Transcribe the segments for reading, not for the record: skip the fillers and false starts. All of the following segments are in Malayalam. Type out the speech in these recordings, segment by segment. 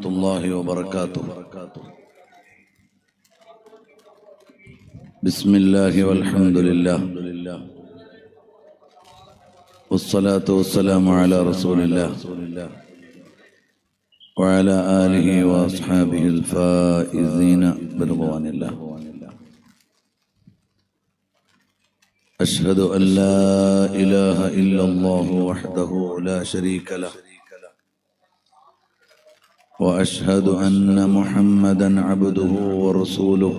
ورحمة الله وبركاته. بسم الله والحمد لله والصلاة والسلام على رسول الله وعلى آله وأصحابه الفائزين برضوان الله. أشهد أن لا إله إلا الله وحده لا شريك له، وأشهد أن محمدا عبده ورسوله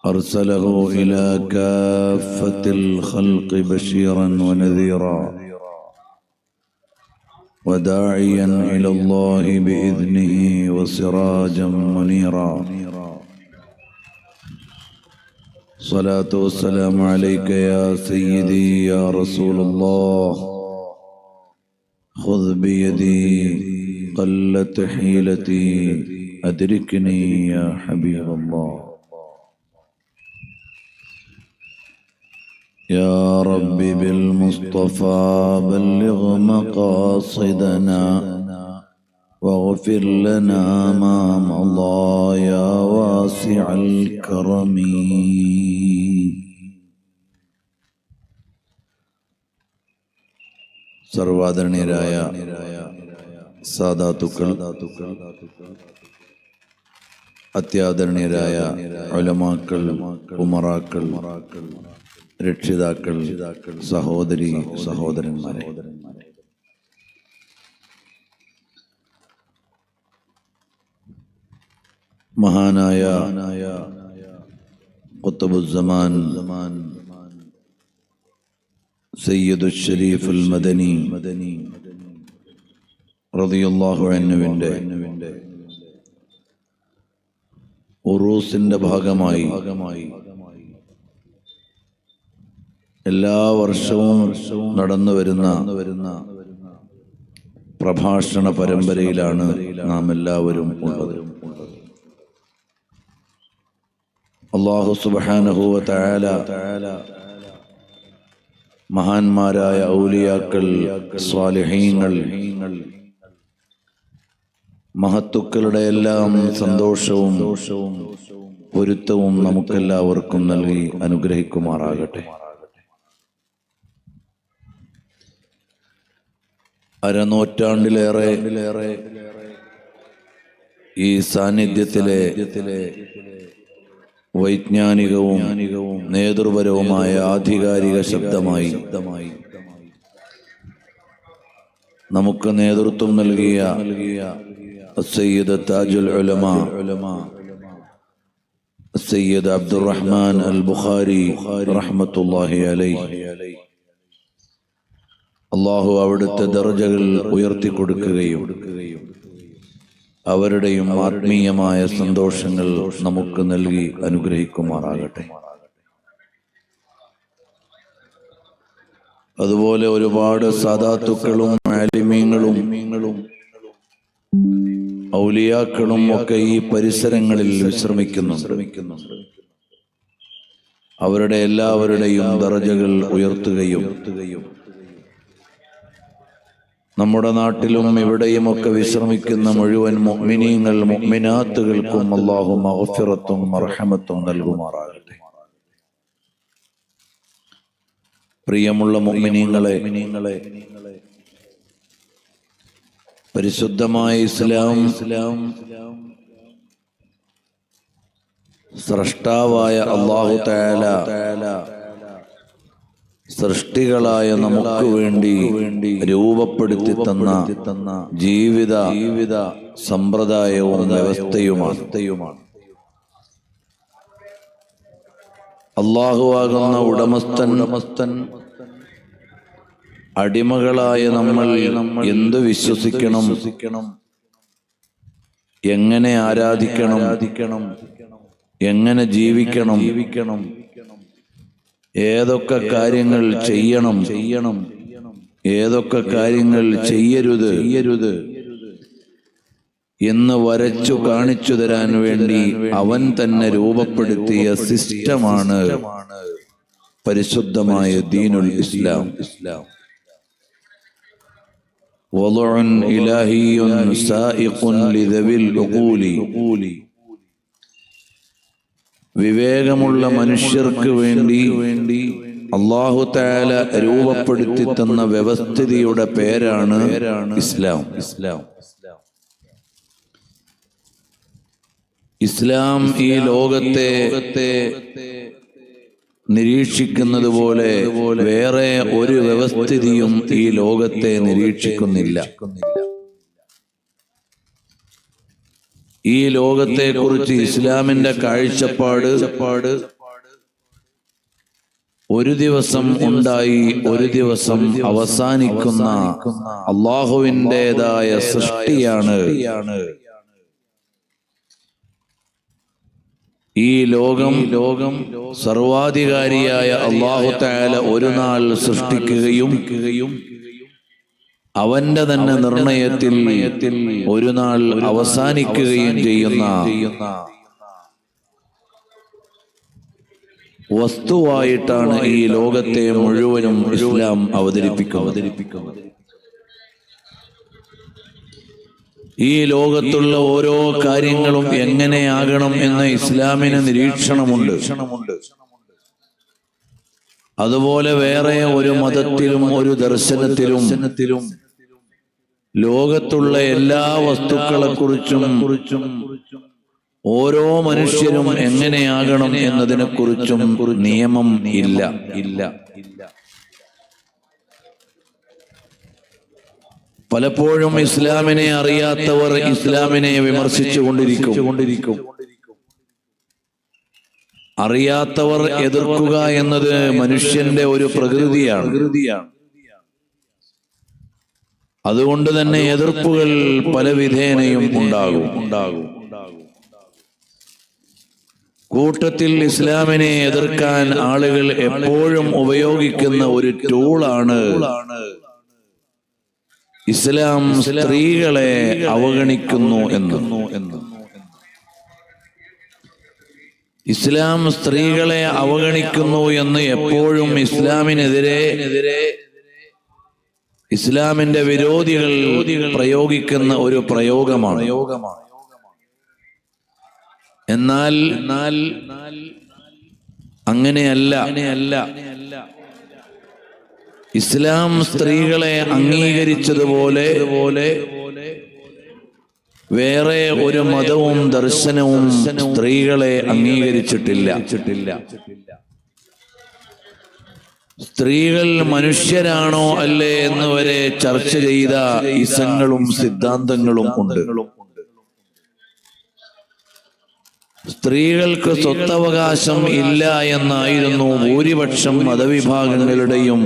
أرسله إلى كافة الخلق بشيرا ونذيرا وداعيا إلى الله بإذنه وسراجا منيرا. صلاة والسلام عليك يا سيدي يا رسول الله، خذ بيدي قلت حيلتي أدركني يا حبيب الله. يا رب بالمصطفى بلغ مقاصدنا واغفر لنا ما مضى يا واسع الكرم. സർവാദരണീയരായ സാദാത്തുക്കൾ, അത്യാദരണീയരായ ഉലമാക്കൾ, ഉമറാക്കൾ, രക്ഷിതാക്കൾ, സഹോദരി സഹോദരന്മാരെ, മഹാനായ ഖുത്ബുസ്സമാൻ സയ്യിദുൽ ശരീഫുൽ മദനി റളിയല്ലാഹു അൻഹുവിന്റെ ഉറൂസിന്റെ ഭാഗമായി എല്ലാ വർഷവും നടന്നു വരുന്ന പ്രഭാഷണ പരമ്പരയിലാണ് നാം എല്ലാവരും ഉള്ളത്. അല്ലാഹു സുബ്ഹാനഹു വ തആല മഹാന്മാരായ ഔലിയാക്കൾ, സ്വാലിഹീങ്ങൾ, മഹത്തുക്കളുടെ എല്ലാം സന്തോഷവും പൊരുത്തവും നമുക്കെല്ലാവർക്കും നൽകി അനുഗ്രഹിക്കുമാറാകട്ടെ. അരനൂറ്റാണ്ടിലേറെ ഈ സാന്നിധ്യത്തിലെ വൈജ്ഞാനികവും നേതൃപരവുമായ ആധികാരിക ശബ്ദമായി നമുക്ക് നേതൃത്വം നൽകിയ സയ്യിദ് താജുൽ ഉലമാ സയ്യിദ് അബ്ദുറഹ്മാൻ അൽ ബുഖാരി റഹ്മത്തുള്ളാഹി അലൈഹി, അല്ലാഹു അവിടുത്തെ ദർജകൾ ഉയർത്തിക്കൊടുക്കുകയും അവരുടെയും ആത്മീയമായ സന്തോഷങ്ങൾ നമുക്ക് നൽകി അനുഗ്രഹിക്കുമാറാകട്ടെ. അതുപോലെ ഒരുപാട് സാദാത്തുക്കളും ആലിമീങ്ങളും ഔലിയാക്കളും ഒക്കെ ഈ പരിസരങ്ങളിൽ വിശ്രമിക്കുന്നുണ്ട്. അവരുടെ എല്ലാവരുടെയും ദർജകൾ ഉയർത്തുകയും നമ്മുടെ നാട്ടിലും ഇവിടെയുമൊക്കെ വിശ്രമിക്കുന്ന മുഴുവൻ മുഅ്മിനീങ്ങൾ, മുഅ്മിനാത്തുകൾക്കും അല്ലാഹു മഗ്ഫിറത്തും മർഹമത്തും നൽകുമാറാകട്ടെ. പ്രിയമുള്ള മുഅ്മിനീങ്ങളെ, പരിശുദ്ധമായ ഇസ്ലാം സ്രഷ്ടാവായ അല്ലാഹു തആല സൃഷ്ടികളായ നമുക്ക് വേണ്ടി രൂപപ്പെടുത്തി തന്ന ജീവിത സമ്പ്രദായവും വ്യവസ്ഥയുമാണ്. അല്ലാഹുവാകുന്ന ഉടമസ്ഥൻ അടിമകളായ നമ്മൾ എന്ത് വിശ്വസിക്കണം, എങ്ങനെ ആരാധിക്കണം, എങ്ങനെ ജീവിക്കണം, ഏതൊക്കെ കാര്യങ്ങൾ ചെയ്യണം, ഏതൊക്കെ കാര്യങ്ങൾ ചെയ്യരുത് എന്ന് വരച്ചു കാണിച്ചു തരാൻ വേണ്ടി അവൻ തന്നെ രൂപപ്പെടുത്തിയ സിസ്റ്റമാണ് പരിശുദ്ധമായ ദീനുൽ ഇസ്ലാം. وضع إلهي سائق لذوي العقول. വിവേകമുള്ള മനുഷ്യർക്ക് വേണ്ടി അല്ലാഹു തആല രൂപപ്പെടുത്തി തന്ന വ്യവസ്ഥിതിയുടെ പേരാണ് ഇസ്ലാം. ഇസ്ലാം ഈ ലോകത്തെ നിരീക്ഷിക്കുന്നത് പോലെ വേറെ ഒരു വ്യവസ്ഥിതിയും ഈ ലോകത്തെ നിരീക്ഷിക്കുന്നില്ല. ഈ ലോകത്തെ കുറിച്ച് ഇസ്ലാമിന്റെ കാഴ്ചപ്പാട് ഒരു ദിവസം ഉണ്ടായി ഒരു ദിവസം അവസാനിക്കുന്ന അള്ളാഹുവിൻ്റെതായ സൃഷ്ടിയാണ്. ഈ ലോകം സർവാധികാരിയായ അല്ലാഹു തആല ഒരു നാൾ സൃഷ്ടിക്കുകയും അവന്റെ തന്നെ നിർണയത്തിൽ ഒരു നാൾ അവസാനിക്കുകയും ചെയ്യുന്ന വസ്തുവായിട്ടാണ് ഈ ലോകത്തെ മുഴുവനും ഇസ്ലാം അവതരിപ്പിക്കുന്നത്. ഈ ലോകത്തുള്ള ഓരോ കാര്യങ്ങളും എങ്ങനെയാകണം എന്ന് ഇസ്ലാമിന് നിരീക്ഷണമുണ്ട്. അതുപോലെ വേറെ ഒരു മതത്തിലും ഒരു ദർശനത്തിലും ലോകത്തുള്ള എല്ലാ വസ്തുക്കളെ കുറിച്ചും ഓരോ മനുഷ്യരും എങ്ങനെയാകണം എന്നതിനെ കുറിച്ചും നിയമം ഇല്ല. പലപ്പോഴും ഇസ്ലാമിനെ അറിയാത്തവർ ഇസ്ലാമിനെ വിമർശിച്ചു കൊണ്ടിരിക്കും. അറിയാത്തവർ എതിർക്കുക എന്നത് മനുഷ്യന്റെ ഒരു പ്രകൃതിയാണ്. അതുകൊണ്ട് തന്നെ എതിർപ്പുകൾ പല വിധേനയും ഉണ്ടാകും. കൂട്ടത്തിൽ ഇസ്ലാമിനെ എതിർക്കാൻ ആളുകൾ എപ്പോഴും ഉപയോഗിക്കുന്ന ഒരു ടൂളാണ് ഇസ്ലാം സ്ത്രീകളെ അവഗണിക്കുന്നു എന്ന്. ഇസ്ലാം സ്ത്രീകളെ അവഗണിക്കുന്നു എന്ന് എപ്പോഴും ഇസ്ലാമിനെതിരെ ഇസ്ലാമിന്റെ വിരോധികൾ പ്രയോഗിക്കുന്ന ഒരു പ്രയോഗമാണ്. എന്നാൽ അങ്ങനെയല്ല. ഇസ്ലാം സ്ത്രീകളെ അംഗീകരിച്ചതുപോലെ വേറെ ഒരു മതവും ദർശനവും സ്ത്രീകളെ അംഗീകരിച്ചിട്ടില്ല. സ്ത്രീകൾ മനുഷ്യരാണോ അല്ലേ എന്ന് വരെ ചർച്ച ചെയ്ത ഇസങ്ങളും സിദ്ധാന്തങ്ങളും ഉണ്ട്. സ്ത്രീകൾക്ക് സ്വത്തവകാശം ഇല്ല എന്നായിരുന്നു ഭൂരിപക്ഷം മതവിഭാഗങ്ങളുടെയും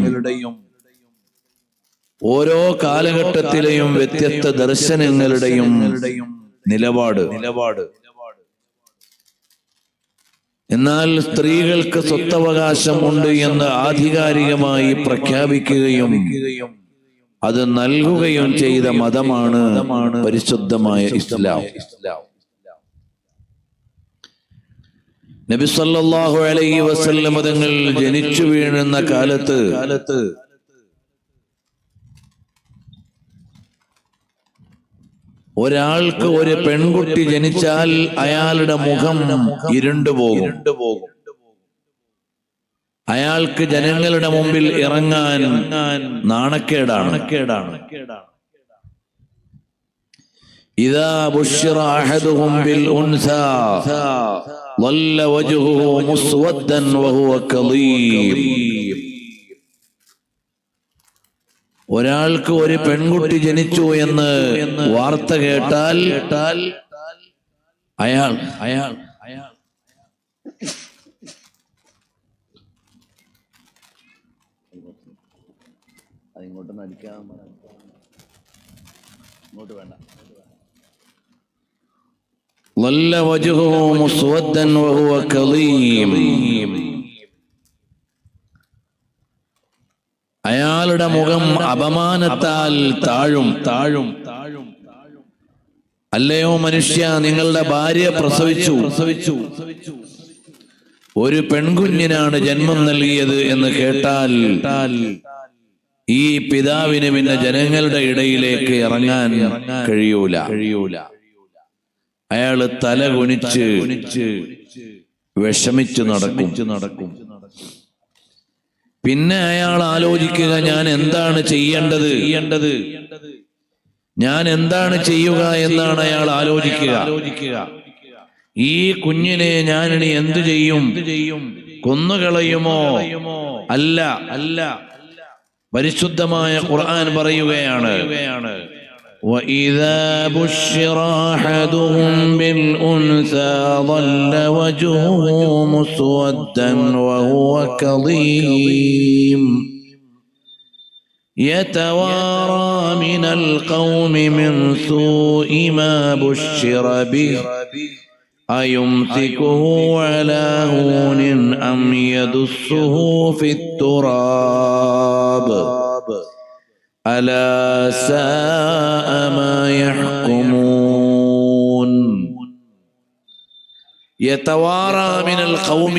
ഓരോ കാലഘട്ടത്തിലെയും വ്യത്യസ്ത ദർശനങ്ങളുടെയും നിലപാട്. എന്നാൽ സ്ത്രീകൾക്ക് സ്വത്തവകാശം ഉണ്ട് എന്ന് ആധികാരികമായി പ്രഖ്യാപിക്കുകയും അത് നൽകുകയും ചെയ്ത മതമാണ് പരിശുദ്ധമായ ഇസ്ലാം. നബി സല്ലല്ലാഹു അലൈഹി വസല്ലം തങ്ങൾ ജനിച്ചു വീഴുന്ന കാലത്ത് ഒരാൾക്ക് ഒരു പെൺകുട്ടി ജനിച്ചാൽ അയാളുടെ മുഖം ഇരുണ്ടുപോകും. അയാൾക്ക് ജനങ്ങളുടെ മുമ്പിൽ ഇറങ്ങാൻ നാണക്കേടാണ്. ഇദാ ബുശ്ശിറ അഹദുഹും ബിൽ ഉൻസാ ളല്ല വജ്ഹുഹു മുസ്വദ്ദൻ വഹുവ കളീം. ഒരാൾക്ക് ഒരു പെൺകുട്ടി ജനിച്ചു എന്ന് വാർത്ത കേട്ടാൽ അയാൾ അതിങ്ങോട്ടൊന്ന് അടിക്കാൻ, ഇങ്ങോട്ട് വേണ്ട. ളല്ല വജ്ഹുഹു മുസ്വദ്ദൻ വഹുവ കളീം. അയാളുടെ മുഖം അപമാനത്താൽ താഴും. അല്ലയോ മനുഷ്യ, നിങ്ങളുടെ ഭാര്യ പ്രസവിച്ചു ഒരു പെൺകുഞ്ഞിനാണ് ജന്മം നൽകിയത് എന്ന് കേട്ടാൽ ഈ പിതാവിന് പിന്നെ ജനങ്ങളുടെ ഇടയിലേക്ക് ഇറങ്ങാൻ കഴിയൂല. അയാള് തല കുനിച്ച് വിഷമിച്ചു നടക്കും. പിന്നെ അയാൾ ആലോചിക്കുക, ഞാൻ എന്താണ് ചെയ്യേണ്ടത്, ഞാൻ എന്താണ് ചെയ്യുക എന്നാണ് അയാൾ ആലോചിക്കുക. ഈ കുഞ്ഞിനെ ഞാൻ ഇനി എന്തു ചെയ്യും? കൊന്നുകളയുമോ? അല്ല. പരിശുദ്ധമായ ഖുർആൻ പറയുകയാണ്, وَإِذَا بُشِّرَ أَحَدُهُم بِالْأُنثَى ظَلَّ وَجْهُهُ مُسْوَدًّا وَهُوَ كَظِيمٌ يَتَوَارَى مِنَ الْقَوْمِ مِنْ سُوءِ مَا بُشِّرَ بِهِ أَيُمْسِكُهُ عَلَى هُونٍ أَمْ يَدُسُّهُ فِي التُّرَابِ أَلَا سَاءَ مَا يَحْكُمُونَ يَتَوَارَى مِنَ الْقَوْمِ.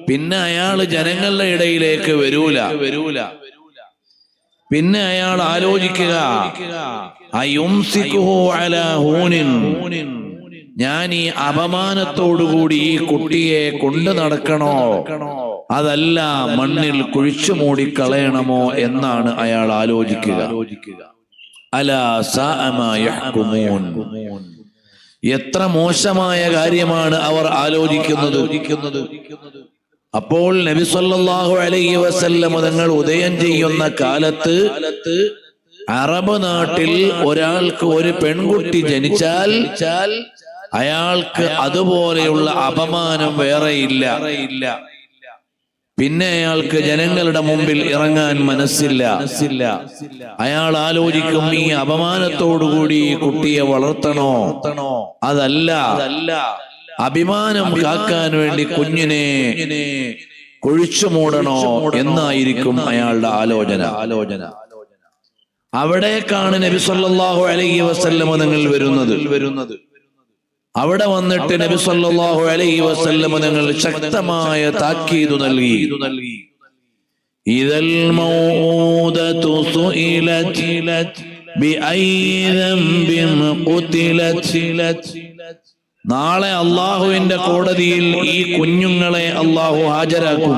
പിന്നെ അയാൾ ജനങ്ങളുടെ ഇടയിലേക്ക് വരൂല. പിന്നെ അയാൾ ആലോചിക്കുക, അയുംസികുഹു അലാ ഹൂനിൻ, ഞാൻ ഈ അപമാനത്തോടുകൂടി ഈ കുട്ടിയെ കൊണ്ടു നടക്കണോ, അതല്ല മണ്ണിൽ കുഴിച്ചു മൂടിക്കളയണമോ എന്നാണ് അയാൾ ആലോചിക്കുക. അലാ സാഅ മാ യഹ്കുമൂൻ. എത്ര മോശമായ കാര്യമാണ് അവർ ആലോചിക്കുന്നത്. അപ്പോൾ നബി സല്ലല്ലാഹു അലൈഹി വസല്ലം തങ്ങൾ ഉദയം ചെയ്യുന്ന കാലത്ത് അറബ് നാട്ടിൽ ഒരാൾക്ക് ഒരു പെൺകുട്ടി ജനിച്ചാൽ അയാൾക്ക് അതുപോലെയുള്ള അപമാനം വേറെയില്ല. പിന്നെ അയാൾക്ക് ജനങ്ങളുടെ മുമ്പിൽ ഇറങ്ങാൻ മനസ്സില്ല. അയാൾ ആലോചിക്കും, ഈ അപമാനത്തോടുകൂടി കുട്ടിയെ വളർത്തണോ, അതല്ല അഭിമാനം കാക്കാൻ വേണ്ടി കുഞ്ഞിനെ കുഴിച്ചു മൂടണോ എന്നായിരിക്കും അയാളുടെ ആലോചന. അവിടേക്കാണ് നബി സല്ലല്ലാഹു അലൈഹി വസല്ലം തങ്ങൾ വരുന്നത്. അവിടെ വന്നിട്ട് നബി സല്ലല്ലാഹു അലൈഹി വസല്ലം തങ്ങൾ ശക്തമായ താക്കീത് നൽകി. ഇദൽ മൗഊദതു സുഇലത് ബിഅയ്യി ദംബിൻ ഖുതിലത്. നാളെ അല്ലാഹുവിന്റെ കോടതിയിൽ ഈ കുഞ്ഞുങ്ങളെ അല്ലാഹു ഹാജരാക്കും.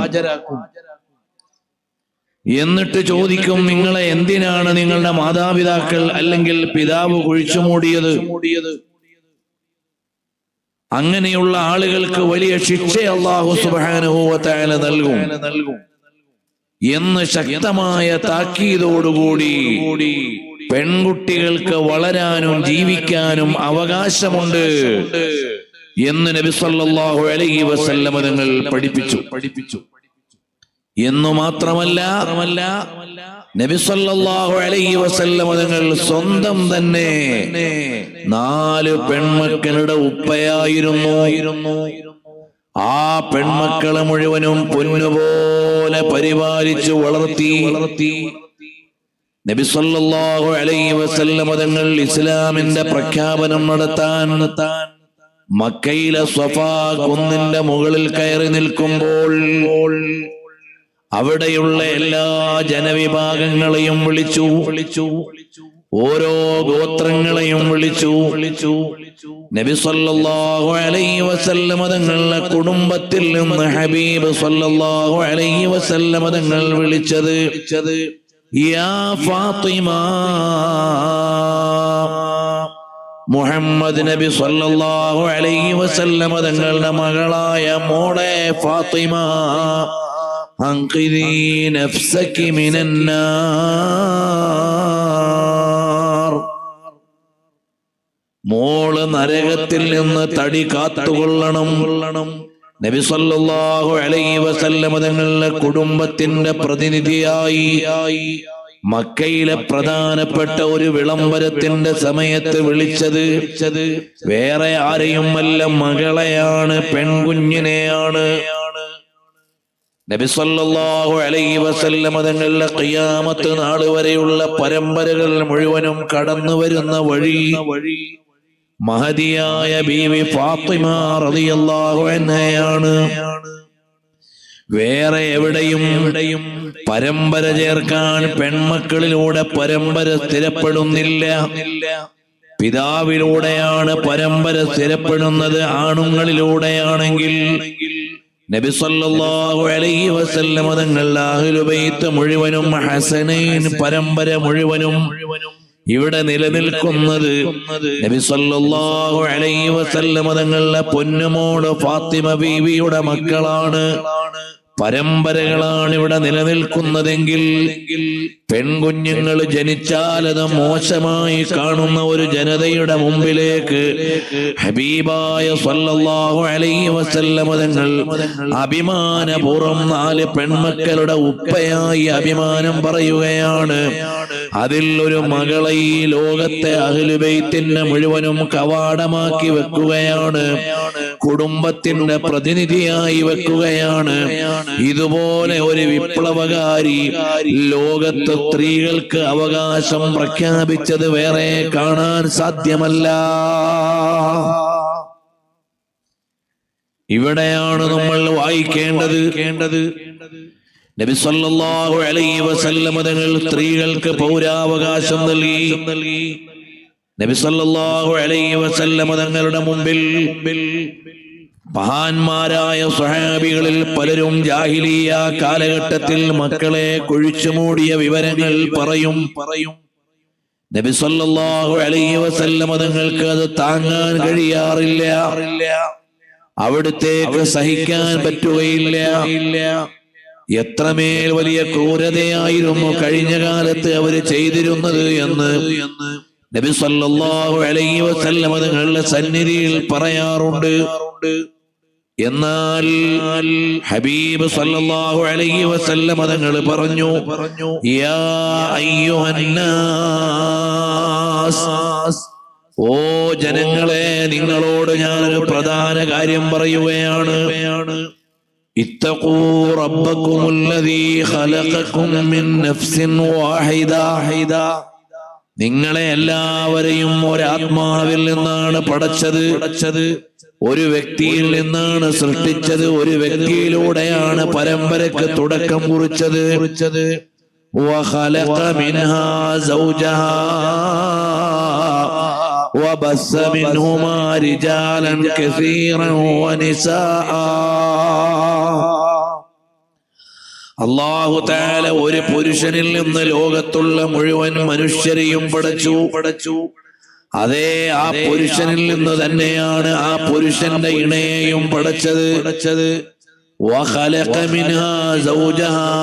എന്നിട്ട് ചോദിക്കും, നിങ്ങളെ എന്തിനാണ് നിങ്ങളുടെ മാതാപിതാക്കൾ അല്ലെങ്കിൽ പിതാവ് കുഴിച്ചു മൂടിയത്? അങ്ങനെയുള്ള ആളുകൾക്ക് വലിയ ശിക്ഷ അല്ലാഹു സുബ്ഹാനഹു വ തആല നൽകും എന്ന് ശക്തമായ താക്കീതോടുകൂടി പെൺകുട്ടികൾക്ക് വളരാനും ജീവിക്കാനും അവകാശമുണ്ട് എന്ന് നബി സല്ലല്ലാഹു അലൈഹി വസല്ലം തങ്ങൾ പഠിപ്പിച്ചു. എന്നു മാത്രമല്ല, നബി സല്ലല്ലാഹു അലൈഹി വസല്ലം തങ്ങൾ സ്വന്തം തന്നെ 4 പെൺമക്കളുടെ ഉപ്പയായിരുന്നു. ആ പെൺമക്കളെ മുഴുവനും പൊന്നുപോലെ പരിപാലിച്ചു വളർത്തി. നബി സല്ലല്ലാഹു അലൈഹി വസല്ലം തങ്ങൾ ഇസ്ലാമിന്റെ പ്രഖ്യാപനം നടത്താൻ മക്കയിലെ സ്വഫാ കുന്നിന്റെ മുകളിൽ കയറി നിൽക്കുമ്പോൾ അവിടെയുള്ള എല്ലാ ജനവിഭാഗങ്ങളെയും വിളിച്ചു. ഓരോ ഗോത്രങ്ങളെയും വിളിച്ചു. നബി സല്ലല്ലാഹു അലൈഹി വസല്ലം തങ്ങളുടെ കുടുംബത്തിൽ നിന്ന് ഹബീബ് സല്ലല്ലാഹു അലൈഹി വസല്ലം തങ്ങൾ വിളിച്ചത്, യാ ഫാത്തിമ. മുഹമ്മദ് നബി സല്ലല്ലാഹു അലൈഹി വസല്ലം തങ്ങളുടെ മകളായ മോളെ ഫാത്തിമ, അൻഖിദി നഫ്സകി മിനന്നാർ. മോള് നരകത്തിൽ നിന്ന് തടി കാത്തുകൊള്ളണം. നബി സല്ലല്ലാഹു അലൈഹി വസല്ലം തങ്ങളുടെ കുടുംബത്തിന്റെ പ്രതിനിധിയായി മക്കയിലെ പ്രധാനപ്പെട്ട ഒരു വിളംബരത്തിന്റെ സമയത്ത് വിളിച്ചത് വേറെ ആരെയുമല്ല, മകളെയാണ്, പെൺകുഞ്ഞിനെയാണ്. നബി സല്ലല്ലാഹു അലൈഹി വസല്ലം തങ്ങളുടെ ഖിയാമത്ത് നാൾ വരെയുള്ള പരമ്പരകൾ മുഴുവനും കടന്നു വരുന്ന വഴി മഹദിയായ ബീവി ഫാത്തിമ റളിയല്ലാഹു അൻഹയാണ്. വേറെ എവിടെയും പരമ്പര ചേർക്കാൻ പെൺമക്കളിലൂടെ പരമ്പര സ്ഥിരപ്പെടുന്നില്ല. പിതാവിലൂടെയാണ് പരമ്പര സ്ഥിരപ്പെടുന്നത്. ആണുങ്ങളിലൂടെയാണെങ്കിൽ നബി സല്ലല്ലാഹു അലൈഹി വസല്ലം തങ്ങൾ അഹ്ലുൽ ബൈത്ത് മുഴുവനും ഹസനൈൻ പരമ്പര മുഴുവനും ഇവിടെ നിലനിൽക്കുന്നത് നബി സല്ലല്ലാഹു അലൈഹി വസല്ലം തങ്ങളുടെ പൊന്നുമോള് ഫാത്തിമ ബീവിയുടെ മക്കളാണ്. പരമ്പരകളാണ് ഇവിടെ നിലനിൽക്കുന്നതെങ്കിൽ പെൺകുഞ്ഞുങ്ങൾ ജനിച്ചാൽ അത് മോശമായി കാണുന്ന ഒരു ജനതയുടെ മുമ്പിലേക്ക് ഹബീബായ സല്ലല്ലാഹു അലൈഹി വസല്ലം തങ്ങൾ അഭിമാനപൂർവ്വം 4 പെൺമക്കളുടെ ഉപ്പയായി അഭിമാനം പറയുകയാണ്. അതിൽ ഒരു മകളെ ഈ ലോകത്തെ അഹ്ലുൽ ബൈത്തിന്റെ മുഴുവനും കവാടമാക്കി വെക്കുകയാണ്, കുടുംബത്തിന്റെ പ്രതിനിധിയായി വെക്കുകയാണ്. ഇതുപോലെ ഒരു വിപ്ലവകാരി ലോകത്ത് സ്ത്രീകൾക്ക് അവകാശം പ്രഖ്യാപിച്ചത് വേറെ കാണാൻ സാധ്യമല്ല. ഇവിടെയാണ് നമ്മൾ വായിക്കേണ്ടത്. നബി സല്ലല്ലാഹു അലൈഹി വസല്ലം തങ്ങൾ സ്ത്രീകൾക്ക് പൗരാവകാശം നൽകി. നബി സല്ലല്ലാഹു അലൈഹി വസല്ലം തങ്ങളുടെ മുമ്പിൽ മഹാന്മാരായ സ്വഹാബികളിൽ പലരും ജാഹിലിയ്യ കാലഘട്ടത്തിൽ മക്കളെ കുഴിച്ചുമൂടിയ വിവരങ്ങൾ പറയും. നബി സല്ലല്ലാഹു അലൈഹി വസല്ലം തങ്ങൾക്ക് അത് താങ്ങാൻ കഴിയാറില്ല. അവിടുത്തേക്ക് സഹിക്കാൻ പറ്റുകയില്ല. എത്രമേൽ വലിയ ക്രൂരതയായിരുന്നു കഴിഞ്ഞ കാലത്ത് അവര് ചെയ്തിരുന്നത് എന്ന് നബി സല്ലല്ലാഹു അലൈഹി വസല്ലം തങ്ങളുടെ സന്നിധിയിൽ പറയാറുണ്ട്. എന്നാൽ ഹബീബ് സല്ലല്ലാഹു അലൈഹി വസല്ലം തങ്ങൾ പറഞ്ഞു, യാ അയ്യുഹന്നാസ്, ഓ ജനങ്ങളെ, നിങ്ങളോട് ഞാനൊരു പ്രധാന കാര്യം പറയുകയാണ്. ഇത്തഖൂ റബ്ബക്കുമുല്ലദീ ഖലഖക്കും മിൻ നഫ്സിൻ വാഹിദ, നിങ്ങളെ എല്ലാവരെയും ഒരാത്മാവിൽ നിന്നാണ് പടച്ചത്, ഒരു വ്യക്തിയിൽ നിന്നാണ് സൃഷ്ടിച്ചത്, ഒരു വ്യക്തിയിലൂടെയാണ് പരമ്പരക്ക് തുടക്കം കുറിച്ചത്. വഖലഖ മിൻഹാ സൗജഹാ വബസ്സ മിൻഹുമാ റിജാലൻ കസീറൻ വനിസാഅ. അല്ലാഹു തആല ഒരു പുരുഷനിൽ നിന്ന് ലോകത്തുള്ള മുഴുവൻ മനുഷ്യരെയും പടച്ചു. അതേ ആ പുരുഷനിൽ നിന്ന് തന്നെയാണ് ആ പുരുഷന്റെ ഇണയെയും പടച്ചത്. وخلق منها زوجها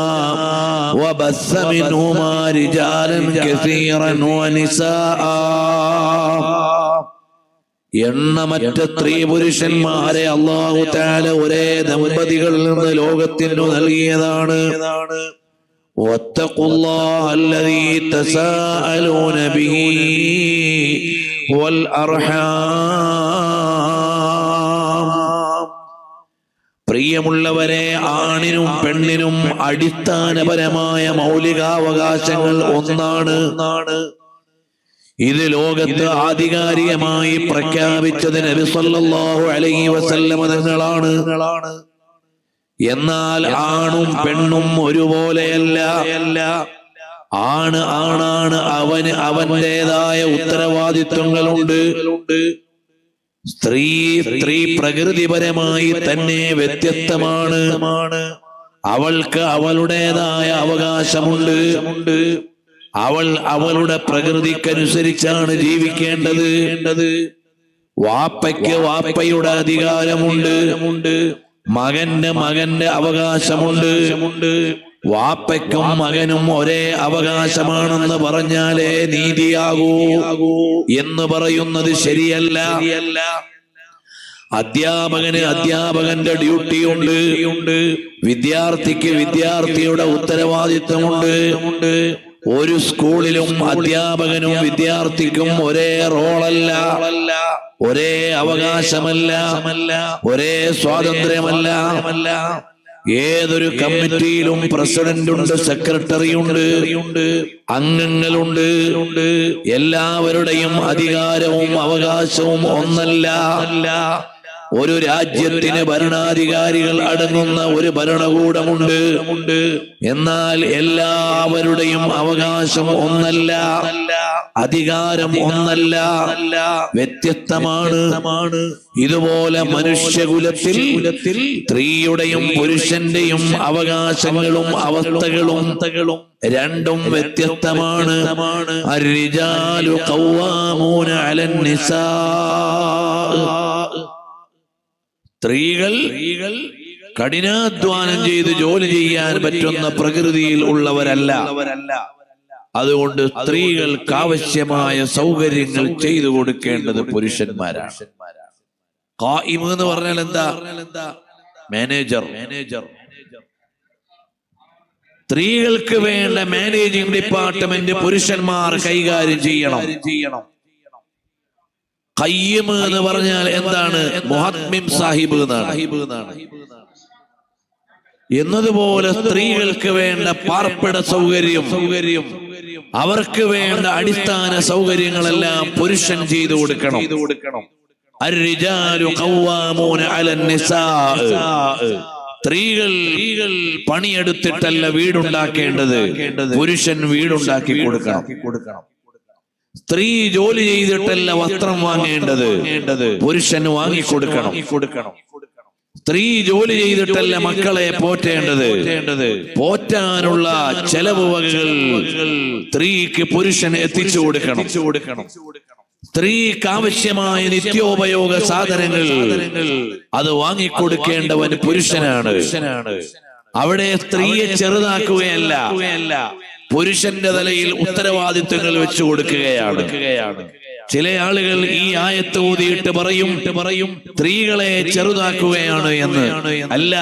وبث منهما رجالا كثيرا ونساء. എണ്ണമറ്റ സ്ത്രീ പുരുഷന്മാരെ അല്ലാഹു തആല ഒരേ ദമ്പതികളിൽ നിന്ന് ലോകത്തിനു നൽകിയതാണ്. വത്തഖുല്ലാഹ അല്ലദീ തസാഅലൂന ബിഹി വൽ അർഹാം. പ്രിയമുള്ളവരെ, ആണിനും പെണ്ണിനും അടിസ്ഥാനപരമായ മൗലികാവകാശങ്ങൾ ഒന്നാണ്. ഇത് ലോകത്ത് ആധികാരികമായി പ്രഖ്യാപിച്ചത് നബി സല്ലല്ലാഹു അലൈഹി വസല്ലം തങ്ങളാണ്. എന്നാൽ ആണും പെണ്ണും ഒരുപോലെയല്ല. ആണാണ്, അവന് അവന്റേതായ ഉത്തരവാദിത്വങ്ങളുണ്ട്. സ്ത്രീ പ്രകൃതിപരമായി തന്നെ വ്യത്യസ്തമാണ്. അവൾക്ക് അവളുടേതായ അവകാശമുണ്ട്. അവളുടെ പ്രകൃതിക്കനുസരിച്ചാണ് ജീവിക്കേണ്ടത്. വാപ്പയ്ക്ക് വാപ്പയുടെ അധികാരമുണ്ട്, മകന്റെ അവകാശമുണ്ട്. വാപ്പയ്ക്കും മകനും ഒരേ അവകാശമാണെന്ന് പറഞ്ഞാലേ നീതിയാകൂ എന്ന് പറയുന്നത് ശരിയല്ല. അധ്യാപകന് അധ്യാപകന്റെ ഡ്യൂട്ടിയുണ്ട്, വിദ്യാർത്ഥിക്ക് വിദ്യാർത്ഥിയുടെ ഉത്തരവാദിത്വമുണ്ട്. ഒരു സ്കൂളിലും അധ്യാപകനും വിദ്യാർത്ഥിക്കും ഒരേ റോളല്ല, ഒരേ അവകാശമല്ല, ഒരേ സ്വാതന്ത്ര്യമല്ല. ഏതൊരു കമ്മിറ്റിയിലും പ്രസിഡന്റുണ്ട്, സെക്രട്ടറിയുണ്ട്, അംഗങ്ങളുണ്ട്. എല്ലാവരുടെയും അധികാരവും അവകാശവും ഒന്നല്ല. ഒരു രാജ്യത്തിന് ഭരണാധികാരികൾ അടങ്ങുന്ന ഒരു ഭരണകൂടമുണ്ട്. എന്നാൽ എല്ലാവരുടെയും അവകാശം ഒന്നല്ല, അധികാരം ഒന്നല്ല, വ്യത്യസ്തമാണ്. ഇതുപോലെ മനുഷ്യകുലത്തിൽ സ്ത്രീയുടെയും പുരുഷന്റെയും അവകാശങ്ങളും അവസ്ഥകളും രണ്ടും വ്യത്യസ്തമാണ്. അർരിജാലു ഖവ്വാമൂന അലൻ നിസാ. സ്ത്രീകൾ കഠിനാധ്വാനം ചെയ്ത് ജോലി ചെയ്യാൻ പറ്റുന്ന പ്രകൃതിയിൽ ഉള്ളവരല്ല. അതുകൊണ്ട് സ്ത്രീകൾക്ക് ആവശ്യമായ സൗകര്യങ്ങൾ ചെയ്തു കൊടുക്കേണ്ടത് പുരുഷന്മാരാണ്. ഖായിം എന്ന് പറഞ്ഞാൽ എന്താ? മാനേജർ. സ്ത്രീകൾക്ക് വേണ്ട മാനേജിംഗ് ഡിപ്പാർട്ട്മെന്റ് പുരുഷന്മാർ കൈകാര്യം ചെയ്യണം. ഖയ്യിം എന്ന് പറഞ്ഞാൽ എന്താണ്? മുഹദ്മിം സാഹിബ് എന്നാണ്. എന്നതുപോലെ സ്ത്രീകൾക്ക് വേണ്ട പാർപ്പിട സൗകര്യം, അവർക്ക് വേണ്ട അടിസ്ഥാന സൗകര്യങ്ങളെല്ലാം പുരുഷൻ ചെയ്തു കൊടുക്കണം. അർരിജാലു ഖവ്വാമൂന അലൻ നിസാ. സ്ത്രീകൾ പണിയെടുത്തിട്ടല്ല വീടുണ്ടാക്കേണ്ടത്, പുരുഷൻ വീടുണ്ടാക്കി കൊടുക്കണം. സ്ത്രീ ജോലി ചെയ്തിട്ടല്ല വസ്ത്രം വാങ്ങേണ്ടത്, പുരുഷൻ വാങ്ങിക്കൊടുക്കണം. സ്ത്രീ ജോലി ചെയ്തിട്ടല്ല മക്കളെ പോറ്റേണ്ടത്, പോറ്റാനുള്ള ചെലവ് വകകൾ സ്ത്രീക്ക് പുരുഷൻ എത്തിച്ചു കൊടുക്കണം. സ്ത്രീക്ക് ആവശ്യമായ നിത്യോപയോഗ സാധനങ്ങൾ അത് വാങ്ങിക്കൊടുക്കേണ്ടവൻ പുരുഷനാണ്. അവിടെ സ്ത്രീയെ ചെറുതാക്കുകയല്ല, പുരുഷന്റെ തലയിൽ ഉത്തരവാദിത്വങ്ങൾ വെച്ചു കൊടുക്കുകയാണ്. ചില ആളുകൾ ഈ ആയത്ത് ഓതിയിട്ട് പറയും സ്ത്രീകളെ ചെറുതാക്കുകയാണ് എന്ന്. അല്ല,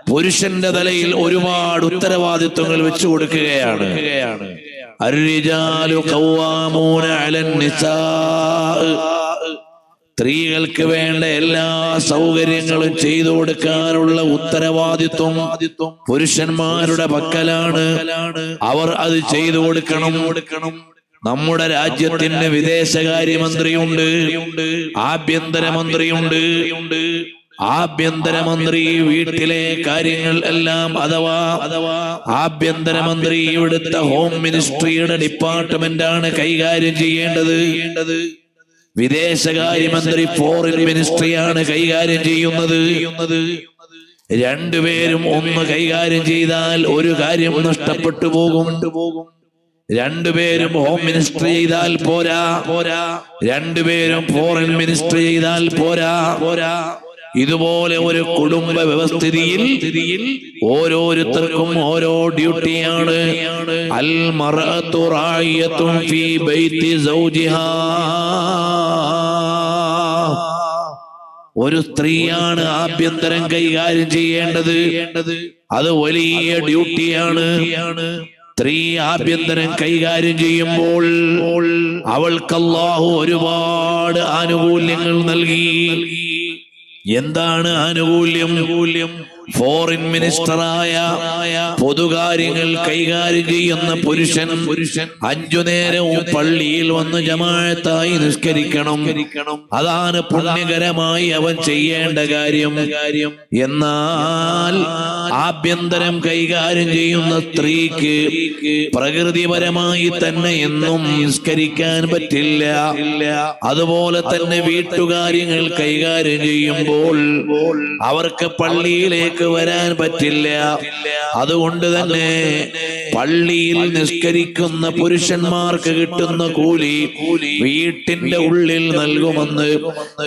പുരുഷന്റെ തലയിൽ ഒരുപാട് ഉത്തരവാദിത്വങ്ങൾ വെച്ചു കൊടുക്കുകയാണ്. അർരിജാലു ഖവ്വാമൂന അലൻ നിസാ. സ്ത്രീകൾക്ക് വേണ്ട എല്ലാ സൗകര്യങ്ങളും ചെയ്തു കൊടുക്കാനുള്ള ഉത്തരവാദിത്വം പുരുഷന്മാരുടെ പക്കലാണ്. അവർ അത് ചെയ്തു കൊടുക്കണം. നമ്മുടെ രാജ്യത്തിന് വിദേശകാര്യമന്ത്രിയുണ്ട്, ആഭ്യന്തരമന്ത്രിയുണ്ട്. ആഭ്യന്തരമന്ത്രി വീട്ടിലെ കാര്യങ്ങൾ എല്ലാം അഥവാ ആഭ്യന്തരമന്ത്രി ഇവിടുത്തെ ഹോം മിനിസ്ട്രിയുടെ ഡിപ്പാർട്ട്മെന്റ് ആണ് കൈകാര്യം ചെയ്യേണ്ടത്. വിദേശകാര്യമന്ത്രി ഫോറിൻ മിനിസ്ട്രിയാണ് കൈകാര്യം ചെയ്യുന്നത്. രണ്ടുപേരും ഒന്ന് കൈകാര്യം ചെയ്താൽ ഒരു കാര്യം നഷ്ടപ്പെട്ടു പോകും. രണ്ടുപേരും ഹോം മിനിസ്റ്റർ ചെയ്താൽ പോരാ, രണ്ടുപേരും ഫോറിൻ മിനിസ്റ്റർ ചെയ്താൽ പോരാ. ഇതുപോലെ ഒരു കുടുംബ വ്യവസ്ഥിതിയിൽ ഓരോരുത്തർക്കും ഓരോ ഡ്യൂട്ടിയാണ്. അൽ മർഅതു റായിയത്തുൻ ഫീ ബൈതി സൗജിഹാ. ഒരു സ്ത്രീയാണ് ആഭ്യന്തരം കൈകാര്യം ചെയ്യേണ്ടത്. അത് വലിയ ഡ്യൂട്ടിയാണ്. സ്ത്രീ ആഭ്യന്തരം കൈകാര്യം ചെയ്യുമ്പോൾ അവൾക്ക് അല്ലാഹു ഒരുപാട് ആനുകൂല്യങ്ങൾ നൽകി. എന്താണ് ആനുകൂല്യം? ഫോറിൻ മിനിസ്റ്ററായ പൊതുകാര്യങ്ങൾ കൈകാര്യം ചെയ്യുന്ന പുരുഷൻ 5 നേരവും പള്ളിയിൽ വന്ന് ജമാഅത്തായി നിസ്കരിക്കണം. അതാണ് പുണ്യകരമായി അവൻ ചെയ്യേണ്ട കാര്യം. എന്നാൽ ആഭ്യന്തരം കൈകാര്യം ചെയ്യുന്ന സ്ത്രീക്ക് പ്രകൃതിപരമായി തന്നെ എന്നും നിസ്കരിക്കാൻ പറ്റില്ല. അതുപോലെ തന്നെ വീട്ടുകാര്യങ്ങൾ കൈകാര്യം ചെയ്യുമ്പോൾ അവർക്ക് പള്ളിയിലേക്ക് വരാൻ പറ്റില്ല. അതുകൊണ്ട് തന്നെ പള്ളിയിൽ നിസ്കരിക്കുന്ന പുരുഷന്മാർക്ക് കിട്ടുന്ന കൂലി വീട്ടിന്റെ ഉള്ളിൽ നൽകുമെന്ന്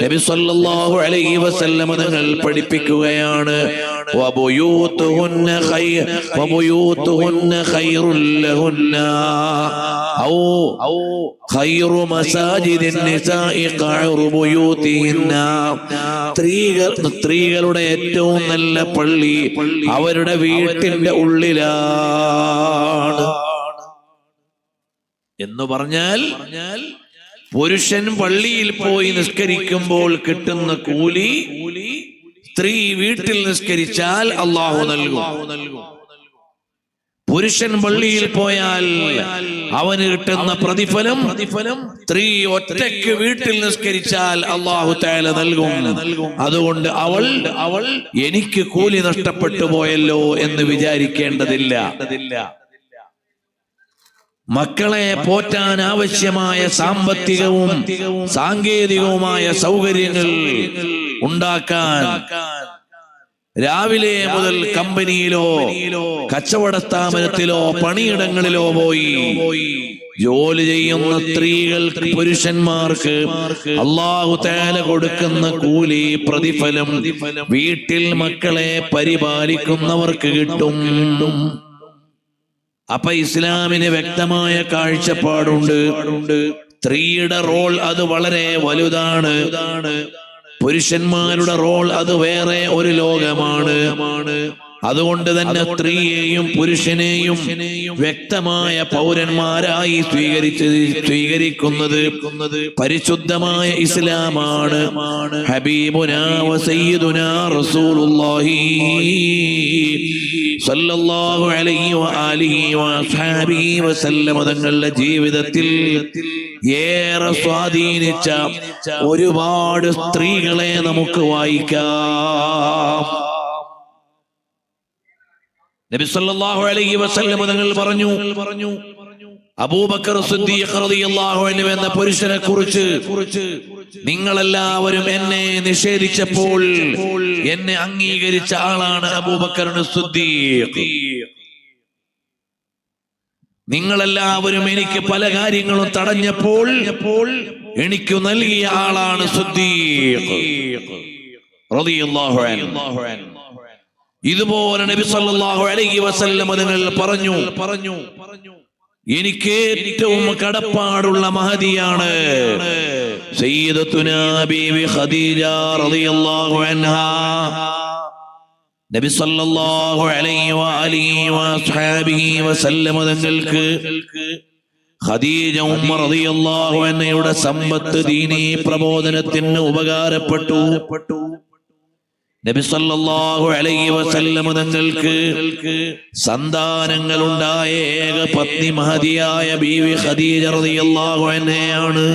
നബി സല്ലല്ലാഹു അലൈഹി വസല്ലം തങ്ങൾ പഠിപ്പിക്കുകയാണ്. വബുയൂതുഹുന്ന ഖൈറുൽ ലഹുന്ന ഔ ഖൈറു മസാജിദിൻ നിസാഇ ഖഅറു ബുയൂതിഹിന്ന. സ്ത്രീകളുടെ ഏറ്റവും നല്ല പള്ളി അവരുടെ വീട്ടിന്റെ ഉള്ളിലാണ് എന്ന് പറഞ്ഞാൽ പുരുഷൻ പള്ളിയിൽ പോയി നിസ്കരിക്കുമ്പോൾ കിട്ടുന്ന കൂലി സ്ത്രീ വീട്ടിൽ നിസ്കരിച്ചാൽ അല്ലാഹു നൽകും. പുരുഷൻ പള്ളിയിൽ പോയാൽ അവന് കിട്ടുന്ന പ്രതിഫലം സ്ത്രീ ഒറ്റയ്ക്ക് വീട്ടിൽ നിസ്കരിച്ചാൽ അല്ലാഹു തആല നൽകും. അതുകൊണ്ട് അവൾ എനിക്ക് കൂലി നഷ്ടപ്പെട്ടു പോയല്ലോ എന്ന് വിചാരിക്കേണ്ടതില്ല. മക്കളെ പോറ്റാൻ ആവശ്യമായ സാമ്പത്തികവും സാങ്കേതികവുമായ സൗകര്യങ്ങൾ ഉണ്ടാക്കാൻ രാവിലെ മുതൽ കമ്പനിയിലോ കച്ചവട സ്ഥാപനത്തിലോ പണിയിടങ്ങളിലോ പോയി ജോലി ചെയ്യുന്ന സ്ത്രീകൾക്ക് പുരുഷന്മാർക്ക് അല്ലാഹു തആല കൊടുക്കുന്ന കൂലി പ്രതിഫലം വീട്ടിൽ മക്കളെ പരിപാലിക്കുന്നവർക്ക് കിട്ടും. അപ്പൊ ഇസ്ലാമിന് വ്യക്തമായ കാഴ്ചപ്പാടുണ്ട്. സ്ത്രീയുടെ റോൾ അത് വളരെ വലുതാണ്. പുരുഷന്മാരുടെ റോൾ അത് വേറെ ഒരു ലോകമാണ്. അതുകൊണ്ട് തന്നെ സ്ത്രീയെയും പുരുഷനെയും വ്യക്തമായ പൗരന്മാരായി സ്വീകരിക്കുന്നത് പരിശുദ്ധമായ ഇസ്ലാമാണ്. ഹബീബുനാ വസയ്യിദുനാ റസൂലുള്ളാഹി സല്ലല്ലാഹു അലൈഹി വആലിഹി വഅസ്ഹാബിഹി വസല്ലം തങ്ങളുടെ ജീവിതത്തിൽ ഏറെ സ്വാധീനിച്ച ഒരുപാട് സ്ത്രീകളെ നമുക്ക് വായിക്കാം. നബി സല്ലല്ലാഹു അലൈഹി വസല്ലം തങ്ങൾ പറഞ്ഞു, അബൂബക്കർ സിദ്ദീഖ് റളിയല്ലാഹു അൻഹു എന്ന പുരുഷനെ കുറിച്ച് നിങ്ങളെല്ലാവരും എന്നെ നിഷേധിച്ചപ്പോൾ എന്നെ അംഗീകരിച്ച ആളാണ് അബൂബക്കർ സിദ്ദീഖ്. നിങ്ങളെല്ലാവരും എനിക്ക് പല കാര്യങ്ങളും തടഞ്ഞപ്പോൾ എനിക്ക് നൽകിയ ആളാണ് സിദ്ദീഖ് റളിയല്ലാഹു അൻഹു. ഇതുപോലെ നബി സല്ലല്ലാഹു അലൈഹി വസല്ലം തങ്ങൾ പറഞ്ഞു എനിക്ക് ഏറ്റവും കടപ്പാടുള്ള മഹദിയാണ് സയ്യിദത്തുനാ ബീവി ഖദീജ റളിയല്ലാഹു അൻഹാ. നബി സല്ലല്ലാഹു അലൈഹി വആലിഹി വഅസ്ഹാബിഹി വസല്ലം തങ്ങൾക്ക് ഖദീജ ഉമ്മ റളിയല്ലാഹു അൻഹയുടെ സമ്പത്ത് ദീനീ പ്രബോധനത്തിന് ഉപകാരപ്പെട്ടു. നബി സല്ലല്ലാഹു അലൈഹി വസല്ലം തങ്ങൾക്ക് സന്താനങ്ങളുണ്ടായ ഏക പത്നി മഹദിയായ ബീവി ഖദീജ റളിയല്ലാഹു അൻഹയാണ്.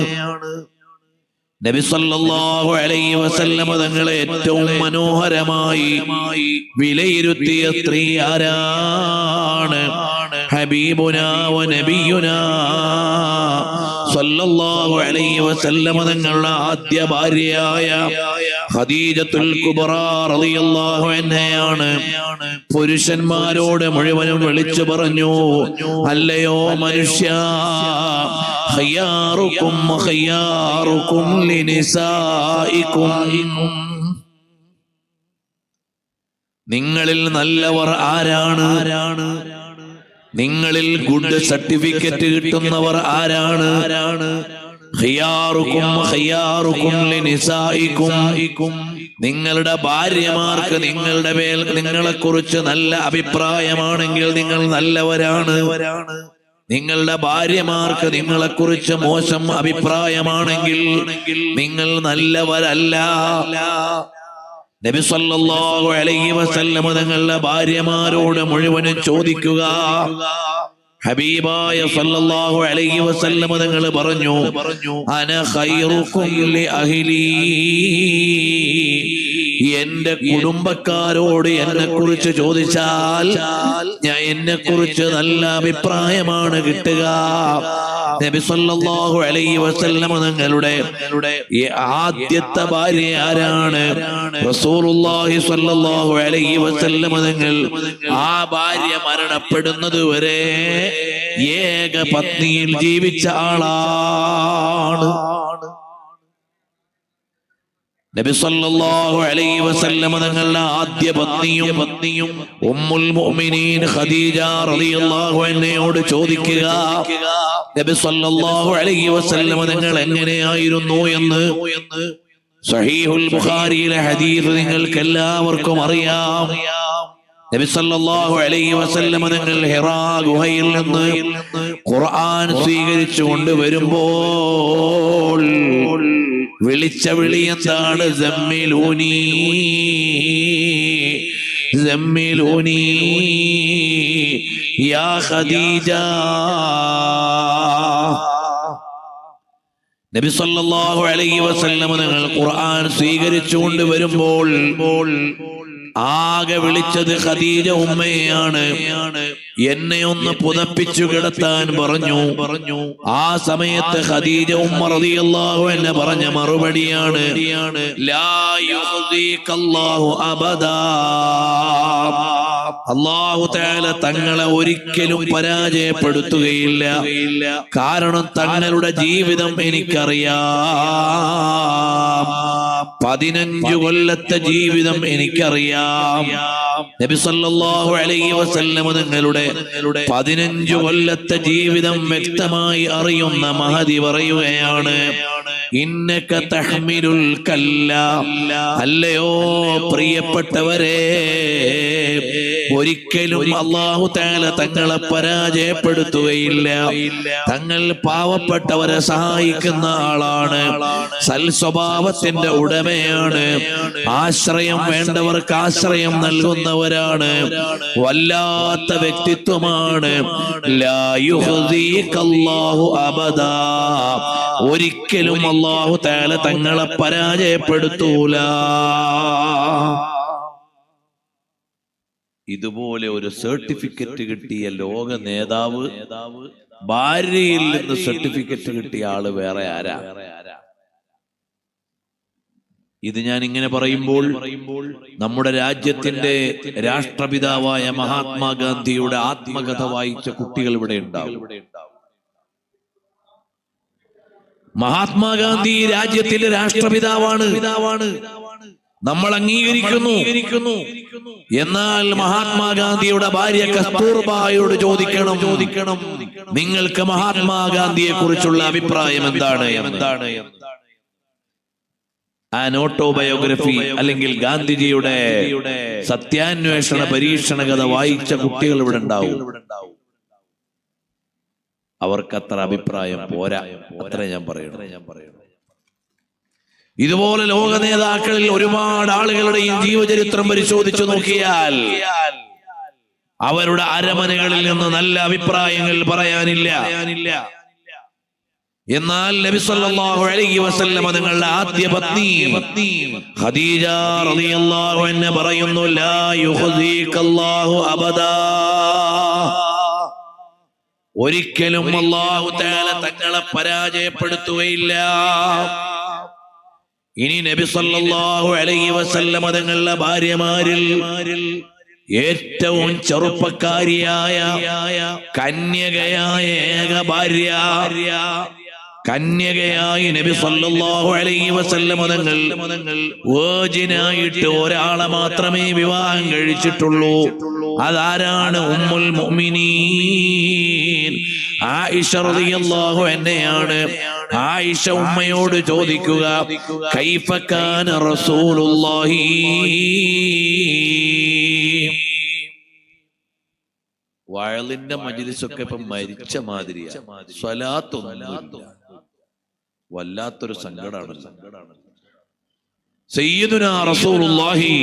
നബി സല്ലല്ലാഹു അലൈഹി വസല്ലം തങ്ങളെ ഏറ്റവും മനോഹരമായി വിലയിരുത്തിയ സ്ത്രീ ആരാണ്? ഹബീബുനാ വ നബിയുനാ സല്ലല്ലാഹു അലൈഹി വസല്ലം തങ്ങളുടെ ആദ്യ ഭാര്യയായ ഖദീജത്തുൽ കുബ്രാ റളിയല്ലാഹു അൻഹയാണ്. പുരുഷന്മാരോട് മുഴുവനും വിളിച്ചു പറഞ്ഞു, അല്ലയോ മനുഷ്യ, ഖയ്യാറുക്കും ഖയ്യാറുക്കും ലിനിസായിക്കും, നിങ്ങളിൽ നല്ലവർ ആരാണ്? നിങ്ങളിൽ ഗുഡ് സർട്ടിഫിക്കറ്റ് കിട്ടുന്നവർ ആരാണ്? ഖിയാറുക്കും ഖിയാറുക്കും ലിനിസായിക്കും, നിങ്ങളുടെ ഭാര്യമാർക്ക് നിങ്ങളുടെ മേൽ നിങ്ങളെ കുറിച്ച് നല്ല അഭിപ്രായമാണെങ്കിൽ നിങ്ങൾ നല്ലവരാണ്. നിങ്ങളുടെ ഭാര്യമാർക്ക് നിങ്ങളെ കുറിച്ച് മോശം അഭിപ്രായമാണെങ്കിൽ നിങ്ങൾ നല്ലവരല്ല. നബി സല്ലല്ലാഹു അലൈഹി വസല്ലം തങ്ങളുടെ ഭാര്യമാരോട് മുഴുവനും ചോദിക്കുക. ഹബീബായ സല്ലല്ലാഹു അലൈഹി വസല്ലം തങ്ങൾ പറഞ്ഞു, അന ഖൈറുക്കും ലി അഹ്ലി, എന്റെ കുടുംബക്കാരോട് എന്നെ കുറിച്ച് ചോദിച്ചാൽ ഞാൻ എന്നെ കുറിച്ച് നല്ല അഭിപ്രായമാണ് കിട്ടുക. നബി സല്ലല്ലാഹു അലൈഹി വസല്ലം തങ്ങളുടെ ആദ്യത്തെ ഭാര്യ ആരാണ്? റസൂലുള്ളാഹി സ്വല്ലല്ലാഹു അലൈഹി വസല്ലം തങ്ങൾ ആ ഭാര്യ മരണപ്പെടുന്നത് വരെ ഏക പത്നിയിൽ ജീവിച്ച ആളാണ്. നബി സല്ലല്ലാഹു അലൈഹി വസല്ലം തങ്ങളുടെ ആദ്യ പത്നിയും ഉമ്മുൽ മുഅ്മിനീൻ ഖദീജ റളിയല്ലാഹു അൻഹയോട് ചോദിക്കുക, നബി സല്ലല്ലാഹു അലൈഹി വസല്ലം തങ്ങൾ എങ്ങനെയായിരുന്നു എന്ന്. സഹീഹുൽ ബുഖാരിയിലെ ഹദീസ് നിങ്ങൾക്ക് എല്ലാവർക്കും അറിയാം. നബി സല്ലല്ലാഹു അലൈഹി വസല്ലം തങ്ങൾ ഹിറാ ഗുഹയിൽ നിന്ന് ഖുർആൻ സ്വീകരിച്ചു കൊണ്ടുവരുമ്പോൾ വിളിച്ച വിളി എന്താണ്? സമ്മിലൂനി, സമ്മിലൂനി യാ ഖദീജ. നബി സല്ലല്ലാഹു അലൈഹി വസല്ലം തങ്ങൾ ഖുർആൻ സ്വീകരിച്ചുകൊണ്ട് വരുമ്പോൾ ആകെ വിളിച്ചത് ഖദീജ ഉമ്മയെയാണ്. എന്നെ ഒന്ന് പുതപ്പിച്ചു കിടത്താൻ പറഞ്ഞു. ആ സമയത്ത് ഖദീജ ഉമ്മ റളിയല്ലാഹു അൻഹ പറഞ്ഞ മറുപടിയാണ് ലാ യുഖ്ദികല്ലാഹു അബദാ. അല്ലാഹു തആല തങ്ങളെ ഒരിക്കലും പരാജയപ്പെടുത്തുകയില്ല. കാരണം തങ്ങളുടെ ജീവിതം എനിക്കറിയാം. 15 കൊല്ലത്തെ ജീവിതം എനിക്കറിയാം. നബി സല്ലല്ലാഹു അലൈഹി വസല്ലം തങ്ങളുടെ 15 കൊല്ലത്തെ ജീവിതം വ്യക്തമായി അറിയുന്ന മഹദി പറയുകയാണ് ഇന്നക തഹ്മിലുൽ കല്ല. അല്ലയോ പ്രിയപ്പെട്ടവരെ, ഒരിക്കലും അല്ലാഹു തആല തങ്ങളെ പരാജയപ്പെടുത്തുകയില്ല. തങ്ങൾ പാവപ്പെട്ടവരെ സഹായിക്കുന്ന ആളാണ്, സൽ സ്വഭാവത്തിന്റെ ഉടമയാണ്, ആശ്രയം വേണ്ടവർക്ക് ആശ്രയം നൽകുന്നവരാണ്, വല്ലാത്ത വ്യക്തിത്വമാണ്. ലാ യുഖ്ദികല്ലാഹു അബദാ. ഒരിക്കലും അല്ലാഹു തആല തങ്ങളെ പരാജയപ്പെടുത്തൂല. ഇതുപോലെ ഒരു സർട്ടിഫിക്കറ്റ് കിട്ടിയ ലോക നേതാവ്, ഭാര്യയിൽ നിന്ന് സർട്ടിഫിക്കറ്റ് കിട്ടിയ ആള് വേറെ ആരാ? ഇത് ഞാൻ ഇങ്ങനെ പറയുമ്പോൾ നമ്മുടെ രാജ്യത്തിന്റെ രാഷ്ട്രപിതാവായ മഹാത്മാഗാന്ധിയുടെ ആത്മകഥ വായിച്ച കുട്ടികൾ ഇവിടെ ഉണ്ടാവും. മഹാത്മാഗാന്ധി രാജ്യത്തിന്റെ രാഷ്ട്രപിതാവാണ്, നമ്മൾ അംഗീകരിക്കുന്നു. എന്നാൽ മഹാത്മാഗാന്ധിയുടെ ഭാര്യ കസ്തൂർബായോട് ചോദിക്കണം, നിങ്ങൾക്ക് മഹാത്മാഗാന്ധിയെ കുറിച്ചുള്ള അഭിപ്രായം എന്താണ്? ആൻ ഓട്ടോബയോഗ്രഫി അല്ലെങ്കിൽ ഗാന്ധിജിയുടെ സത്യാന്വേഷണ പരീക്ഷണ കഥ വായിച്ച കുട്ടികൾ ഇവിടെ ഉണ്ടാവും. അവർക്കത്ര അഭിപ്രായം പോരാ, അത്ര ഞാൻ പറയണം. ഇതുപോലെ ലോക നേതാക്കളിൽ ഒരുപാട് ആളുകളുടെയും ജീവചരിത്രം പരിശോധിച്ചു നോക്കിയാൽ അവരുടെ അരമനകളിൽ നിന്ന് നല്ല അഭിപ്രായങ്ങൾ പറയാനില്ല. എന്നാൽ നബി സല്ലല്ലാഹു അലൈഹി വസല്ലം തങ്ങളുടെ ആദ്യ പത്നി ഖദീജ റളിയല്ലാഹു അൻഹ പറയുന്നു ലാ യുഖ്ദികല്ലാഹു അബദാ. ഒരിക്കലും അല്ലാഹു തആല തങ്ങളെ പരാജയപ്പെടുത്തുകയില്ല. ഇനി നബി സല്ലല്ലാഹു അലൈഹി വസല്ലം തങ്ങളുടെ ഭാര്യമാരിൽ ഏറ്റവും ചെറുപ്പക്കാരിയായ കന്യകയായ ഏക ഭാര്യ, കന്യകയായി നബി സല്ലല്ലാഹു അലൈഹി വസല്ലം തങ്ങൾ വേർജിനായിട്ട് ഒരാളെ മാത്രമേ വിവാഹം കഴിച്ചിട്ടുള്ളൂ. അതാരാണ്? ഉമ്മുൽ മുഅ്മിനീൻ ആയിഷ റളിയല്ലാഹു അൻഹയാണ്. ആയിഷ ഉമ്മയോട് ചോദിക്കുക, കൈഫ കാന റസൂലുള്ളാഹി. വയലിന്റെ മജ്ലിസൊക്കെ ഇപ്പൊ മരിച്ച മാതിരിയാ, സ്വലാത്തൊന്നുമില്ല. വല്ലാത്തൊരു സങ്കടാണ്. സയ്യിദുനാ റസൂലുള്ളാഹി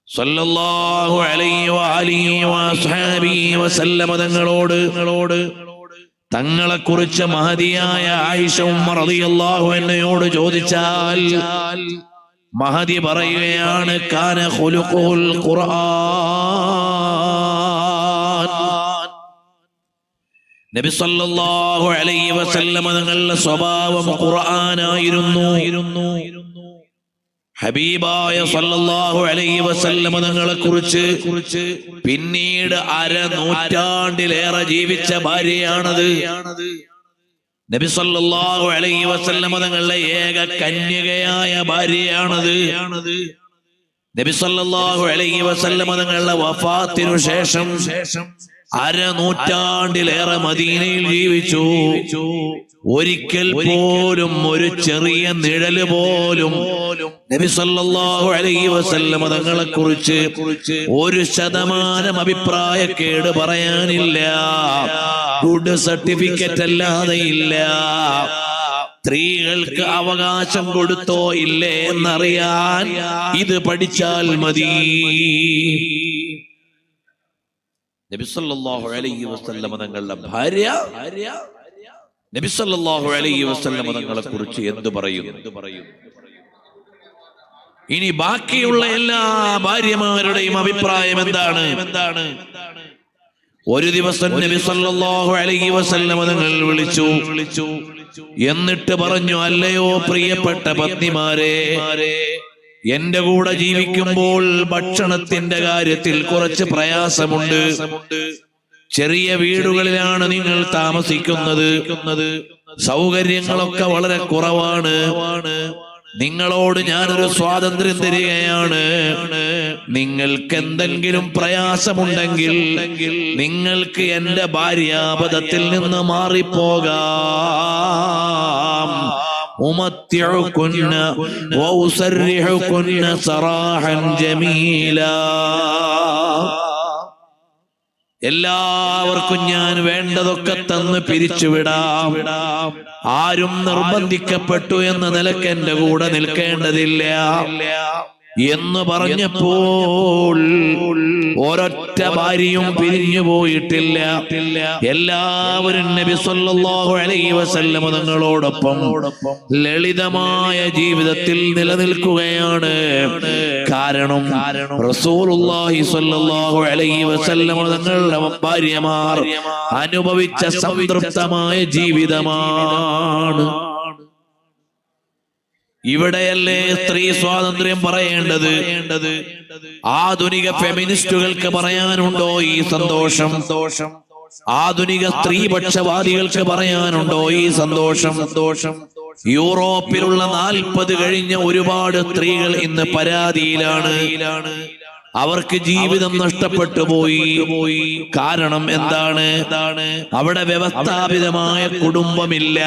സല്ലല്ലാഹു അലൈഹി വഅലിഹി വഅസ്ഹാബിഹി വസല്ലമ തങ്ങളോട് തങ്ങളെ കുറിച്ച് മഹദിയായ ആയിഷ ഉമ്മ റളിയല്ലാഹു അൻഹയോട് ചോദിച്ചാൽ മഹദി പറയുകയാണ് കാന ഖുലുഖുൽ ഖുർആൻ. നബി സല്ലല്ലാഹു അലൈഹി വസല്ലം തങ്ങളുടെ സ്വഭാവം ഖുർആനായിരുന്നു. ഹബീബായ സല്ലല്ലാഹു അലൈഹി വസല്ലം തങ്ങളെ കുറിച്ച് പിന്നീട് 1/2 നൂറ്റാണ്ടിലേറെ ജീവിച്ച ഭാര്യയാണത്. നബി സല്ലല്ലാഹു അലൈഹി വസല്ലം തങ്ങളുടെ ഏക കന്യകയായ ഭാര്യയാണത്. നബി സല്ലല്ലാഹു അലൈഹി വസല്ലം തങ്ങളുടെ വഫാത്തിനു ശേഷം 1/2 നൂറ്റാണ്ടിലേറെ മദീനയിൽ ജീവിച്ചു. ഒരിക്കൽ പോലും ഒരു ചെറിയ നിഴല് പോലും നബി സല്ലല്ലാഹു അലൈഹി വസല്ലം തങ്ങളെ കുറിച്ച് 1% അഭിപ്രായക്കേട് പറയാനില്ല. ഗുഡ് സർട്ടിഫിക്കറ്റ് അല്ലാതെ ഇല്ല. സ്ത്രീകൾക്ക് അവകാശം കൊടുത്തോ ഇല്ലേ എന്നറിയാൻ ഇത് പഠിച്ചാൽ മതി. നബി സല്ലല്ലാഹു അലൈഹി വസല്ലം തങ്ങളുടെ ഭാര്യ നബി സല്ലല്ലാഹു അലൈഹി വസല്ലം തങ്ങളെ കുറിച്ച് എന്ത് പറയും? ഇനി ബാക്കിയുള്ള എല്ലാ ഭാര്യമാരുടെയും അഭിപ്രായം എന്താണ്? ഒരു ദിവസം നബി സല്ലല്ലാഹു അലൈഹി വസല്ലം തങ്ങൾ വിളിച്ചു. എന്നിട്ട് പറഞ്ഞു, അല്ലയോ പ്രിയപ്പെട്ട പത്നിമാരെ, എന്റെ കൂടെ ജീവിക്കുമ്പോൾ ഭക്ഷണത്തിന്റെ കാര്യത്തിൽ കുറച്ച് പ്രയാസമുണ്ട്. ചെറിയ വീടുകളിലാണ് നിങ്ങൾ താമസിക്കുന്നത്. സൗകര്യങ്ങളൊക്കെ വളരെ കുറവാണ്. നിങ്ങളോട് ഞാനൊരു സ്വാതന്ത്ര്യം തരികയാണ്. നിങ്ങൾക്ക് എന്തെങ്കിലും പ്രയാസമുണ്ടെങ്കിൽ നിങ്ങൾക്ക് എന്റെ ഭാര്യാപദത്തിൽ നിന്ന് മാറിപ്പോകാം. ഉമത്തിഉകുന്ന വഉസർരിഹുകുന്ന സറാഹൻ ജമീലാ. എല്ലാവർക്കും ഞാൻ വേണ്ടതൊക്കെ തന്ന് പിരിച്ചുവിടാം. ആരും നിർബന്ധിക്കപ്പെട്ടു എന്ന നിലക്ക് എന്റെ കൂടെ നിൽക്കേണ്ടതില്ല എന്ന് പറഞ്ഞപ്പോൾ ഒരൊറ്റ ഭാര്യയും പിരിഞ്ഞു പോയിട്ടില്ല. എല്ലാവരും നബി സല്ലല്ലാഹു അലൈഹി വസല്ലം തങ്ങളോടൊപ്പം ലളിതമായ ജീവിതത്തിൽ നിലനിൽക്കുകയാണ്. കാരണം റസൂലുള്ളാഹി സ്വല്ലല്ലാഹു അലൈഹി വസല്ലം തങ്ങളുടെ ഭാര്യമാർ അനുഭവിച്ച സംതൃപ്തമായ ജീവിതമാണ്. ഇവിടെയല്ലേ സ്ത്രീ സ്വാതന്ത്ര്യം പറയേണ്ടത്? ആധുനിക ഫെമിനിസ്റ്റുകൾക്ക് പറയാനുണ്ടോ ഈ സന്തോഷം? ആധുനിക സ്ത്രീപക്ഷവാദികൾക്ക് പറയാനുണ്ടോ ഈ സന്തോഷം? യൂറോപ്പിലുള്ള 40 കഴിഞ്ഞ ഒരുപാട് സ്ത്രീകൾ ഇന്ന് പരാതിയിലാണ്. അവർക്ക് ജീവിതം നഷ്ടപ്പെട്ടു പോയി. കാരണം എന്താണ്? അവിടെ വ്യവസ്ഥാപിതമായ കുടുംബമില്ല.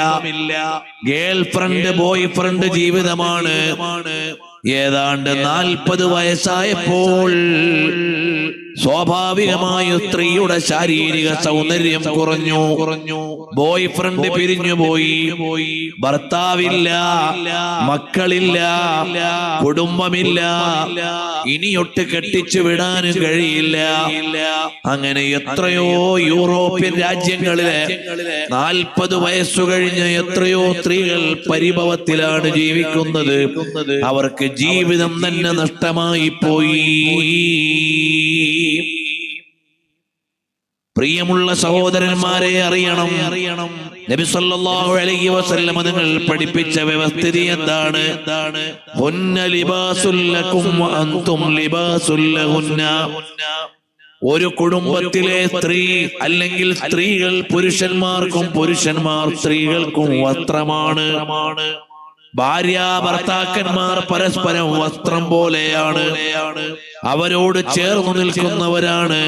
ഗേൾ ഫ്രണ്ട് ബോയ് ഫ്രണ്ട് ജീവിതമാണ്. ഏതാണ്ട് 40 വയസ്സായപ്പോൾ സ്വാഭാവികമായ സ്ത്രീയുടെ ശാരീരിക സൗന്ദര്യം കുറഞ്ഞു. Boy friend പിരിഞ്ഞുപോയി. ഭർത്താവില്ല, മക്കളില്ല, കുടുംബമില്ല. ഇനിയൊട്ട് കെട്ടിച്ചു വിടാനും കഴിയില്ല. അങ്ങനെ എത്രയോ യൂറോപ്യൻ രാജ്യങ്ങളിലെ 40 വയസ്സു കഴിഞ്ഞ എത്രയോ സ്ത്രീകൾ പരിഭവത്തിലാണ് ജീവിക്കുന്നത്. അവർക്ക് ജീവിതം തന്നെ നഷ്ടമായി പോയി. പ്രിയമുള്ള സഹോദരന്മാരെ, അറിയണം നബി സല്ലല്ലാഹു അലൈഹി വസല്ലം തങ്ങൾ പഠിപ്പിച്ച വ്യവസ്ഥിതി എന്താണ്? ഹുന്ന ലിബാസുൽ ലക്കും വഅൻതും ലിബാസുൽ ലഹുന്ന. ഒരു കുടുംബത്തിലെ സ്ത്രീ അല്ലെങ്കിൽ സ്ത്രീകൾ പുരുഷന്മാർക്കും പുരുഷന്മാർ സ്ത്രീകൾക്കും വസ്ത്രമാണ്. ഭാര്യ ഭർത്താക്കന്മാർ പരസ്പരം വസ്ത്രം പോലെയാണ്. അവരോട് ചേർന്നു നിൽക്കുന്നവരാണ്.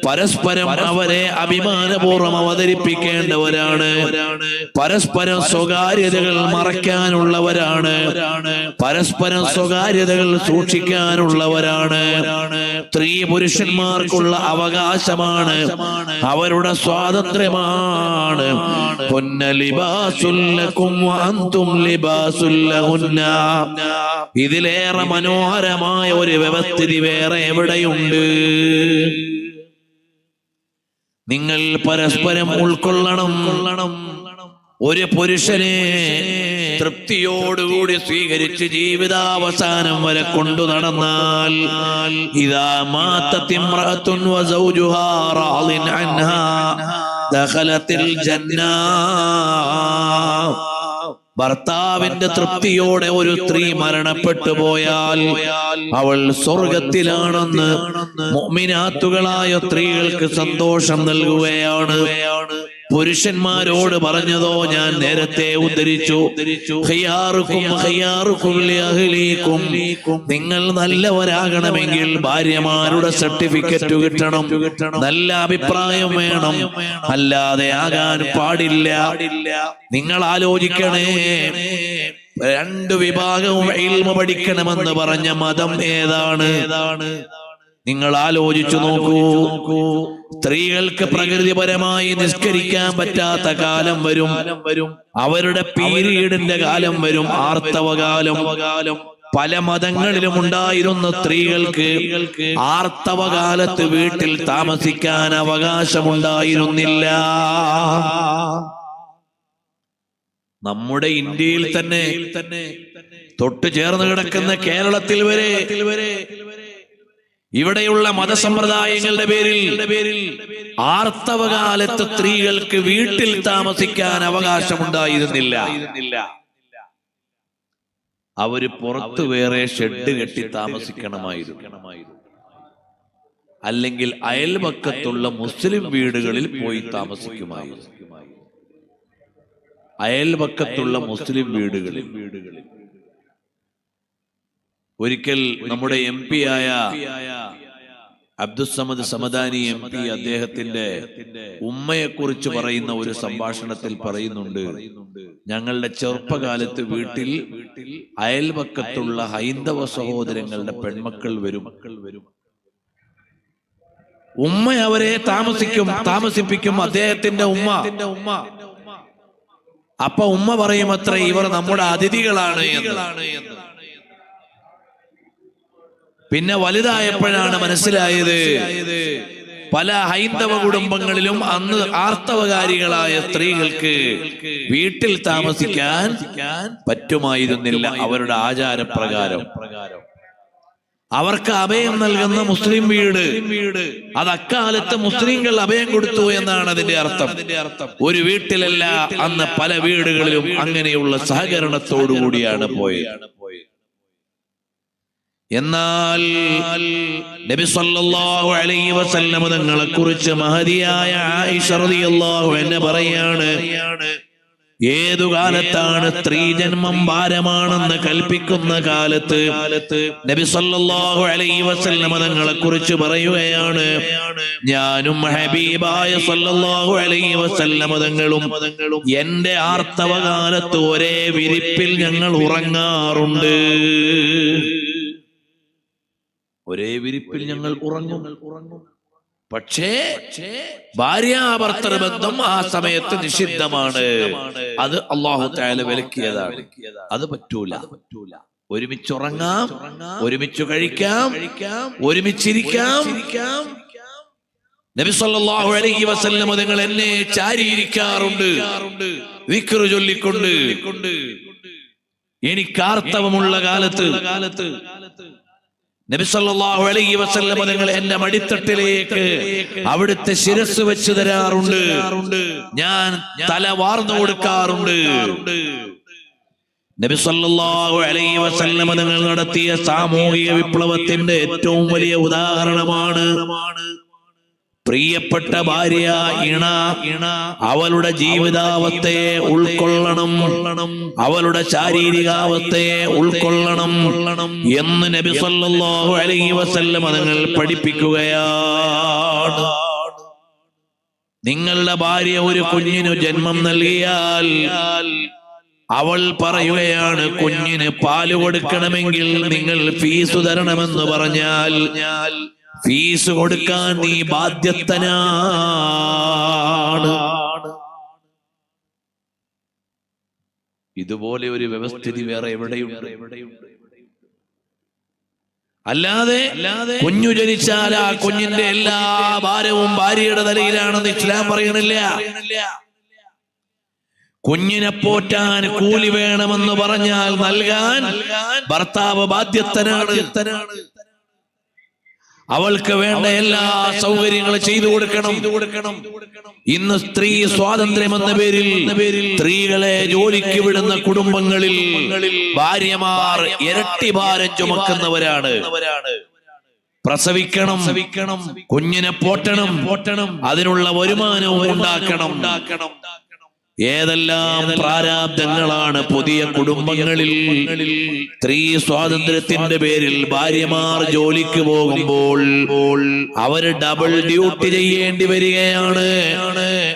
പരസ്പരം അവരെ അഭിമാനപൂർവ്വം അവതരിപ്പിക്കേണ്ടവരാണ്. പരസ്പരം സ്വകാര്യതകൾ മറയ്ക്കാനുള്ളവരാണ്. പരസ്പരം സ്വകാര്യതകൾ സൂക്ഷിക്കാനുള്ളവരാണ്. സ്ത്രീ പുരുഷന്മാർക്കുള്ള അവകാശമാണ്. അവരുടെ സ്വാതന്ത്ര്യമാണ്. ഇതിലേറെ മനോഹരമായ ഒരു വ്യവസ്ഥിതി വേറെ എവിടെയുണ്ട്? നിങ്ങൾ പരസ്പരം ഉൾക്കൊള്ളണം. ഒരു പുരുഷനെ തൃപ്തിയോടുകൂടി സ്വീകരിച്ച് ജീവിതാവസാനം വരെ കൊണ്ടു നടന്നാൽ, ഇദാ മാതത് ഇംറഅത്തുൻ വസൗജുഹാ റാളിൻ അൻഹാ ദഖലത്തിൽ ജന്നാ. ഭർത്താവിന്റെ തൃപ്തിയോടെ ഒരു സ്ത്രീ മരണപ്പെട്ടു പോയാൽ അവൾ സ്വർഗത്തിലാണെന്ന് മുഅ്മിനാത്തുകളായ സ്ത്രീകൾക്ക് സന്തോഷം നൽകുകയാണ്. പുരുഷന്മാരോട് പറഞ്ഞതോ ഞാൻ നേരത്തെ ഉദ്ധരിച്ചു. ഖിയാറുക്കും ഖിയാറുക്കും ലിഅഹ്ലീകും. നിങ്ങൾ നല്ലവരാകണമെങ്കിൽ ഭാര്യമാരുടെ സർട്ടിഫിക്കറ്റ് കിട്ടണം, നല്ല അഭിപ്രായം വേണം, അല്ലാതെ ആകാൻ പാടില്ല. നിങ്ങൾ ആലോചിക്കണേ, 2 വിഭാഗവും ഇൽമ പഠിക്കണമെന്ന് പറഞ്ഞ മതം ഏതാണ്? നിങ്ങൾ ആലോചിച്ചു നോക്കൂ, സ്ത്രീകൾക്ക് പ്രകൃതിപരമായി നിസ്കരിക്കാൻ പറ്റാത്ത കാലം വരും. അവരുടെ പീരീഡിന്റെ കാലം വരും, ആർത്തവകാലം. പല മതങ്ങളിലും ഉണ്ടായിരുന്ന സ്ത്രീകൾക്ക് ആർത്തവകാലത്ത് വീട്ടിൽ താമസിക്കാൻ അവകാശമുണ്ടായിരുന്നില്ല. നമ്മുടെ ഇന്ത്യയിൽ തന്നെ തൊട്ടു ചേർന്ന് കിടക്കുന്ന കേരളത്തിൽ വരെ ഇവിടെയുള്ള മതസമ്പ്രദായങ്ങളുടെ പേരിൽ ആർത്തവകാലത്ത് സ്ത്രീകൾക്ക് വീട്ടിൽ താമസിക്കാൻ അവകാശമുണ്ടായിരുന്നില്ല. അവര് പുറത്ത് വേറെ ഷെഡ് കെട്ടി താമസിക്കണമായിരുന്നു, അല്ലെങ്കിൽ അയൽപക്കത്തുള്ള മുസ്ലിം വീടുകളിൽ പോയി താമസിക്കുമായിരുന്നു. അയൽപക്കത്തുള്ള മുസ്ലിം വീടുകളിൽ. ഒരിക്കൽ നമ്മുടെ MP ആയ അബ്ദുസ്സമദ് സമദാനി MP അദ്ദേഹത്തിന്റെ ഉമ്മയെക്കുറിച്ച് പറയുന്ന ഒരു സംഭാഷണത്തിൽ പറയുന്നുണ്ട്, ഞങ്ങളുടെ ചെറുപ്പകാലത്ത് വീട്ടിൽ അയൽപക്കത്തുള്ള ഹൈന്ദവ സഹോദരങ്ങളുടെ പെൺമക്കൾ വരും. ഉമ്മ അവരെ താമസിപ്പിക്കും അദ്ദേഹത്തിന്റെ ഉമ്മ. അപ്പൊ ഉമ്മ പറയും അത്ര ഇവർ നമ്മുടെ അതിഥികളാണ് എന്ന്. പിന്നെ വലുതായപ്പോഴാണ് മനസ്സിലായത് പല ഹൈന്ദവ കുടുംബങ്ങളിലും അന്ന് ആർത്തവകാരികളായ സ്ത്രീകൾക്ക് വീട്ടിൽ താമസിക്കാൻ പറ്റുമായിരുന്നില്ല. അവരുടെ ആചാരപ്രകാരം അവർക്ക് അഭയം നൽകുന്ന മുസ്ലിം വീട്, അത് അക്കാലത്ത് മുസ്ലിങ്ങൾ അഭയം കൊടുത്തു എന്നാണ് അതിന്റെ അർത്ഥം. ഒരു വീട്ടിലല്ല, അന്ന് പല വീടുകളിലും അങ്ങനെയുള്ള സഹകരണത്തോടു കൂടിയാണ് പോയത്. എന്നാൽ നബി സല്ലല്ലാഹു അലൈഹി വസല്ലം തങ്ങളെ കുറിച്ച് മഹദിയായ ആയിഷ റളിയല്ലാഹു അൻഹ പറയാണ്, ഏതു കാലത്താണ് സ്ത്രീ ജന്മം ഭാരമാണെന്ന് കൽപ്പിക്കുന്ന കാലത്ത് നബി സല്ലല്ലാഹു അലൈഹി വസല്ലം തങ്ങളെ കുറിച്ച് പറയുകയാണ്, ഞാനും ഹബീബായ സല്ലല്ലാഹു അലൈഹി വസല്ലം തങ്ങളും എന്റെ ആർത്തവകാലത്ത് ഒരേ വിരിപ്പിൽ ഞങ്ങൾ ഉറങ്ങാറുണ്ട്. ഒരേ വിരിപ്പിൽ ഞങ്ങൾ ഉറങ്ങും. പക്ഷേ ഭാര്യാഭർത്തൃ ബന്ധം ആ സമയത്ത് നിഷിദ്ധമാണ്. അത് അല്ലാഹു തആല വിലക്കിയതാണ്. അത് പറ്റൂല. ഒരുമിച്ച് ഉറങ്ങാം, ഒരുമിച്ച് കഴിക്കാം, ഒരുമിച്ചിരിക്കാം. നബി സല്ലല്ലാഹു അലൈഹി വസല്ലം തങ്ങൾ എന്നെ ചാരിയിരിക്കാറുണ്ട് ദിക്ർ ചൊല്ലിക്കൊണ്ട്. എനിക്ക് ആർത്തവമുള്ള കാലത്ത് നബി സല്ലല്ലാഹു അലൈഹി വസല്ലം തങ്ങൾ എന്റെ മടിത്തട്ടിലേക്ക് അവിടുത്തെ ശിരസ് വെച്ച് തരാറുണ്ട്. ഞാൻ തല വാർന്നു കൊടുക്കാറുണ്ട്. നബി സല്ലല്ലാഹു അലൈഹി വസല്ലം തങ്ങൾ നടത്തിയ സാമൂഹിക വിപ്ലവത്തിന്റെ ഏറ്റവും വലിയ ഉദാഹരണമാണ് പ്രിയപ്പെട്ട ഭാര്യ ഇണ അവളുടെ ജീവിതാവസ്ഥയെ ഉൾക്കൊള്ളണം, അവളുടെ ശാരീരികാവസ്ഥയെ ഉൾക്കൊള്ളണം എന്ന് നബി സല്ലല്ലാഹു അലൈഹി വസല്ലം തങ്ങൾ പഠിപ്പിക്കുകയാണ്. നിങ്ങളുടെ ഭാര്യ ഒരു കുഞ്ഞിനു ജന്മം നൽകിയാൽ അവൾ പറയുകയാണ്, കുഞ്ഞിന് പാല് കൊടുക്കണമെങ്കിൽ നിങ്ങൾ ഫീസ് തരണമെന്ന് പറഞ്ഞാൽ ഫീസ് കൊടുക്കാൻ നീ ബാധ്യസ്ഥനാണ്. ഇതുപോലെ ഒരു വ്യവസ്ഥിതി വേറെ എവിടെയുണ്ട്? അല്ലാതെ കുഞ്ഞു ജനിച്ചാൽ ആ കുഞ്ഞിന്റെ എല്ലാ ഭാരവും ഭാര്യയുടെ തലയിലാണെന്ന് ഇസ്ലാം പറയണില്ല. കുഞ്ഞിനെ പോറ്റാൻ കൂലി വേണമെന്ന് പറഞ്ഞാൽ നൽകാൻ ഭർത്താവ് ബാധ്യസ്ഥനാണ്. അവൾക്ക് വേണ്ട എല്ലാ സൗകര്യങ്ങളും ചെയ്തു കൊടുക്കണം. ഇന്ന് സ്ത്രീ സ്വാതന്ത്ര്യം എന്ന പേരിൽ സ്ത്രീകളെ ജോലിക്ക് വിടുന്ന കുടുംബങ്ങളിൽ ഭാര്യമാർ ഇരട്ടി ഭാരം ചുമക്കുന്നവരാണ്. പ്രസവിക്കണം, കുഞ്ഞിനെ പോറ്റണം, അതിനുള്ള വരുമാനവും ഉണ്ടാക്കണം. ഏതെല്ലാം പ്രാരാബ്ദങ്ങളാണ് പുതിയ കുടുംബങ്ങളിൽ. സ്ത്രീ സ്വാതന്ത്ര്യത്തിന്റെ പേരിൽ ഭാര്യമാർ ജോലിക്ക് പോകുമ്പോൾ അവര് ഡബിൾ ഡ്യൂട്ടി ചെയ്യേണ്ടി വരികയാണ്.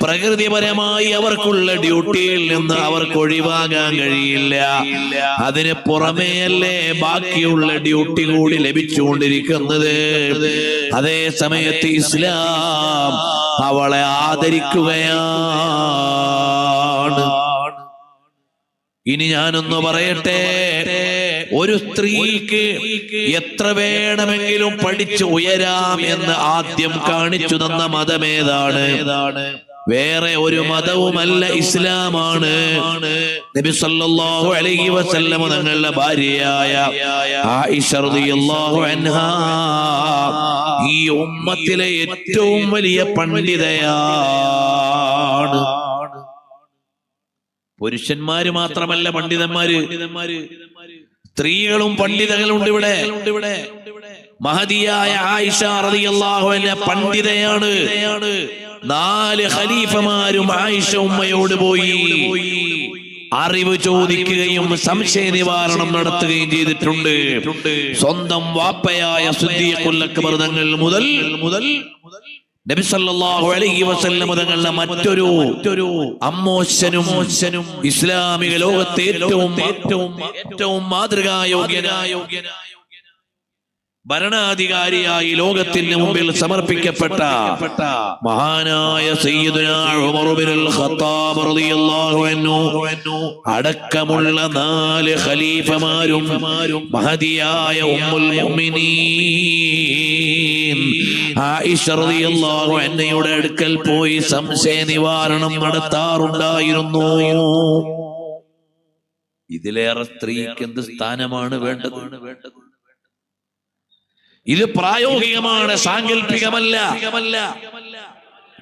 പ്രകൃതിപരമായി അവർക്കുള്ള ഡ്യൂട്ടിയിൽ നിന്ന് അവർക്ക് ഒഴിവാകാൻ കഴിയില്ല. അതിന് പുറമേയല്ലേ ബാക്കിയുള്ള ഡ്യൂട്ടി കൂടി ലഭിച്ചുകൊണ്ടിരിക്കുന്നത്. അതേ സമയത്ത് ഇസ്ലാം അവളെ ആദരിക്കുകയാണ്. ഇനി ഞാനൊന്ന് പറയട്ടെ, ഒരു സ്ത്രീക്ക് എത്ര വേണമെങ്കിലും പഠിച്ച് ഉയരാം എന്ന് ആദ്യം കാണിച്ചു തന്ന മതമേതാണ്? വേറെ ഒരു മതവുമല്ല, ഇസ്ലാമാണ്. നബി സല്ലല്ലാഹു അലൈഹി വസല്ലം തങ്ങളുടെ ഭാര്യയായ ആയിഷ റളിയല്ലാഹു അൻഹാ ഈ ഉമ്മത്തിലെ ഏറ്റവും വലിയ പണ്ഡിതയാണ്. പുരുഷന്മാര് മാത്രമല്ല പണ്ഡിതന്മാര്, സ്ത്രീകളും പണ്ഡിതകളുണ്ട് ഇവിടെ. മഹദിയായ ആയിഷ റളിയല്ലാഹു അൻഹ പണ്ഡിതയാണ്. 4 ഖലീഫമാരും ആയിഷ ഉമ്മയോട് പോയി അറിവ് ചോദിക്കുകയും സംശയ നിവാരണം നടത്തുകയും ചെയ്തിട്ടുണ്ട്. സ്വന്തം വാപ്പയായ സിദ്ദീഖുൽ അക്ബർ തങ്ങൾ മുതൽ നബി സല്ലല്ലാഹു അലൈഹി വസല്ലം തങ്ങളുടെ മറ്റൊരു അമ്മോശനും ഇസ്ലാമിക ലോകത്തെ ഏറ്റവും മാതൃകായോഗ്യനായ ഭരണാധികാരിയായി ലോകത്തിന് മുമ്പിൽ സമർപ്പിക്കപ്പെട്ട മഹാനായ സയ്യിദുനാ ഉമർ ഇബ്നുൽ ഖത്താബ് റളിയല്ലാഹു അൻഹു അടക്കമുള്ള 4 ഖലീഫമാരും മഹദിയായ ഉമ്മുൽ മുഅ്മിനീൻ ആയിഷ റളിയല്ലാഹു അൻഹയുടെ അടുക്കൽ പോയി സംശയ നിവാരണം നടത്താറുണ്ടായിരുന്നു. ഇതിലേറെ സ്ത്രീക്ക് എന്ത് സ്ഥാനമാണ് വേണ്ടത്? ഇത് പ്രായോഗികമാണ്, സാങ്കല്പികമല്ല.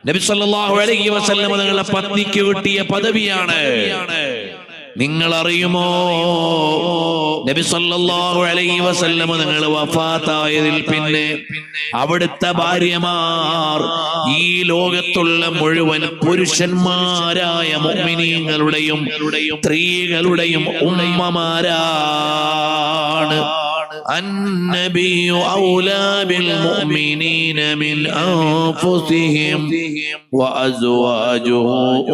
നബി സല്ലല്ലാഹു അലൈഹി വസല്ലം തങ്ങളുടെ പത്നിക്ക് കിട്ടിയ പദവിയാണ്. നിങ്ങൾ അറിയുമോ, നബി സല്ലല്ലാഹു അലൈഹി വസല്ലം തങ്ങൾ വഫാത്തായതിൽ പിന്നെ അവിടുത്തെ ഭാര്യമാർ ഈ ലോകത്തുള്ള മുഴുവൻ പുരുഷന്മാരായ മുഅ്മിനീങ്ങളുടെയും സ്ത്രീകളുടെയും ഉമ്മമാരാണ്. النبي أولى بالمؤمنين من أنفسهم وأزواجه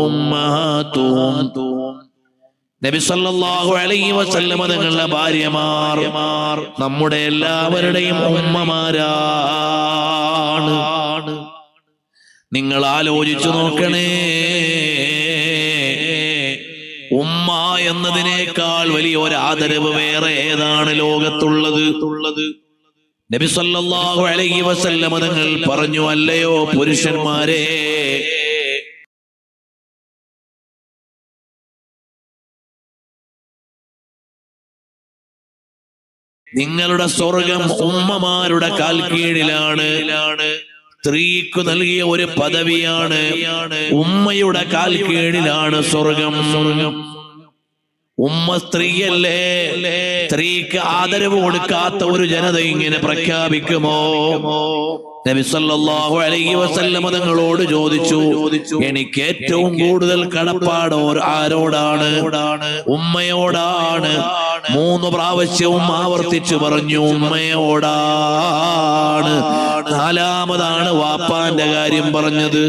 أمهاتهم. നബി സല്ലല്ലാഹു അലൈഹി വസല്ലം തങ്ങളുടെ ഭാര്യമാർ നമ്മുടെ എല്ലാവരുടെയും ഉമ്മമാരാണ്. നിങ്ങൾ ആലോചിച്ചു നോക്കണേ, ഉമ്മ എന്നതിനേക്കാൾ വലിയ ഒരു ആദരവ് വേറെ ഏതാണ് ലോകത്തുള്ളത്? നബി സല്ലല്ലാഹു അലൈഹി വസല്ലം തങ്ങൾ പറഞ്ഞു, അല്ലയോ പുരുഷന്മാരെ, നിങ്ങളുടെ സ്വർഗം ഉമ്മമാരുടെ കാൽ കീഴിലാണ്. സ്ത്രീക്ക് നൽകിയ ഒരു പദവിയാണ്. ഉമ്മയുടെ കാൽ കീഴിലാണ് സ്വർഗം. ഉമ്മ സ്ത്രീയല്ലേ? സ്ത്രീക്ക് ആദരവ് കൊടുക്കാത്ത ഒരു ജനത ഇങ്ങനെ പ്രഖ്യാപിക്കുമോ? നബി സല്ലല്ലാഹു അലൈഹി വസല്ലം തങ്ങളോട് ചോദിച്ചു, എനിക്ക് ഏറ്റവും കൂടുതൽ കടപ്പാട് ആരോടാണ്? ഉമ്മയോടാണ്. 3 പ്രാവശ്യവും ആവർത്തിച്ചു പറഞ്ഞു, ഉമ്മയോടാണ്. 4മതാണ് വാപ്പാന്റെ കാര്യം പറഞ്ഞത്.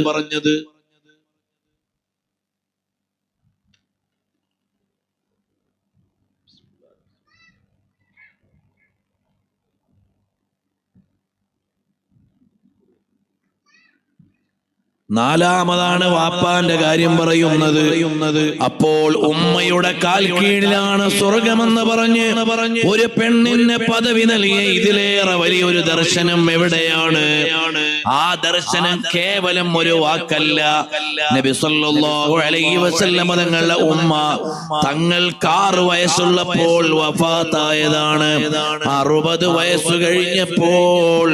നാലാമതാണ് വാപ്പാന്റെ കാര്യം പറയുന്നത്. അപ്പോൾ ഉമ്മയുടെ കാൽ കീഴിലാണ് സ്വർഗമെന്ന് പറഞ്ഞ് ഒരു പെണ്ണിന് പദവി നൽകിയ ഇതിലേറെ വലിയൊരു ദർശനം എവിടെയാണ്? ആ ദർശനം കേവലം ഒരു വാക്കല്ല. നബി സല്ലല്ലാഹു അലൈഹി വസല്ലം തങ്ങളുടെ ഉമ്മ തങ്ങൾക്ക് 6 വയസ്സുള്ളപ്പോൾ വഫാത്തായതാണ്. 60 വയസ്സ് കഴിഞ്ഞപ്പോൾ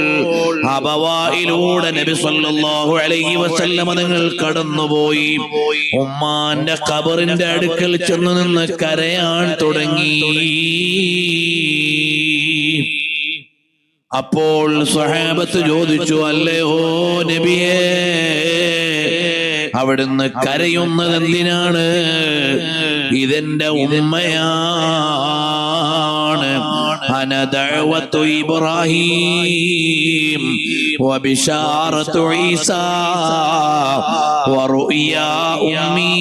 അബവായിലൂടെ നബി സല്ലല്ലാഹു അലൈഹി വസല്ലം തങ്ങൾ കടന്നുപോയി. ഉമ്മാന്റെ ഖബറിന്റെ അടുക്കൽ ചെന്ന് നിന്ന് കരയാൻ തുടങ്ങി. അപ്പോൾ സ്വഹാബത്ത് ചോദിച്ചു, അല്ലയോ നബിയേ, അവിടുന്ന് കരയുന്നത് എന്തിനാണ്? ഇതെന്റെ ഉമ്മയാണ്. അന ദഅവത്തു ഇബ്രാഹിം വബിശാറത്തു ഈസാ വറുയാ ഉമ്മീ.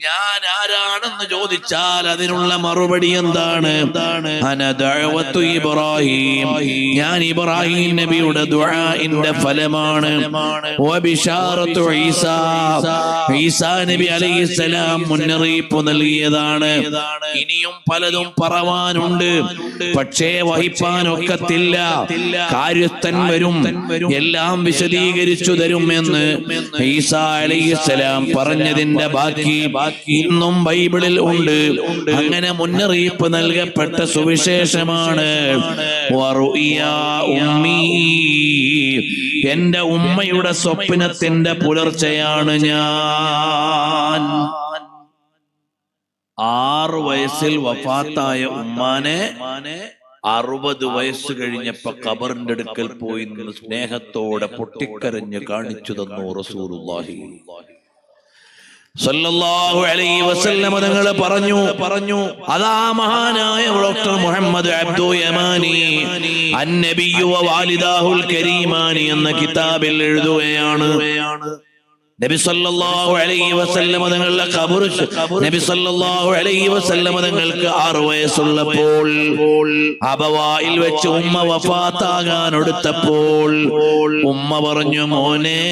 ഞാൻ ആരാണെന്ന് ചോദിച്ചാൽ അതിനുള്ള മറുപടി എന്താണ്? അന ദഅവത്തു ഇബ്രാഹിം, ഞാൻ ഇബ്രാഹിം നബിയുടെ ദുആഇന്റെ ഫലമാണ്. വബിശാറത്തു ഈസാ, ഈസാ നബി അലൈഹിസ്സലാം മുന്നറിയിപ്പ് നൽകിയതാണ്. ഇനിയും പലതും പറവാനുണ്ട്, പക്ഷേ വഹിപ്പാനൊക്കത്തില്ല. കാര്യസ്ഥൻ വരും, എല്ലാം വിശദീകരിച്ചു തരുമെന്ന് ഈസാ അലൈഹിസ്സലാം പറഞ്ഞതിന്റെ ബാക്കി ഇന്നും ബൈബിളിൽ ഉണ്ട്. അങ്ങനെ മുന്നറിയിപ്പ് നൽകപ്പെട്ട സുവിശേഷമാണ് വറുഇയാ ഉമ്മീ, എന്റെ ഉമ്മയുടെ സ്വപ്നത്തിന്റെ പുലർച്ചയാണ് ഞാൻ. 6 വയസ്സിൽ വഫാത്തായ ഉമ്മാനെ 60 വയസ്സ് കഴിഞ്ഞപ്പോ ഖബറിന്റെ അടുക്കൽ പോയി നിന്ന് സ്നേഹത്തോടെ പൊട്ടിക്കരഞ്ഞ് കാണിച്ചു തന്നു റസൂലുള്ളാഹി സല്ലല്ലാഹു അലൈഹി വസല്ലം. തങ്ങൾ പറഞ്ഞു അതാ മഹാനായ ഡോക്ടർ മുഹമ്മദ് അബ്ദു യമാനി അന്നബിയ്യു വ വാലിദാഹുൽ കരീമാനി എന്ന കിതാബിൽ എഴുതുകയാണ്, നബി സല്ലല്ലാഹു അലൈഹി വസല്ലം തങ്ങളുടെ ഖബർ, നബി സല്ലല്ലാഹു അലൈഹി വസല്ലം തങ്ങൾക്ക് 6 വയസ്സുള്ളപ്പോൾ അബവായിൽ വെച്ച് ഉമ്മ വഫാത്താകാൻ അടുത്തപ്പോൾ ഉമ്മ പറഞ്ഞു, മോനെ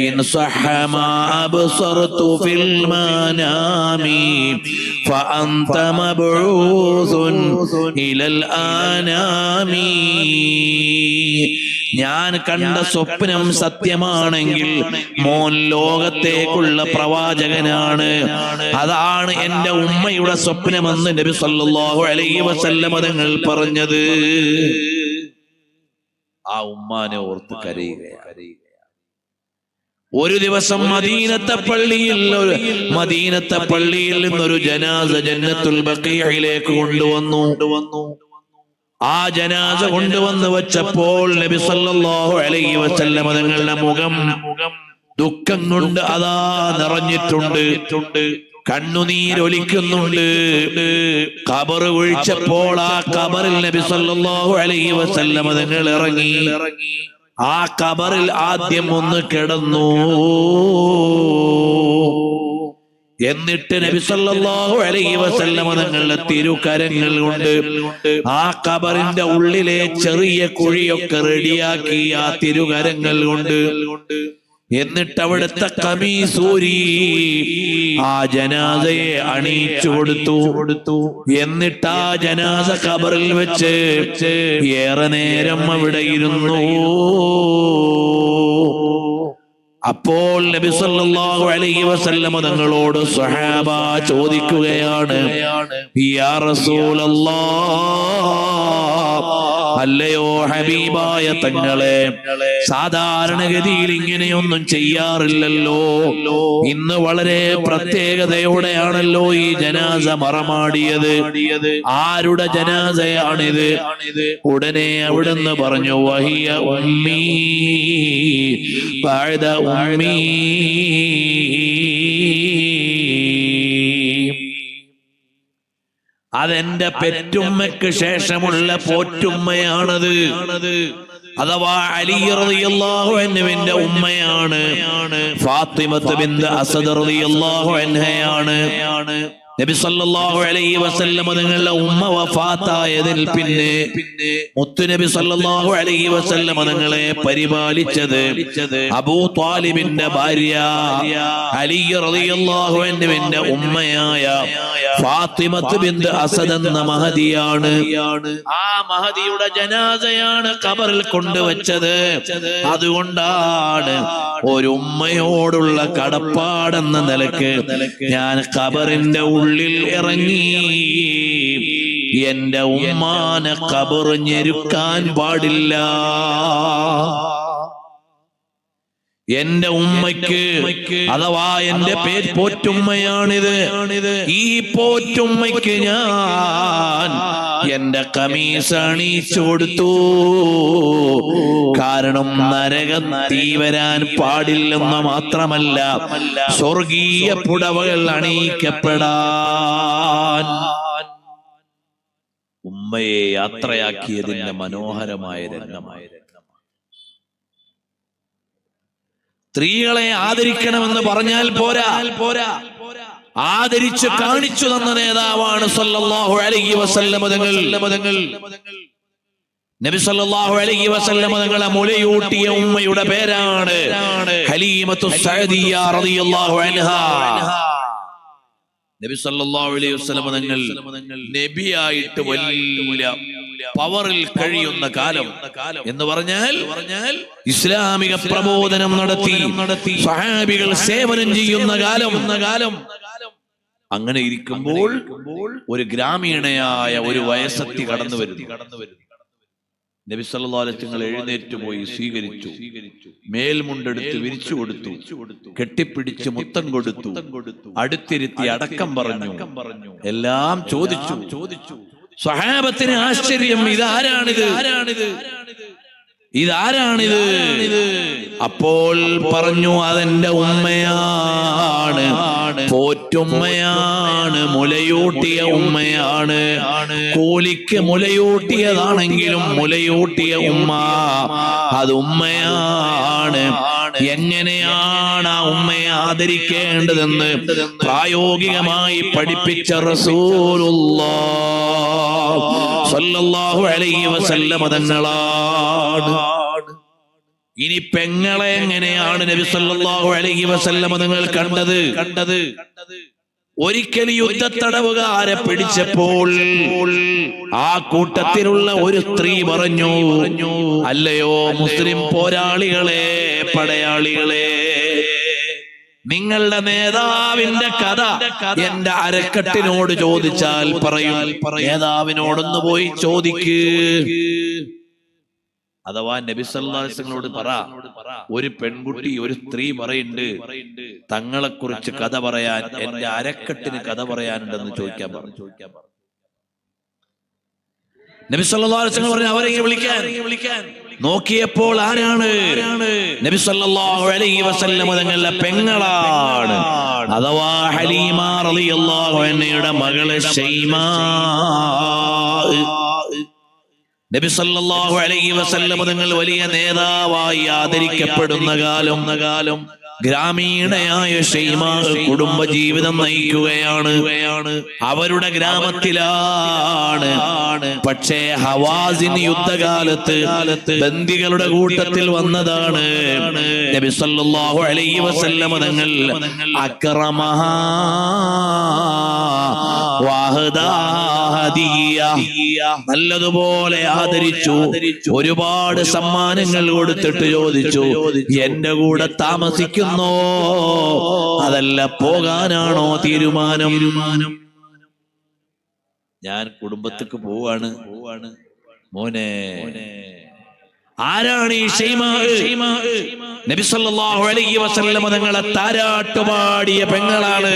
ഇൻ സഹമാ അബ്സർതു ഫിൽ മനാമി ഫഅൻത മബ്ഊസുൻ ഇലൽ ആനാമി. ഞാൻ കണ്ട സ്വപ്നം സത്യമാണെങ്കിൽ മോൻ ലോകത്തേക്കുള്ള പ്രവാചകനാണ്. അതാണ് എന്റെ ഉമ്മയുടെ സ്വപ്നമെന്ന് നബി സല്ലല്ലാഹു അലൈഹി വസല്ലം തങ്ങൾ പറഞ്ഞത്. ആ ഉമ്മാനെ ഓർത്ത് കരയുകയാണ്. ഒരു ദിവസം മദീനത്തെ പള്ളിയിൽ നിന്നൊരു ജനാസ ജന്നത്തുൽ ബഖീഇലേക്ക് കൊണ്ടുവന്നു. ആ ജനാസ കൊണ്ടുവന്ന് വെച്ചപ്പോൾ നബി സല്ലല്ലാഹു അലൈഹി വസല്ലം തങ്ങളുടെ മുഖം ദുഃഖം കൊണ്ട് അതാ നിറഞ്ഞിട്ടുണ്ട്, കണ്ണുനീരൊലിക്കുന്നുണ്ട്. ഖബർ കുഴിച്ചപ്പോൾ ആ ഖബറിൽ നബി സല്ലല്ലാഹു അലൈഹി വസല്ലം തങ്ങൾ ഇറങ്ങി. ആ ഖബറിൽ ആദ്യം ഒന്ന് കിടന്നു. എന്നിട്ട് നബി സല്ലല്ലാഹു അലൈഹി വസല്ലം തങ്ങളുടെ തിരുകരങ്ങൾ കൊണ്ട് ആ ഖബറിന്റെ ഉള്ളിലെ ചെറിയ കുഴിയൊക്കെ റെഡിയാക്കി ആ തിരുകരങ്ങൾ കൊണ്ട്. എന്നിട്ട് അവിടുത്തെ ഖമീസൂരി ആ ജനാസയെ അണിയിച്ചു കൊടുത്തു. എന്നിട്ട് ആ ജനാസ ഖബറിൽ വെച്ച് ഏറെ നേരം അവിടെ ഇരുന്നു. അപ്പോൾ നബി സല്ലല്ലാഹു അലൈഹി വസല്ലം തങ്ങളോട് സ്വഹാബ ചോദിക്കുകയാണ്, യാ റസൂലല്ലാഹ്, അല്ലയോ ഹബീബായ തങ്ങളെ, സാധാരണഗതിയിൽ ഇങ്ങനെയൊന്നും ചെയ്യാറില്ലല്ലോ. ഇന്ന് വളരെ പ്രത്യേകതയോടെയാണല്ലോ ഈ ജനാസ മറമാടിയത്. ആരുടെ ജനാസയാണിത്? ഉടനെ അവിടുന്ന് പറഞ്ഞു, വഹിയ ഉമ്മീ ബഅദ ഉമ്മീ, അതെന്റെ പെറ്റുമ്മയ്ക്ക് ശേഷമുള്ള പോറ്റുമ്മയാണത്. അഥവാ അലി റളിയല്ലാഹു അൻഹുവിന്റെ ഉമ്മയാണ്. ഫാത്തിമത്ത് ബിൻത് അസദ് റളിയല്ലാഹു അൻഹയാണ്. നബി സല്ലല്ലാഹു അലൈഹി വസല്ലം തങ്ങളുടെ ഉമ്മ വഫാത്തായതിൽ പിന്നെ മുത്തുനബി സല്ലല്ലാഹു അലൈഹി വസല്ലം തങ്ങളെ പരിപാലിച്ചത് അബൂ ത്വാലിബിന്റെ ഭാര്യ അലി റളിയല്ലാഹു അൻഹുവിന്റെ ഉമ്മയായ ഫാത്തിമത്ത് ബിൻത് അസദ് എന്ന മഹദിയാണ്. ആ മഹദിയുടെ ജനാസയാണ് ഖബറിൽ കൊണ്ടുവച്ചത്. അതുകൊണ്ടാണ് ഒരു ഉമ്മയോടുള്ള കടപ്പാടെന്ന നിലക്ക് ഞാൻ ഖബറിന്റെ ഉള്ളിൽ ഇറങ്ങി എന്റെ ഉമ്മാനെ ഖബർ ഞെരുക്കാൻ പാടില്ല എന്റെ ഉമ്മയ്ക്ക് അഥവാ എന്റെ പോറ്റുമ്മയാണിത്. ഈ പോറ്റുമ്മയ്ക്ക് ഞാൻ എന്റെ കമീസ് അണിയിച്ചു കൊടുത്തു. കാരണം നരകം തീ വരാൻ പാടില്ലെന്ന് മാത്രമല്ല, സ്വർഗീയ പുടവകൾ അണിയിക്കപ്പെടാൻ ഉമ്മയെ യാത്രയാക്കിയതിന്റെ മനോഹരമായ രംഗമായ സ്ത്രീകളെ ആദരിക്കണമെന്ന് പറഞ്ഞാൽ പോരാ, ആദരിച്ച് കാണിച്ചു തന്ന നേതാവാണ് സല്ലല്ലാഹു അലൈഹി വസല്ലം തങ്ങൾ. നബി സല്ലല്ലാഹു അലൈഹി വസല്ലം തങ്ങളെ മുലയൂട്ടിയ ഉമ്മയുടെ പേരാണ് ഹലീമത്തു സഅദിയ്യ റളിയല്ലാഹു അൻഹാ. നബി സല്ലല്ലാഹു അലൈഹി വസല്ലം തങ്ങൾ നബിയായിട്ട് വലിയ പവറിൽ കഴിയുന്ന കാലം എന്ന് പറഞ്ഞാൽ ഇസ്ലാമിക പ്രബോധനം നടത്തി സ്വഹാബികൾ സേവനം ചെയ്യുന്ന കാലം. അങ്ങനെ ഇരിക്കുമ്പോൾ ഒരു ഗ്രാമീണയായ ഒരു വയസ്സത്തി കടന്നു വരുന്നു. നബി സല്ലല്ലാഹു അലൈഹി വസല്ലം എഴുന്നേറ്റ് പോയി സ്വീകരിച്ചു. മേൽമുണ്ടെടുത്ത് വിരിച്ചു കൊടുത്തു, കെട്ടിപ്പിടിച്ച് മുത്തം കൊടുത്തു, അടുത്തിരുത്തി അടക്കം പറഞ്ഞു, എല്ലാം ചോദിച്ചു. സ്വഹാബത്തിന് ആശ്ചര്യം, ഇതാരാണിത്? അപ്പോൾ പറഞ്ഞു, അതെന്റെ ഉമ്മയാണ്, പോറ്റുമ്മയാണ്, മുലയൂട്ടിയ ഉമ്മയാണ്. കൂലിക്ക് മുലയൂട്ടിയതാണെങ്കിലും മുലയൂട്ടിയ ഉമ്മ അത് ഉമ്മയാണ്. എങ്ങനെയാണ് ആ ഉമ്മയെ ആദരിക്കേണ്ടതെന്ന് പ്രായോഗികമായി പഠിപ്പിച്ച റസൂലുള്ളാഹി സ്വല്ലല്ലാഹു അലൈഹി വസല്ലം തങ്ങളാണ്. ഇനി പെങ്ങളെ എങ്ങനെയാണ് നബി സല്ലല്ലാഹു അലൈഹി വസല്ലം തങ്ങൾ കണ്ടത്? ഒരിക്കൽ യുദ്ധത്തടവുകാരെ പിടിച്ചപ്പോൾ ആ കൂട്ടത്തിലുള്ള ഒരു സ്ത്രീ പറഞ്ഞു, അല്ലയോ മുസ്ലിം പോരാളികളെ, പടയാളികളെ, നിങ്ങളുടെ നേതാവിന്റെ കഥ എന്റെ അരക്കെട്ടിനോട് ചോദിച്ചാൽ പറയും. നേതാവിനോടൊന്ന് പോയി ചോദിക്ക്. അഥവാ നബി സല്ലല്ലാഹു അലൈഹി വസല്ലമയോട് പറ, ഒരു പെൺകുട്ടി, ഒരു സ്ത്രീ പറയുന്നുണ്ട് തങ്ങളെ കുറിച്ച് കഥ പറയാൻ, എന്റെ അരക്കെട്ടിന് കഥ പറയാനുണ്ടെന്ന് ചോദിക്കാൻ പറഞ്ഞു. നബി സല്ലല്ലാഹു അലൈഹി വസല്ലം പറഞ്ഞു, അവരെ വിളിക്കാൻ. നോക്കിയപ്പോൾ ആരാണ്? നബി സല്ലല്ലാഹു അലൈഹി വസല്ലം തങ്ങളുടെ പെങ്ങളാണ്, അഥവാ ഹലീമ റളിയല്ലാഹു അൻഹയുടെ മകള് ശൈമാ. നബി സല്ലല്ലാഹു അലൈഹി വസല്ലം തങ്ങൾ വലിയ നേതാവായി ആദരിക്കപ്പെടുന്ന കാലം. ഗ്രാമീണയായ ശൈമാ കുടുംബജീവിതം നയിക്കുകയാണ്. അവരുടെ ഗ്രാമത്തിലാണ്. പക്ഷേ ഹവാസിൻ യുദ്ധകാലത്ത് ബന്ദികളുടെ കൂട്ടത്തിൽ വന്നതാണ്. നബി സല്ലല്ലാഹു അലൈഹി വസല്ലം തങ്ങൾ അക്രമഹാ നല്ലതുപോലെ ആദരിച്ചു. ഒരുപാട് സമ്മാനങ്ങൾ കൊടുത്തിട്ട് ചോദിച്ചു, എന്റെ കൂടെ താമസിക്കുന്നോ അതല്ല പോകാനാണോ തീരുമാനം? ഞാൻ കുടുംബത്തേക്ക് പോവാണ് മോനെ. ആരാണ് ഈ ശൈമാ? നബി സല്ലല്ലാഹു അലൈഹി വസല്ലം തങ്ങളെ താരാട്ടുപാടിയ പെങ്ങളാണ്.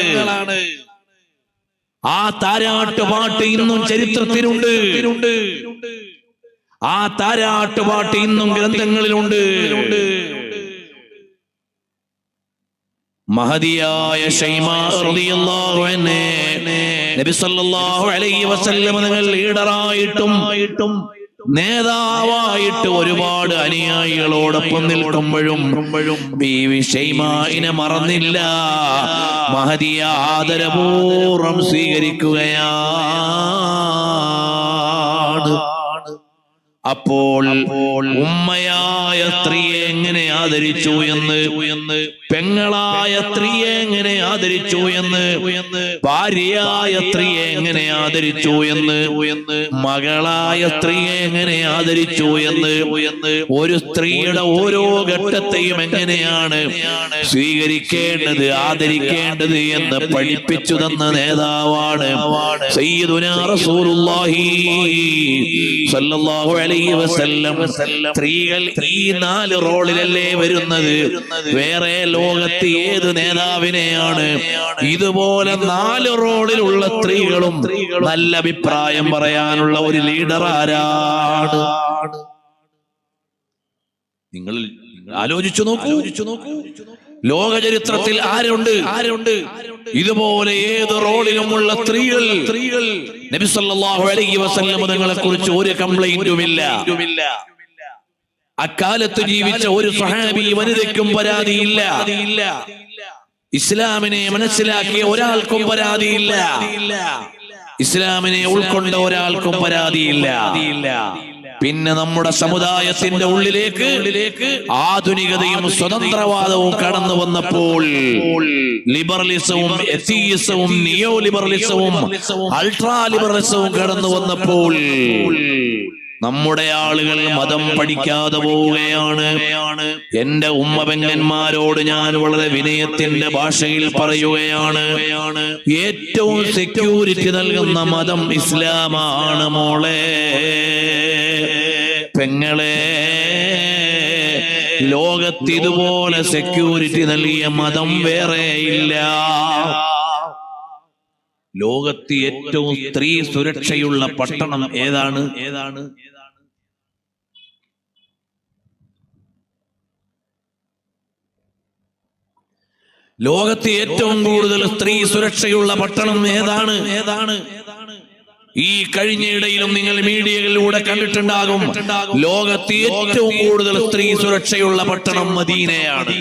ആ താരാട്ടുപാട്ട് ഇന്നും ചരിത്രത്തിലുണ്ട്. ആ താരാട്ടുപാട്ട് ഇന്നും ഗ്രന്ഥങ്ങളിലുണ്ട്. മഹദിയായ ശൈമാ റളിയല്ലാഹു അൻഹ നബി സല്ലല്ലാഹു അലൈഹി വസല്ലം തങ്ങൾ ലീഡറായിട്ടും നേതാവായിട്ട് ഒരുപാട് അനുയായികളോടൊപ്പം നിൽക്കുമ്പോഴും ബീവി ശൈമായിനെ മറന്നില്ല. മഹദിയ ആദരപൂർവ്വം സ്വീകരിക്കുകയാണ്. അപ്പോൾ ഉമ്മയായ സ്ത്രീയെ എങ്ങനെ ആദരിച്ചു എന്ന് പെങ്ങളായ സ്ത്രീയെ എങ്ങനെ ആദരിച്ചു എന്ന്, ഭാര്യയായ സ്ത്രീയെ എങ്ങനെ ആദരിച്ചു എന്ന്, മകളായ സ്ത്രീയെ എങ്ങനെ ആദരിച്ചു എന്ന്, ഒരു സ്ത്രീയുടെ ഓരോ ഘട്ടത്തെയും എങ്ങനെയാണ് സ്വീകരിക്കേണ്ടത്, ആദരിക്കേണ്ടത് എന്ന് പഠിപ്പിച്ചു തന്ന നേതാവാണ് സയ്യിദുനാ റസൂലുള്ളാഹി സ്വല്ലല്ലാഹു അലൈഹി വസല്ലം. സ്ത്രീകൾ ഈ 4 റോളിലല്ലേ വരുന്നത്. വേറെ ലോകത്ത് ഏത് നേതാവിനെയാണ് ഇതുപോലെ 4 റോളിലുള്ള സ്ത്രീകളും നല്ല അഭിപ്രായം പറയാനുള്ള ഒരു ലീഡർ ആരാണ്? നിങ്ങൾ ആലോചിച്ചു നോക്കൂ. ലോക ചരിത്രത്തിൽ ആരുണ്ട് ഇതുപോലെ ഏത് റോളിലുമുള്ള സ്ത്രീകൾ? നബി സല്ലല്ലാഹു അലൈഹി വസല്ലം തങ്ങളെ കുറിച്ച് ഒരു കംപ്ലൈന്റുമില്ല. അക്കാലത്ത് ജീവിച്ച ഒരു സ്വഹാബി വനിതയ്ക്കും പരാതിയില്ല. ഇസ്ലാമിനെ മനസ്സിലാക്കിയ ഒരാൾക്കും പരാതിയില്ല. ഇസ്ലാമിനെ ഉൾക്കൊണ്ട ഒരാൾക്കും പരാതിയില്ല. പിന്നെ നമ്മുടെ സമുദായത്തിന്റെ ഉള്ളിലേക്ക് ആധുനികതയും സ്വതന്ത്രവാദവും കടന്നു വന്നപ്പോൾ, ലിബറലിസവും എത്തീയിസവും നിയോ ലിബറലിസവും അൾട്രാ ലിബറലിസവും കടന്നു വന്നപ്പോൾ നമ്മുടെ ആളുകൾ മതം പഠിക്കാതെ പോവുകയാണ്. എന്റെ ഉമ്മ പെങ്ങന്മാരോട് ഞാൻ വളരെ വിനയത്തിന്റെ ഭാഷയിൽ പറയുകയാണ്, ഏറ്റവും സെക്യൂരിറ്റി നൽകുന്ന മതം ഇസ്ലാമാണ് മോളെ, പെങ്ങളെ. ലോകത്ത് ഇതുപോലെ സെക്യൂരിറ്റി നൽകിയ മതം വേറെയില്ല. ലോകത്ത് ഏറ്റവും സ്ത്രീ സുരക്ഷയുള്ള പട്ടണം ഏതാണ്? ലോകത്ത് ഏറ്റവും കൂടുതൽ സ്ത്രീ സുരക്ഷയുള്ള പട്ടണം ഏതാണ്? ഈ കഴിഞ്ഞയിടയിലും നിങ്ങൾ മീഡിയകളിലൂടെ കണ്ടിട്ടുണ്ടാകും, ലോകത്ത് ഏറ്റവും കൂടുതൽ സ്ത്രീ സുരക്ഷയുള്ള പട്ടണം മദീനയാണ്.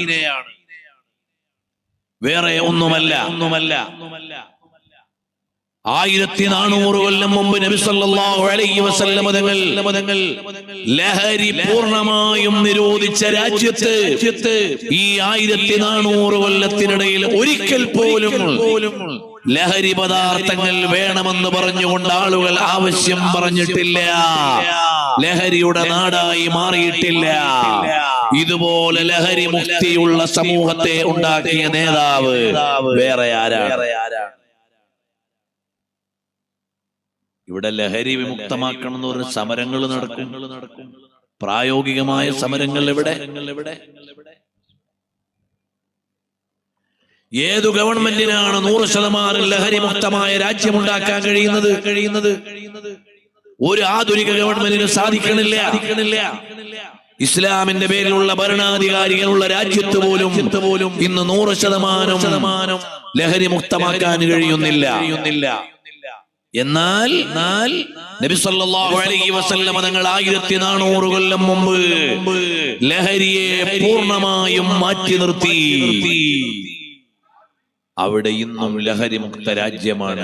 വേറെ ഒന്നുമല്ല. 1400 കൊല്ലം മുമ്പ് നബി സല്ലല്ലാഹു അലൈഹി വസല്ലം തങ്ങൾ ലഹരി പൂർണ്ണമായും നിരോധിച്ച രാജ്യത്ത് ഈ 1400 കൊല്ലത്തിനിടയിൽ ഒരിക്കൽ പോലും ലഹരി പദാർത്ഥങ്ങൾ വേണമെന്ന് പറഞ്ഞുകൊണ്ട് ആളുകൾ ആവശ്യം പറഞ്ഞിട്ടില്ല. ലഹരിയുടെ നാടായി മാറിയിട്ടില്ല. ഇതുപോലെ ലഹരി മുക്തിയുള്ള സമൂഹത്തെ ഉണ്ടാക്കിയ നേതാവ് വേറെ ആരാണ്? ഇവിടെ ലഹരി വിമുക്തമാക്കണം എന്ന് പറഞ്ഞ സമരങ്ങൾ നടക്കും. പ്രായോഗികമായ സമരങ്ങൾ എവിടെ? ഏതു ഗവൺമെന്റിനാണ് 100% ലഹരി മുക്തമായ രാജ്യമുണ്ടാക്കാൻ കഴിയുന്നത്? ഒരു ആധുനിക ഗവൺമെന്റിന് സാധിക്കണില്ല. ഇസ്ലാമിന്റെ പേരിലുള്ള ഭരണാധികാരികളുള്ള രാജ്യത്ത് പോലും ഇന്ന് 100% ലഹരി മുക്തമാക്കാൻ കഴിയുന്നില്ല. എന്നാൽ നബി സല്ലല്ലാഹു അലൈഹി വസല്ലം തങ്ങൾ 1400 കൊല്ലം മുമ്പ് ലഹരിയെ പൂർണ്ണമായും മാറ്റി നിർത്തി. അവിടെ ഇന്നും ലഹരി മുക്ത രാജ്യമാണ്.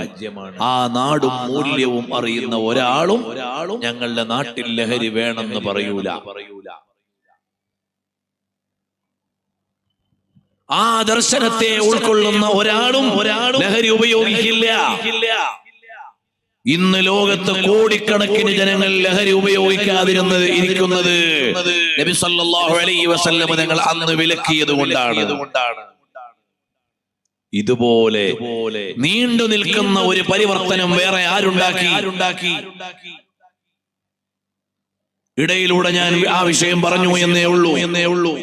ആ നാടും മൂല്യവും അറിയുന്ന ഒരാളും ഞങ്ങളുടെ നാട്ടിൽ ലഹരി വേണമെന്ന് പറയൂല. ആ ദർശനത്തെ ഉൾക്കൊള്ളുന്ന ഒരാളും ലഹരി ഉപയോഗിക്കില്ല. ഇന്ന് ലോകത്ത് കോടിക്കണക്കിന് ജനങ്ങൾ ലഹരി ഉപയോഗിക്കാതിരിക്കുന്നത് നബി സല്ലല്ലാഹു അലൈഹി വസല്ലം തങ്ങൾ അന്ന് വിലക്കിയത് കൊണ്ടാണ്. ഇതുപോലെ നീണ്ടു നിൽക്കുന്ന ഒരു പരിവർത്തനം വേറെ ആരുണ്ടാക്കി? ഇടയിലൂടെ ഞാൻ ആ വിഷയം പറഞ്ഞു എന്നേ ഉള്ളൂ.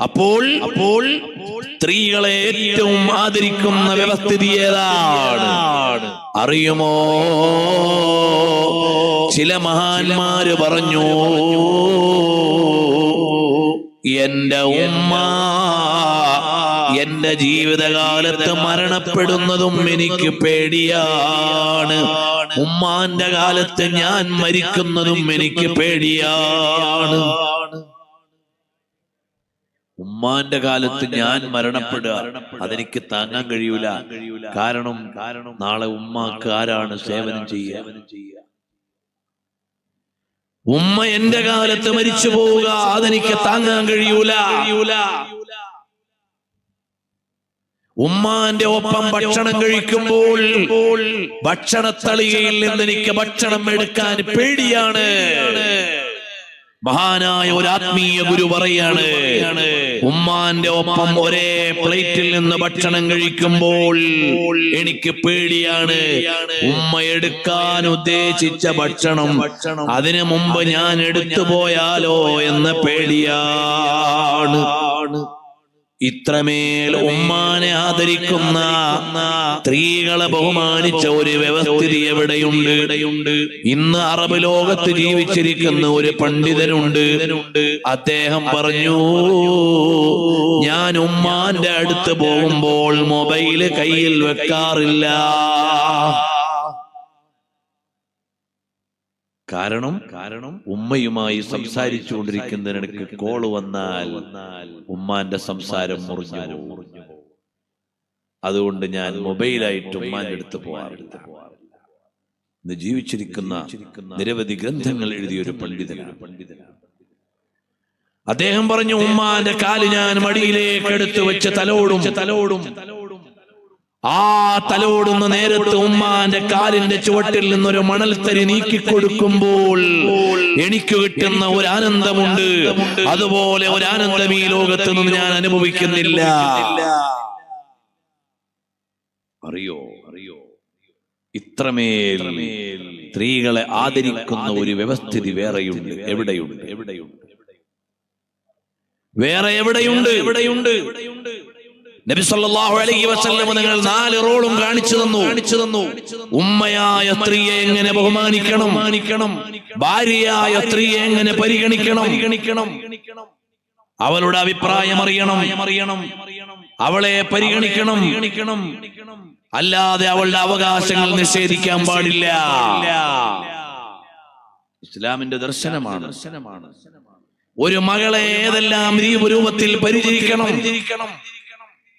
അപ്പോൾ സ്ത്രീകളെ ഏറ്റവും ആദരിക്കുന്ന വ്യവസ്ഥിതി ഏതാണ് അറിയുമോ? ചില മഹാന്മാര് പറഞ്ഞു, എന്റെ ഉമ്മ എന്റെ ജീവിതകാലത്ത് മരണപ്പെടുന്നതും എനിക്ക് പേടിയാണ്. ഉമ്മാന്റെ കാലത്ത് ഞാൻ മരിക്കുന്നതും എനിക്ക് പേടിയാണ്. ഉമ്മാന്റെ കാലത്ത് ഞാൻ മരണപ്പെടുക അതെനിക്ക് താങ്ങാൻ കഴിയൂല. കാരണം നാളെ ഉമ്മാക്ക് ആരാണ് സേവനം ചെയ്യുക? ഉമ്മ എന്റെ കാലത്ത് മരിച്ചു പോവുക അതെനിക്ക് താങ്ങാൻ കഴിയൂല. ഉമ്മാന്റെ ഒപ്പം ഭക്ഷണം കഴിക്കുമ്പോൾ ഭക്ഷണത്തളികയിൽ നിന്ന് എനിക്ക് ഭക്ഷണം എടുക്കാൻ പേടിയാണ്. മഹാനായ ഒരു ആത്മീയ ഗുരു പറയാണ്, ഉമ്മാന്റെ ഒപ്പം ഒരേ പ്ലേറ്റിൽ നിന്ന് ഭക്ഷണം കഴിക്കുമ്പോൾ എനിക്ക് പേടിയാണ്. ഉമ്മ എടുക്കാൻ ഉദ്ദേശിച്ച ഭക്ഷണം അതിനു മുമ്പ് ഞാൻ എടുത്തു പോയാലോ എന്ന പേടിയാണ്. ഇത്രമേൽ ഉമ്മാനെ ആദരിക്കുന്ന, സ്ത്രീകളെ ബഹുമാനിച്ച ഒരു വ്യവസ്ഥിതി എവിടെയുണ്ട്? ഇന്ന് അറബ് ലോകത്ത് ജീവിച്ചിരിക്കുന്ന ഒരു പണ്ഡിതനുണ്ട്. അദ്ദേഹം പറഞ്ഞു, ഞാൻ ഉമ്മാന്റെ അടുത്ത് പോകുമ്പോൾ മൊബൈല് കയ്യിൽ വെക്കാറില്ല. കാരണം ഉമ്മയുമായി സംസാരിച്ചുകൊണ്ടിരിക്കുന്നതിനിടയ്ക്ക് കോള് വന്നാൽ ഉമ്മാന്റെ സംസാരം മുറിഞ്ഞു. അതുകൊണ്ട് ഞാൻ മൊബൈലായിട്ട് ഉമ്മാന്റെ അടുത്ത് പോകാറില്ല. ഇന്ന് ജീവിച്ചിരിക്കുന്ന നിരവധി ഗ്രന്ഥങ്ങൾ എഴുതിയ ഒരു പണ്ഡിതനാണ്. അദ്ദേഹം പറഞ്ഞു, ഉമ്മാന്റെ കാല് ഞാൻ മടിയിലേക്ക് എടുത്തു വെച്ച് തലോടും. ആ തലോടുന്ന നേരത്ത് ഉമ്മാന്റെ കാലിന്റെ ചുവട്ടിൽ നിന്നൊരു മണൽത്തരി നീക്കിക്കൊടുക്കുമ്പോൾ എനിക്ക് കിട്ടുന്ന ഒരു ആനന്ദമുണ്ട്. അതുപോലെ ഒരു ആനന്ദം ഈ ലോകത്ത് നിന്ന് ഞാൻ അനുഭവിക്കുന്നില്ല. അറിയോ ഇത്രമേൽ സ്ത്രീകളെ ആദരിക്കുന്ന ഒരു വ്യവസ്ഥിതി വേറെയുണ്ട്. എവിടെയുണ്ട്? നബി സല്ലല്ലാഹു അലൈഹി വസല്ലം നിങ്ങൾ 4 റോളും കാണിച്ചു തന്നു. ഉമ്മയായ സ്ത്രീയെ എങ്ങനെ ബഹുമാനിക്കണം, ഭാര്യയായ സ്ത്രീയെ എങ്ങനെ പരിഗണിക്കണം, അവളുടെ അഭിപ്രായം അറിയണം, അവളെ പരിഗണിക്കണം, അല്ലാതെ അവളുടെ അവകാശങ്ങൾ നിഷേധിക്കാൻ പാടില്ല. ഇസ്ലാമിന്റെ ദർശനമാണ്. ഒരു മകളെ ഏതെല്ലാം രൂപത്തിൽ പരിചരിക്കണം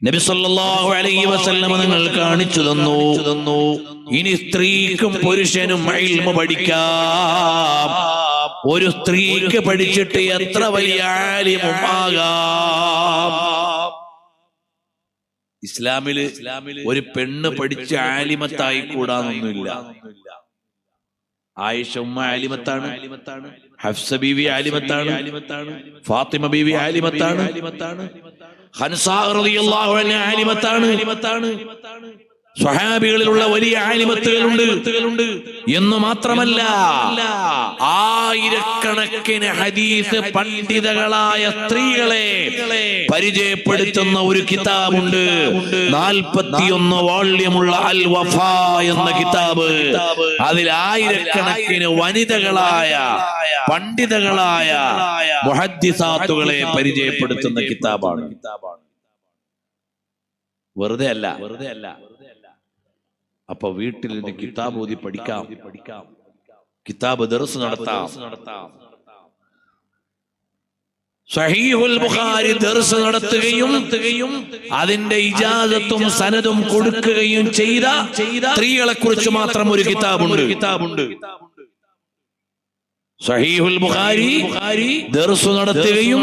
നബി സല്ലല്ലാഹു അലൈഹി വസല്ലം നിങ്ങൾ കാണിച്ചു തന്നു. ഇനി സ്ത്രീക്കും പുരുഷനും ഇൽമു പഠിക്കാം. ഒരു സ്ത്രീക്ക് പഠിച്ചിട്ട് എത്ര വലിയ ആലിമുമാകാം. ഇസ്ലാമില് ഒരു പെണ്ണ് പഠിച്ച ആലിമത്തായി കൂടാനൊന്നുമില്ല. ആയിഷ ഉമ്മ ആലിമത്താണ്, ഹഫ്സ ബീവി ആലിമത്താണ്, ഫാത്തിമ ബീവി ആലിമത്താണ്, ഹൻസാ റളിയല്ലാഹു അൻഹ ആലിമത്താണ്. സ്വഹാബികളിലുള്ള വലിയ ആലിമത്തുകളുണ്ട് എന്ന് മാത്രമല്ല, ആയിരക്കണക്കിന് ഹദീസ് പണ്ഡിതകളായ സ്ത്രീകളെ പരിചയപ്പെടുത്തുന്ന ഒരു കിതാബുണ്ട്. 41 വോള്യമുള്ള അൽ വഫാ എന്ന കിതാബ്. അതിൽ ആയിരക്കണക്കിന് വനിതകളായ പണ്ഡിതകളായ മുഹദ്ദിസാത്തുകളെ പരിചയപ്പെടുത്തുന്ന കിതാബാണ്. വെറുതെ അല്ല. അപ്പൊ വീട്ടിൽ നിന്ന് കിതാബ് ഓതി പഠിക്കാം, കിതാബ് ദർസ് നടത്താം. സഹീഹുൽ ബുഖാരി ദർസ് നടത്തുകയും അതിന്റെ ഇജാസത്തും സനദും കൊടുക്കുകയും ചെയ്ത സ്ത്രീകളെ കുറിച്ച് മാത്രം ഒരു കിതാബുണ്ട്. സഹീഹുൽ ബുഖാരി ദർസ് നടത്തുകയും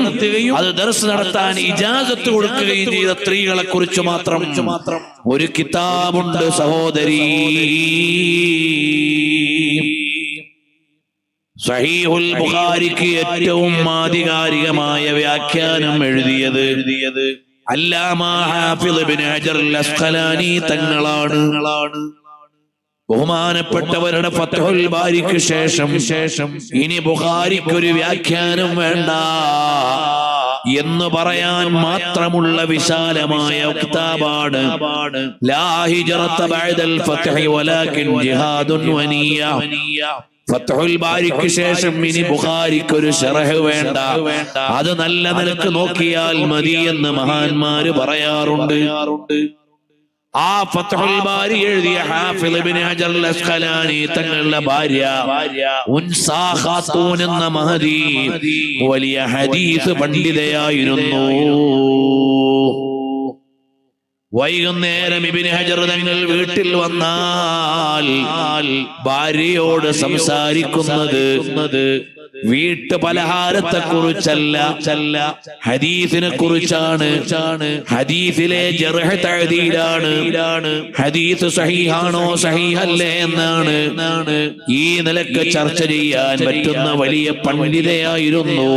അത് ദർസ് നടത്താൻ ഇജാസത്ത് കൊടുക്കുകയും ചെയ്ത സ്ത്രീകളെ കുറിച്ച് മാത്രം ഒരു കിതാബുണ്ട് സഹോദരി. സഹീഹുൽ ബുഖാരിക്ക് ഏറ്റവും ആധികാരികമായ വ്യാഖ്യാനം എഴുതിയത് അല്ലാമ ഹാഫിദ് ഇബ്നു ഹജർ അൽ അസ്ഖലാനി തങ്ങളാണ്. ബഹുമാനപ്പെട്ടവരുടെ ഫത്ഹുൽ ബാരിക്ക് ശേഷം ഇനി ബുഖാരിക്ക് ഒരു വ്യാഖ്യാനം വേണ്ട എന്ന് പറയാൻ മാത്രമുള്ള വിശാലമായ കിതാബാണ് ലാ ഹിജ്റത ബഅദൽ ഫത്ഹി വലാകിൻ ജിഹാദുൻ വനിയ. ഫത്ഹുൽ ബാരിക്ക് ശേഷം ഇനി ബുഖാരിക്ക് ഒരു ശറഹ് വേണ്ട, അത് നല്ല നിലക്ക് നോക്കിയാൽ മതി എന്ന് മഹാന്മാര് പറയാറുണ്ട്. ആ ഫത്ഹുൽ ബാരി എഴുതിയ ഹാഫിദ് ഇബ്നു ഹജർ അൽ അസ്ഖലാനി തങ്ങളുടെ ഭാര്യ ഉൻസാ ഖാത്തൂൻ എന്ന മഹദി വലിയ ഹദീസ് പണ്ഡിതയായിരുന്നു. വൈകുന്നേരം ഇബ്നു ഹജർ തങ്ങൾ വീട്ടിൽ വന്നാൽ ഭാര്യയോട് സംസാരിക്കുന്നത് വീട്ടു പലഹാരത്തെ കുറിച്ചല്ല, ഹദീസിനെ കുറിച്ചാണ്. ഹദീസിലെ ജർഹ് തഅദീലാണ്, ഹദീസ് സഹീഹാണോ സഹീഹല്ലേ എന്നാണ് ഈ നിലക്ക് ചർച്ച ചെയ്യാൻ പറ്റുന്ന വലിയ പണ്ഡിതയായിരുന്നു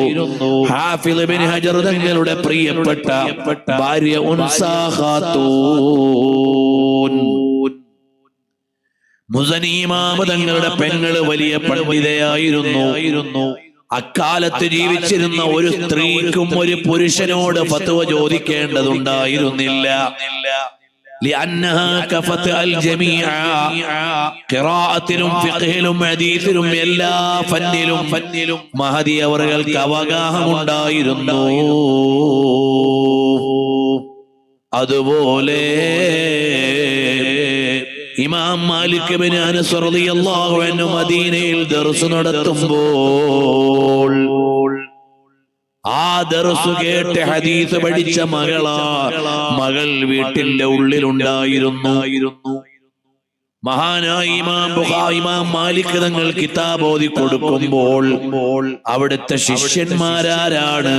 ഹാഫിള് ഇബ്നു ഹജർ തങ്ങളുടെ പ്രിയപ്പെട്ട ഭാര്യ ഉൻസാ ഖാത്തൂൻ. മുസനി ഇമാം തങ്ങളുടെ പെങ്ങള് വലിയ പണ്ഡിതയായിരുന്നു. അക്കാലത്ത് ജീവിച്ചിരുന്ന ഒരു സ്ത്രീക്കും ഒരു പുരുഷനോട് ഫത്വ ചോദിക്കേണ്ടതുണ്ടായിരുന്നില്ല. ഖിറാഅത്തിലും ഫിഖ്ഹിലും ഹദീസിലും എല്ലാ ഫന്നിലും മഹദി അവർക്ക് അവഗാഹമുണ്ടായിരുന്നു. അതുപോലെ ഇമാം മാലിക് ഇബ്നു അനസ് റളിയല്ലാഹു അൻഹു മദീനയിൽ ദർസ് നടത്തുമ്പോൾ ആ ദർസ് കേട്ട് ഹദീസ് പഠിച്ച മകൾ വീട്ടിന്റെ ഉള്ളിലുണ്ടായിരുന്നു. മഹാനായ ഇമാം മാലിക് തങ്ങൾ കിതാബ് ഓതി കൊടുക്കുമ്പോൾ അവിടുത്തെ ശിഷ്യന്മാരാരാണ്?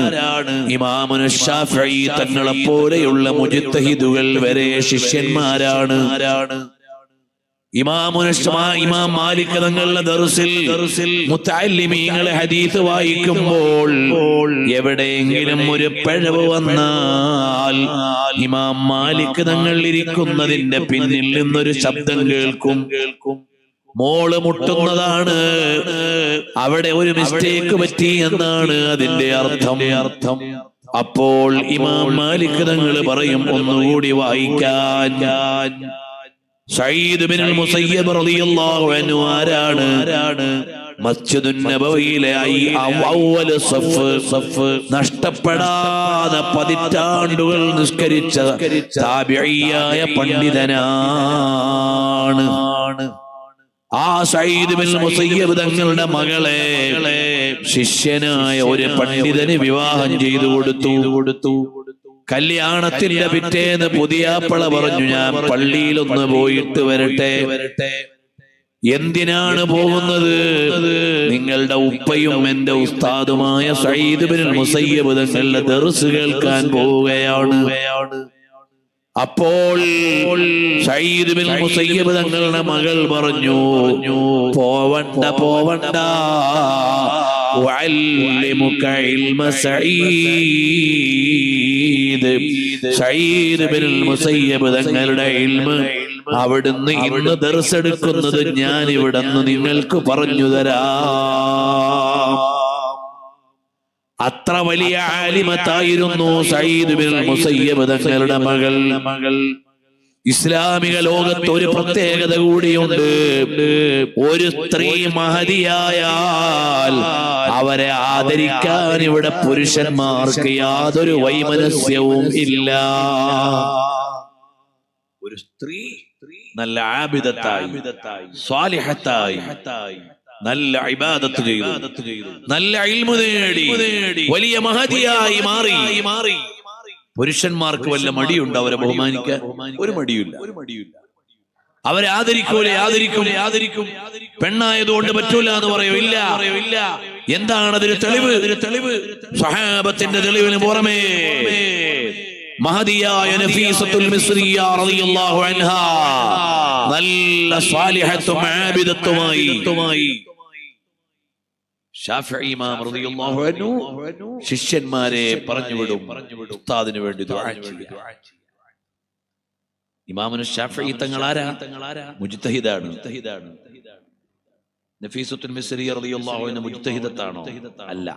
ഇമാമുന ശാഫിഈ തങ്ങളെ പോലെയുള്ള മുജ്തഹിദുകൾ വരെ ശിഷ്യന്മാരാണ്. ഇമാം മാലിക് തങ്ങളുടെ ദർസിൽ മുത്തഅല്ലിമീങ്ങളെ ഹദീസ് വായിക്കുമ്പോൾ എവിടെയെങ്കിലും ഒരു പിഴവ് വന്നാൽ ഇമാം മാലിക് തങ്ങൾ ഇരിക്കുന്നതിന്റെ പിന്നിൽ നിന്നൊരു ശബ്ദം കേൾക്കും. മോള് മുട്ടുന്നതാണ്, അവിടെ ഒരു മിസ്റ്റേക്ക് പറ്റി എന്നാണ് അതിന്റെ അർത്ഥം. അപ്പോൾ ഇമാം മാലിക് തങ്ങൾ പറയും, ഒന്നുകൂടി വായിക്കാൻ. സഈദ് ഇബ്നുൽ മുസയ്യിബ് റളിയല്ലാഹു അൻഹു ആരാണ്? മസ്ജിദുൻ നബവിയിലെ അവ്വൽ സഫ് നഷ്ടപ്പെടാതെ പതിറ്റാണ്ടുകൾ നിസ്കരിച്ച താബിഈയായ പണ്ഡിതനാണ്. ആ സഈദ് ഇബ്നുൽ മുസയ്യിബ് തങ്ങളുടെ മകളെ ശിഷ്യനായ ഒരു പണ്ഡിതന് വിവാഹം ചെയ്തു കൊടുത്തു. കല്യാണത്തിന്റെ പിറ്റേന്ന് പുതിയാപ്പള പറഞ്ഞു, ഞാൻ പള്ളിയിലൊന്ന് പോയിട്ട് വരട്ടെ. എന്തിനാണ് പോകുന്നത്? നിങ്ങളുടെ ഉപ്പയും എന്റെ ഉസ്താദുമായ സഈദ് ഇബ്നുൽ മുസയ്യിബ് തങ്ങളുടെ ദർസ് കേൾക്കാൻ പോവുകയാണ്. അപ്പോൾ സഈദ് ഇബ്നുൽ മുസയ്യിബ് തങ്ങളുടെ മകൾ പറഞ്ഞു, പോവണ്ട വഅല്ലിമുക ഇൽമ സഈദ് ഇബ്നുൽ മുസയ്യിബ് തങ്ങളുടെ ഇൽമ് അവിടുന്ന് ഇന്ന് ദർസ് എടുക്കുന്നത് ഞാൻ ഇവിടുന്ന് നിങ്ങൾക്ക് പറഞ്ഞു തരാം. അത്ര വലിയ ആലിമത്തായിരുന്നു സഈദ് ഇബ്നുൽ മുസയ്യിബ് തങ്ങളുടെ മകൾ. ഇസ്ലാമിക ലോകത്ത് ഒരു പ്രത്യേകത കൂടിയുണ്ട്. ഒരു സ്ത്രീ മഹദിയായാൽ അവരെ ആദരിക്കാൻ ഇവിടെ പുരുഷന്മാർക്ക് യാതൊരു വൈമനസ്യവും ഇല്ല. ഒരു സ്ത്രീ നല്ല ആബിദത്തായി, സ്വാലിഹത്തായി, നല്ല ഇബാദത്ത് ചെയ്തു, നല്ല ഇൽമു നേടി, വലിയ മഹദിയായി മാറി. പുരുഷന്മാർക്ക് വല്ല മടിയുണ്ട് അവരെ ബഹുമാനിക്കാൻ? ഒരു മടിയില്ല. അവരെ ആദരിക്കും. പെണ്ണായതുകൊണ്ട് പറ്റൂല എന്ന് പറയൂല്ല. എന്താണ് അതിന് തെളിവ്? സ്വഹാബത്തിന്റെ തെളിവിന് പുറമേ മഹദിയായ നഫീസത്തുൽ മിസ്രിയ റളിയല്ലാഹു അൻഹാ നല്ല സ്വാലിഹത്തും ആബിദത്തുമായി ശാഫിഈ ഇമാം റളിയല്ലാഹു അൻഹു ശിഷ്യന്മാരെ പറഞ്ഞുവിടും, ഉസ്താദിന് വേണ്ടി ദുആ ചെയ്യുക. ഇമാമുന ശാഫിഈ തങ്ങൾ ആരാ? മുജ്തഹിദാണ്. നഫീസത്തുൽ മിസ്രിയ റളിയല്ലാഹു അൻഹ മുജ്തഹിദത്താണോ? അല്ല.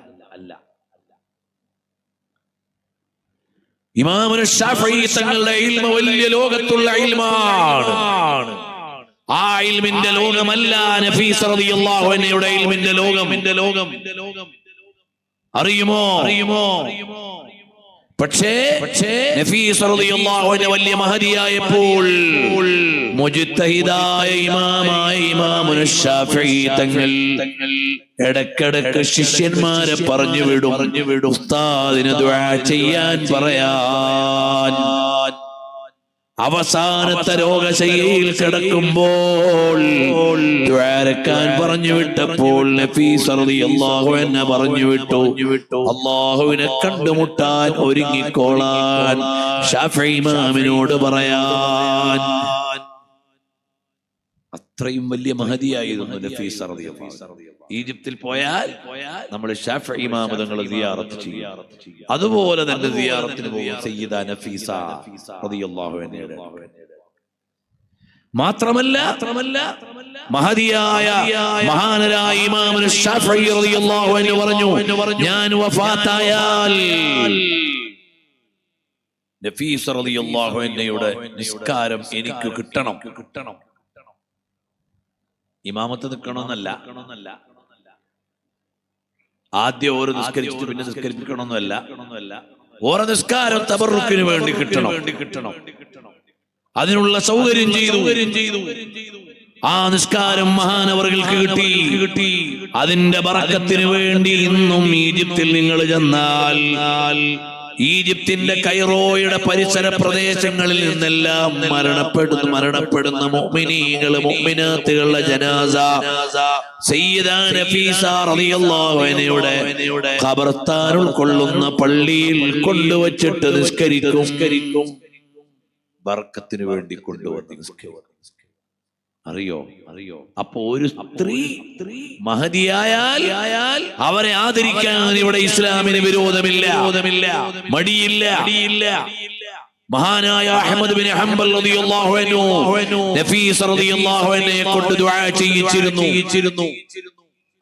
ഇമാമുന ശാഫിഈ തങ്ങളുടെ ഇൽമ വലിയ ലോകത്തുള്ള ഇൽമാണ്. ആ ഇൽമിന്റെ ലോകമല്ല നഫീസ റളിയല്ലാഹു അൻഹയുടെ ഇൽമിന്റെ ലോകം. അറിയുമോ? പക്ഷേ നഫീസ റളിയല്ലാഹു അൻഹ വലിയ മഹദിയായപ്പോൾ മുജ്തഹിദായ ഇമാമുന ശാഫിഈ തങ്ങൾ ഇടക്കിടക്ക് ശിഷ്യന്മാരെ പറഞ്ഞുവിടും, ഉസ്താദിന് ദുആ ചെയ്യാൻ പറയാൻ. അവസാനത്തെ രോഗശയ്യയിൽ കിടക്കുമ്പോൾ ദുആരക്കാൻ പറഞ്ഞു വിട്ടപ്പോൾ നഫീസ റളിയല്ലാഹു അൻഹ പറഞ്ഞു വിട്ടു, അല്ലാഹുവിനെ കണ്ടുമുട്ടാൻ ഒരുങ്ങിക്കോളാൻ ശാഫിഈ ഇമാമിനോട് പറയാൻ. അത്രയും വലിയ മഹദിയായിരുന്നു നഫീസ റളിയല്ലാഹു അൻഹ. ഈജിപ്തിൽ പോയാൽ നമ്മൾ ശാഫിഈ ഇമാം തങ്ങളെ സിയാറത്ത് ചെയ്യും. അതുപോലെ തന്നെ സിയാറത്തിന് പോകും സയ്യിദ നഫീസ റളിയല്ലാഹു അൻഹയുടെ. മാത്രമല്ല മഹദിയായ മഹാനരായ ഇമാം ശാഫിഈ റളിയല്ലാഹു അൻഹു പറഞ്ഞു, ഞാൻ വഫാത്തായാൽ നഫീസ റളിയല്ലാഹു അൻഹയുടെ നിസ്കാരം എനിക്ക് കിട്ടണം. ഇമാമത്ത് നിൽക്കണമെന്നല്ല, ആദ്യം ഓരോ നിസ്കരിച്ചിട്ട് പിന്നെ നിസ്കരിപ്പിക്കണമെന്നല്ല, ഓരോ നിസ്കാരം തബറുക്കിന് വേണ്ടി കിട്ടണം. അതിനുള്ള സൗകര്യം ചെയ്തു. ആ നിസ്കാരം മഹാനവറുകൾക്ക് കിട്ടി. അതിന്റെ ബറക്കത്തിന് വേണ്ടി ഇന്നും ഈജിപ്തിൽ നിങ്ങൾ ചെന്നാൽ ഈജിപ്തിന്റെ കൈറോയുടെ പരിസര പ്രദേശങ്ങളിൽ നിന്നെല്ലാം മരണപ്പെടുന്ന മുഅ്മിനീങ്ങൾ മുഅ്മിനാത്തുകളുടെ ജനാസ സയ്യിദ നഫീസ റളിയല്ലാഹു അൻഹയുടെ ഖബർസ്ഥാൻ ഉൾക്കൊള്ളുന്ന പള്ളിയിൽ കൊണ്ടുവച്ചിട്ട് നിസ്കരിക്കും. ബർക്കത്തിന് വേണ്ടി കൊണ്ടുവന്ന് നിസ്കരിക്കും. അറിയോ? അപ്പോ ഒരു സ്ത്രീ മഹദിയായാൽ അവരെ ആദരിക്കാൻ ഇവിടെ ഇസ്ലാമിന് വിരോധമില്ല, മടിയില്ല. മഹാനായ അഹ്മദ് ബിൻ ഹംബൽ റളിയല്ലാഹു അൻഹു നഫീസ റളിയല്ലാഹു അൻഹയെ കൊണ്ട് ദുആ ചെയ്യിച്ചിരുന്നു.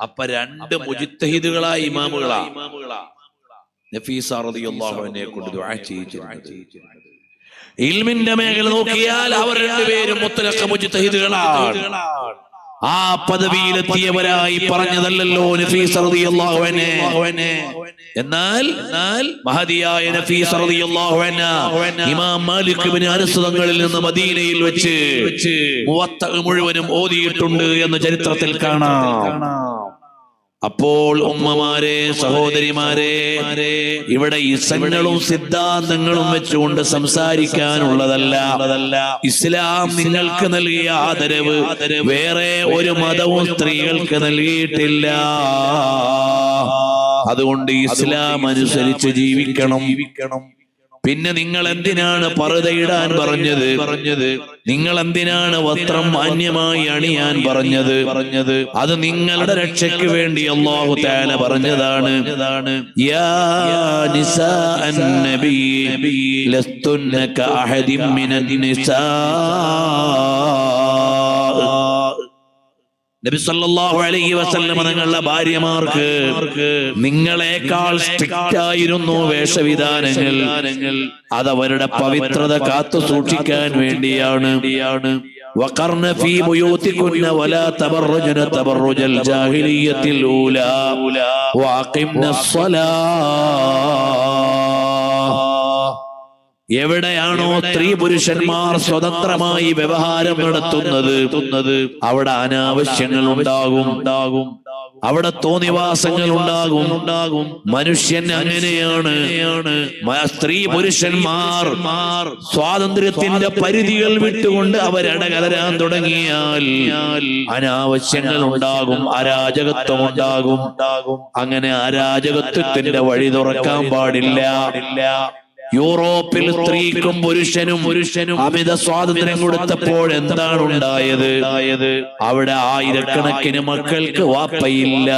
അപ്പൊ രണ്ട് മുജ്തഹിദുകളായ ഇമാമുകളാ നഫീസ റളിയല്ലാഹു അൻഹയെ കൊണ്ട് ദുആ ചെയ്യിച്ചിരുന്നു. ഇൽമിന്റെ മേഖല നോക്കിയാൽ അവർ രണ്ടുപേരും മുത്തലഖ് മുജ്തഹിദുകളാണ്. ആ പദവിയിലെത്തിയവരായി പറഞ്ഞതല്ലല്ലോ നഫീസ റളിയല്ലാഹു അൻഹ. എന്നാൽ മഹദിയായ നഫീസ റളിയല്ലാഹു അൻഹ ഇമാം മാലിക് ഇബ്നു അനസ് തങ്ങളിൽ നിന്ന് മദീനയിൽ വെച്ച് മുവത്ത മുഴുവനും ഓതിയിട്ടുണ്ട് എന്ന് ചരിത്രത്തിൽ കാണാം. അപ്പോൾ ഉമ്മമാരെ, സഹോദരിമാരെ, ഇവിടെ ഇസങ്ങളും സിദ്ധാന്തങ്ങളും വെച്ചുകൊണ്ട് സംസാരിക്കാനുള്ളതല്ല. ഇസ്ലാം നിങ്ങൾക്ക് നൽകിയ ആദരവ് വേറെ ഒരു മതവും സ്ത്രീകൾക്ക് നൽകിയിട്ടില്ല. അതുകൊണ്ട് ഇസ്ലാം അനുസരിച്ച് ജീവിക്കണം. പിന്നെ നിങ്ങൾ എന്തിനാണ് പർദ്ദയിടാൻ പറഞ്ഞത്? നിങ്ങൾ എന്തിനാണ് വസ്ത്രം മാന്യമായി അണിയാൻ പറഞ്ഞത്? അത് നിങ്ങളുടെ രക്ഷയ്ക്ക് വേണ്ടി അല്ലാഹു തആല പറഞ്ഞതാണ്. യാ നിസാഅൻ നബി ലസ്തുന്ന കഅഹദിൻ മിനൻ നിസാ. നബി സല്ലല്ലാഹു അലൈഹി വസല്ലം തങ്ങളുടെ ഭാര്യമാർക്ക് നിങ്ങളെക്കാൾ സ്ട്രിക്റ്റ് ആയിരുന്നു വേഷവിധാനങ്ങൾ. അതവരുടെ പവിത്രത കാത്തു സൂക്ഷിക്കാൻ വേണ്ടിയാണ്. വഖർന ഫീ ബുയൂതികുന്ന വലാ തബറജ്ന തബറുജൽ ജാഹിലിയ്യത്തിൽ ഊലാ വഅഖിംനസ് സ്വലാഹ്. എവിടെയാണോ സ്ത്രീ പുരുഷന്മാർ സ്വതന്ത്രമായി വ്യവഹാരം നടത്തുന്നത് അവിടെ അനാവശ്യങ്ങൾ ഉണ്ടാകും, അവിടെ തോന്നിവാസങ്ങൾ ഉണ്ടാകും. മനുഷ്യൻ അങ്ങനെയാണ്. സ്ത്രീ പുരുഷന്മാർ സ്വാതന്ത്ര്യത്തിന്റെ പരിധികൾ വിട്ടുകൊണ്ട് അവരിടകലരാൻ തുടങ്ങിയാൽ അനാവശ്യങ്ങൾ ഉണ്ടാകും, അരാജകത്വം ഉണ്ടാകും. അങ്ങനെ അരാജകത്വത്തിന്റെ വഴി തുറക്കാൻ പാടില്ല. യൂറോപ്പിൽ സ്ത്രീക്കും പുരുഷനും അമിത സ്വാതന്ത്ര്യം കൊടുത്തപ്പോൾ എന്താണ് ഉണ്ടായത്? അവിടെ ആയിരക്കണക്കിന് മക്കൾക്ക് വാപ്പയില്ല.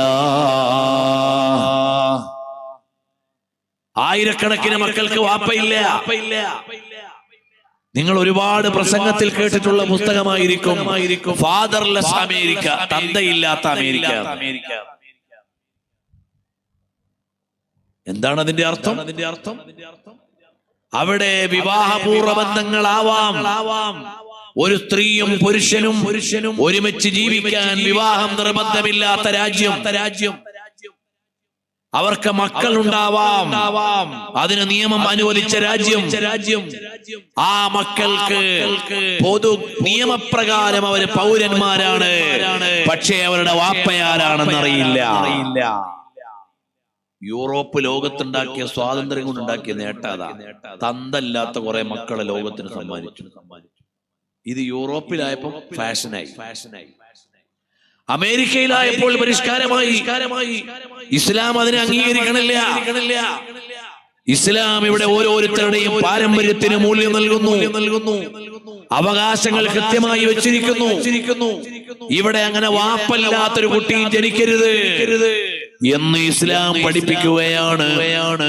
ആയിരക്കണക്കിന് മക്കൾക്ക് വാപ്പയില്ല. നിങ്ങൾ ഒരുപാട് പ്രസംഗത്തിൽ കേട്ടിട്ടുള്ള പുസ്തകമായിരിക്കും ഫാദർലെസ് അമേരിക്ക, തന്തയില്ലാത്ത അമേരിക്ക. എന്താണ് അതിന്റെ അർത്ഥം? അവിടെ വിവാഹപൂർവ്വ ബന്ധങ്ങളാവാം. ഒരു സ്ത്രീയും പുരുഷനും ഒരുമിച്ച് ജീവിക്കാൻ വിവാഹം നിർബന്ധമില്ലാത്ത രാജ്യം. അവർക്ക് മക്കൾ ഉണ്ടാവാം, അതിന് നിയമം അനുവദിച്ച രാജ്യം. ആ മക്കൾക്ക് പൊതു നിയമപ്രകാരം അവര് പൗരന്മാരാണ്. പക്ഷേ അവരുടെ വാപ്പയാരാണെന്ന് അറിയില്ല. യൂറോപ്പ് ലോകത്തുണ്ടാക്കിയ സ്വാതന്ത്ര്യം കൊണ്ടുണ്ടാക്കിയ നേട്ടാതാ. തന്തല്ലാത്ത കുറെ മക്കളെ ലോകത്തിന് സമ്മാനിച്ചു. ഇത് യൂറോപ്പിലായപ്പോൾ ഫാഷനായി. അമേരിക്കയിലായപ്പോൾ പരിഷ്കാരമായി. ഇസ്ലാം അതിനെ അംഗീകരിക്കണില്ല. ഇസ്ലാം ഇവിടെ ഓരോരുത്തരുടെയും പാരമ്പര്യത്തിന് മൂല്യം നൽകുന്നു. അവകാശങ്ങൾ കൃത്യമായി വെച്ചിരിക്കുന്നു. ഇവിടെ അങ്ങനെ വാപ്പല്ലാത്തൊരു കുട്ടിയും ജനിക്കരുത് എന്ന് ഇസ്ലാം പഠിപ്പിക്കുകയാണ്.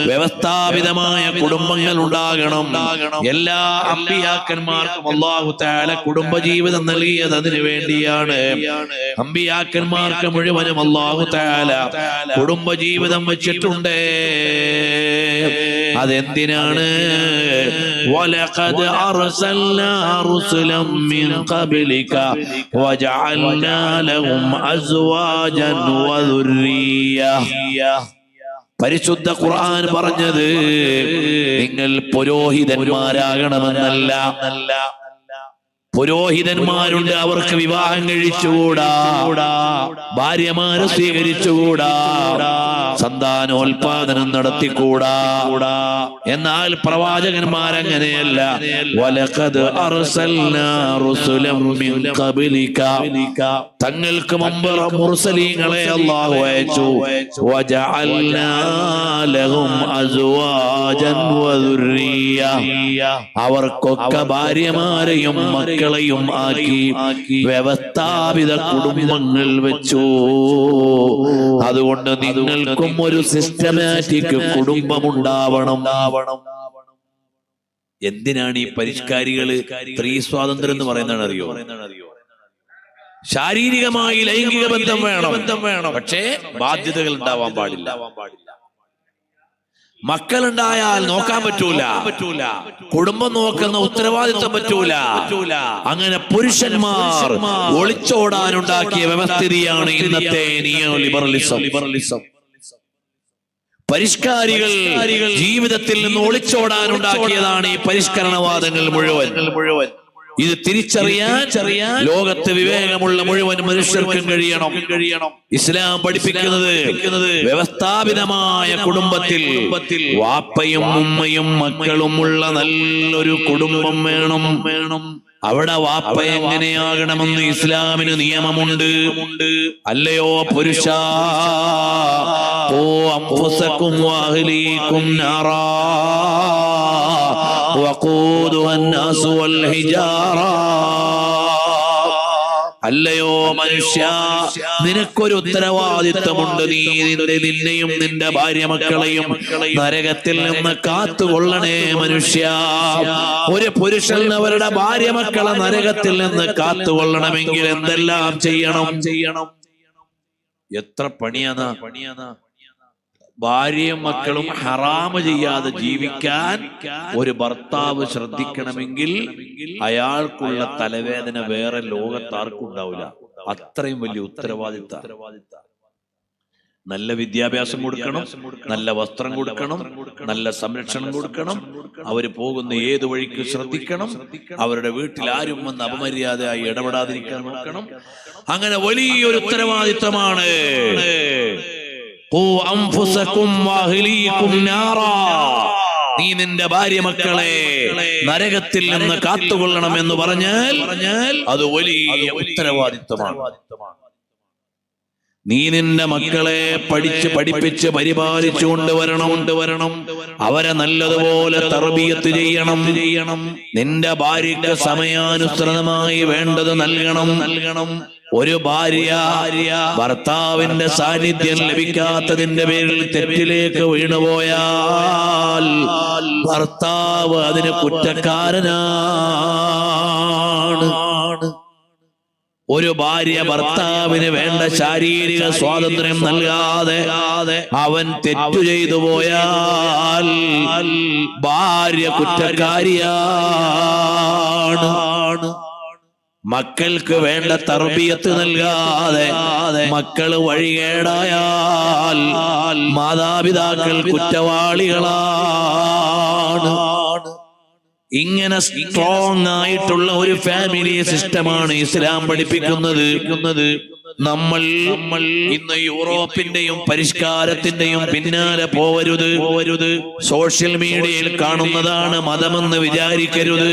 വ്യവസ്ഥാപിതമായ കുടുംബങ്ങൾ ഉണ്ടാകണം. എല്ലാ അമ്പിയാക്കന്മാർക്കും അല്ലാഹു തആല കുടുംബജീവിതം നൽകിയത് അതിനു വേണ്ടിയാണ്. അമ്പിയാക്കന്മാർക്ക് മുഴുവനും അല്ലാഹു തആല കുടുംബജീവിതം വെച്ചിട്ടുണ്ട്. അതെന്തിനാണ്? വലഖദ് അർസൽനാ റുസുലൻ മിൻ ഖബ്ലിക വജഅൽനാ ലഹും അസ്വാജൻ വദുർരിയ്യ. പരിശുദ്ധ ഖുർആൻ പറഞ്ഞത് നിങ്ങൾ പുരോഹിതന്മാരാകണമെന്നല്ല. പുരോഹിതന്മാരുണ്ട്, അവർക്ക് വിവാഹം കഴിച്ചുകൂടാ, ഭാര്യമാരെ സ്വീകരിച്ചുകൂടാ, സന്താനോൽപാദനം നടത്തിക്കൂടാ. എന്നാൽ പ്രവാചകന്മാരങ്ങനെയല്ല. വലഖദ് അർസൽനാ റുസുലൻ മിൻ ഖബ്ലിക, തങ്ങൾക്ക് മുമ്പ് മുർസലീങ്ങളെ അല്ലാഹു അയച്ചു. വജഅൽനാ ലഹും അസ്വാജൻ വദുർരിയ്യ, അവർക്കൊക്കെ ഭാര്യമാരെയും മക്കളെയും ആക്കി വ്യവസ്ഥാപിത കുടുംബങ്ങൾ വെച്ചു. അതുകൊണ്ട് നിങ്ങൾക്കും ഒരു സിസ്റ്റമാറ്റിക് കുടുംബമുണ്ടാവണം. എന്തിനാണ് ഈ പരിഷ്കാരികള് സ്ത്രീ സ്വാതന്ത്ര്യം എന്ന് പറയുന്നതാണ് അറിയോ? ശാരീരികമായി ലൈംഗിക ബന്ധം വേണം, പക്ഷേ ബാധ്യതകൾ ഉണ്ടാവാൻ പാടില്ല. മക്കളുണ്ടായാൽ നോക്കാൻ പറ്റൂല, കുടുംബം നോക്കുന്ന ഉത്തരവാദിത്വം പറ്റൂല. അങ്ങനെ പുരുഷന്മാർ ഒളിച്ചോടാനുണ്ടാക്കിയ വ്യവസ്ഥിതിയാണ് ഇന്നത്തെ നിയോ ലിബറലിസം. പരിഷ്കാരികൾ ജീവിതത്തിൽ നിന്ന് ഒളിച്ചോടാനുണ്ടാക്കിയതാണ് ഈ പരിഷ്കരണവാദങ്ങൾ മുഴുവൻ. ഇത് തിരിച്ചറിയാൻ ലോകത്ത് വിവേകമുള്ള മുഴുവൻ മനുഷ്യർക്കും കഴിയണം. ഇസ്ലാം പഠിപ്പിക്കുന്നത് വ്യവസ്ഥാപിതമായ കുടുംബത്തിൽ വാപ്പയും ഉമ്മയും മക്കളും ഉള്ള നല്ലൊരു കുടുംബം വേണം. അവിടെ വാപ്പ എങ്ങനെയാകണമെന്ന് ഇസ്ലാമിന് നിയമമുണ്ട്. അല്ലയോ പുരുഷ, ഖൂ അൻഫുസകും വഅഹ്ലീകും നാറാ വഖൂദുഹാ അന്നാസു വൽ ഹിജാറ. അല്ലയോ മനുഷ്യ, നിനക്കൊരു ഉത്തരവാദിത്വമുണ്ട്. നീ നിന്നെയും നിന്റെ ഭാര്യ മക്കളെയും നരകത്തിൽ നിന്ന് കാത്തുകൊള്ളണേ മനുഷ്യ. ഒരു പുരുഷൻ അവരുടെ ഭാര്യ മക്കളെ നരകത്തിൽ നിന്ന് കാത്തുകൊള്ളണമെങ്കിൽ എന്തെല്ലാം ചെയ്യണം? എത്ര പണിയാ. ഭാര്യയും മക്കളും ഹറാമ് ചെയ്യാതെ ജീവിക്കാൻ ഒരു ഭർത്താവ് ശ്രദ്ധിക്കണമെങ്കിൽ അയാൾക്കുള്ള തലവേദന വേറെ ലോകത്താർക്കുണ്ടാവില്ല. അത്രയും വലിയ ഉത്തരവാദിത്ത. നല്ല വിദ്യാഭ്യാസം കൊടുക്കണം, നല്ല വസ്ത്രം കൊടുക്കണം, നല്ല സംരക്ഷണം കൊടുക്കണം. അവര് പോകുന്ന ഏതു വഴിക്ക് ശ്രദ്ധിക്കണം. അവരുടെ വീട്ടിൽ ആരും വന്ന് അപമര്യാദയായി ഇടപെടാതിരിക്കാൻ നോക്കണം. അങ്ങനെ വലിയൊരു ഉത്തരവാദിത്തമാണ്. നീ നിന്റെ ഭാര്യ മക്കളെ നരകത്തിൽ നിന്ന് കാത്തുകൊള്ളണം എന്ന് പറഞ്ഞാൽ അത് വലിയ ഉത്തരവാദിത്തമാണ്. നീ നിന്റെ മക്കളെ പഠിപ്പിച്ച് പരിപാലിച്ചു കൊണ്ടുവരണം. അവരെ നല്ലതുപോലെ തർബിയത്ത് ചെയ്യണം. നിന്റെ ഭാര്യയ്ക്ക് സമയാനുസൃതമായി വേണ്ടത് നൽകണം. ഒരു ഭാര്യ ഭർത്താവിന്റെ സാന്നിധ്യം ലഭിക്കാത്തതിന്റെ പേരിൽ തെറ്റിലേക്ക് വീണുപോയാൽ ഭർത്താവ് അതിന് കുറ്റക്കാരനാണ്. ഒരു ഭാര്യ ഭർത്താവിന് വേണ്ട ശാരീരിക സ്വാതന്ത്ര്യം നൽകാതെ അവൻ തെറ്റു ചെയ്തു പോയാൽ ഭാര്യ കുറ്റക്കാരിയാണ്. മക്കൾക്ക് വേണ്ട തർബിയത്ത് നൽകാതെ മക്കള് വഴികേടായാൽ മാതാപിതാക്കൾ കുറ്റവാളികളാണ്. ഇങ്ങനെ സ്ട്രോങ് ആയിട്ടുള്ള ഒരു ഫാമിലി സിസ്റ്റമാണ് ഇസ്ലാം പഠിപ്പിക്കുന്നത്. നമ്മൾ ഇന്ന് യൂറോപ്പിന്റെയും പരിഷ്കാരത്തിന്റെയും പിന്നാലെ പോവരുത്. സോഷ്യൽ മീഡിയയിൽ കാണുന്നതാണ് മതമെന്ന് വിചാരിക്കരുത്.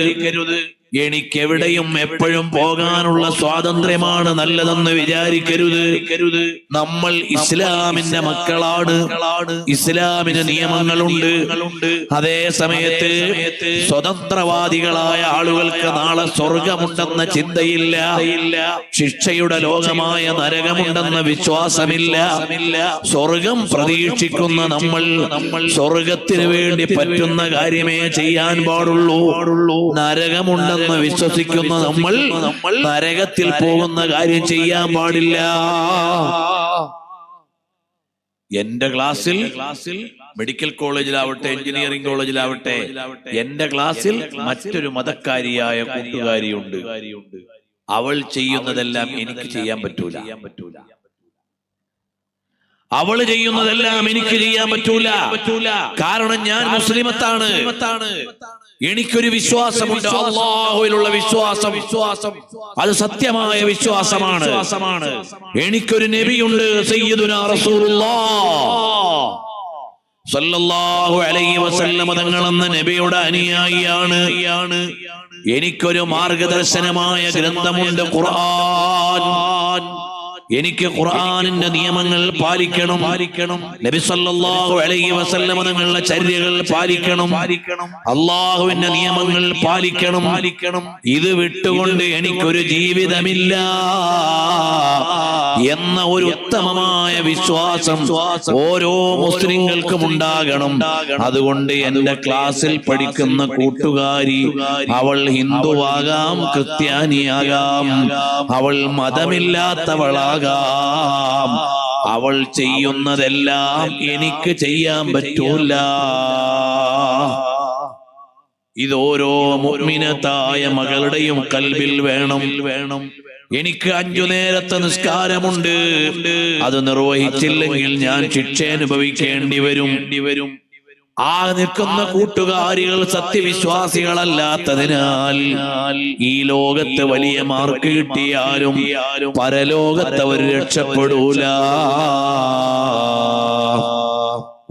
എനിക്കെവിടെയും എപ്പോഴും പോകാനുള്ള സ്വാതന്ത്ര്യമാണ് നല്ലതെന്ന് വിചാരിക്കരുത്. നമ്മൾ ഇസ്ലാമിന്റെ മക്കളാണ്. ഇസ്ലാമിന് നിയമങ്ങളുണ്ട്. അതേ സമയത്ത് സ്വതന്ത്രവാദികളായ ആളുകൾക്ക് നാളെ സ്വർഗമുണ്ടെന്ന ചിന്തയില്ല. ശിക്ഷയുടെ ലോകമായ നരകമുണ്ടെന്ന വിശ്വാസമില്ല. സ്വർഗം പ്രതീക്ഷിക്കുന്ന നമ്മൾ സ്വർഗത്തിന് വേണ്ടി പറ്റുന്ന കാര്യമേ ചെയ്യാൻ പാടുള്ളൂ. നരകമുണ്ടെന്ന് വിശ്വസിക്കുന്ന നമ്മൾ നരകത്തിൽ പോകുന്ന കാര്യം ചെയ്യാൻ പാടില്ല. എന്റെ ക്ലാസ്സിൽ മെഡിക്കൽ കോളേജിലാവട്ടെ എഞ്ചിനീയറിംഗ് കോളേജിലാവട്ടെ എന്റെ ക്ലാസ്സിൽ മറ്റൊരു മതക്കാരിയായ കൂട്ടുകാരിയുണ്ട്. അവൾ ചെയ്യുന്നതെല്ലാം എനിക്ക് ചെയ്യാൻ പറ്റൂല. അവള് ചെയ്യുന്നതെല്ലാം എനിക്ക് ചെയ്യാൻ പറ്റൂല. കാരണം ഞാൻ മുസ്ലിമത്താണ്. എനിക്കൊരു വിശ്വാസമുണ്ട്. അല്ലാഹുവിലുള്ള വിശ്വാസം അത് സത്യമായ വിശ്വാസമാണ്. എനിക്കൊരു നബിയുണ്ട്, സയ്യിദുനാ റസൂലുള്ളാഹ് സല്ലല്ലാഹു അലൈഹി വസല്ലം തങ്ങളെന്ന നബിയുടെ അനുയായിയാണ്. എനിക്കൊരു മാർഗദർശനമായ ഗ്രന്ഥമുണ്ട്, ഖുർആൻ. എനിക്ക് ഖുർആനിന്റെ നിയമങ്ങൾ പാലിക്കണം. നബി സല്ലല്ലാഹു അലൈഹി വസല്ലം തങ്ങളുടെ ചര്യകൾ പാലിക്കണം. അല്ലാഹുവിന്റെ നിയമങ്ങൾ പാലിക്കണം. ഇത് വിട്ടുകൊണ്ട് എനിക്കൊരു ജീവിതമില്ല എന്ന ഒരു ഉത്തമമായ വിശ്വാസം ഓരോ മുസ്ലിങ്ങൾക്കും ഉണ്ടാകണം. അതുകൊണ്ട് എന്റെ ക്ലാസ്സിൽ പഠിക്കുന്ന കൂട്ടുകാരി, അവൾ ഹിന്ദുവാകാം, ക്രിസ്ത്യാനിയാകാം, അവൾ മതമില്ലാത്തവളാകാം, അവൾ ചെയ്യുന്നതെല്ലാം എനിക്ക് ചെയ്യാൻ പറ്റൂല. ഇത് ഓരോ മുഅ്മിനത്തായ മകളുടെയും കൽബിൽ വേണം. എനിക്ക് 5 നേരത്തെ നിസ്കാരമുണ്ട്. അത് നിർവഹിച്ചില്ലെങ്കിൽ ഞാൻ ശിക്ഷ അനുഭവിക്കേണ്ടി വരും. ആ നിൽക്കുന്ന കൂട്ടുകാരികൾ സത്യവിശ്വാസികളല്ലാത്തതിനാൽ ഈ ലോകത്ത് വലിയ മാർക്ക് കിട്ടിയാലും പരലോകത്ത് അവർ രക്ഷപ്പെടൂല.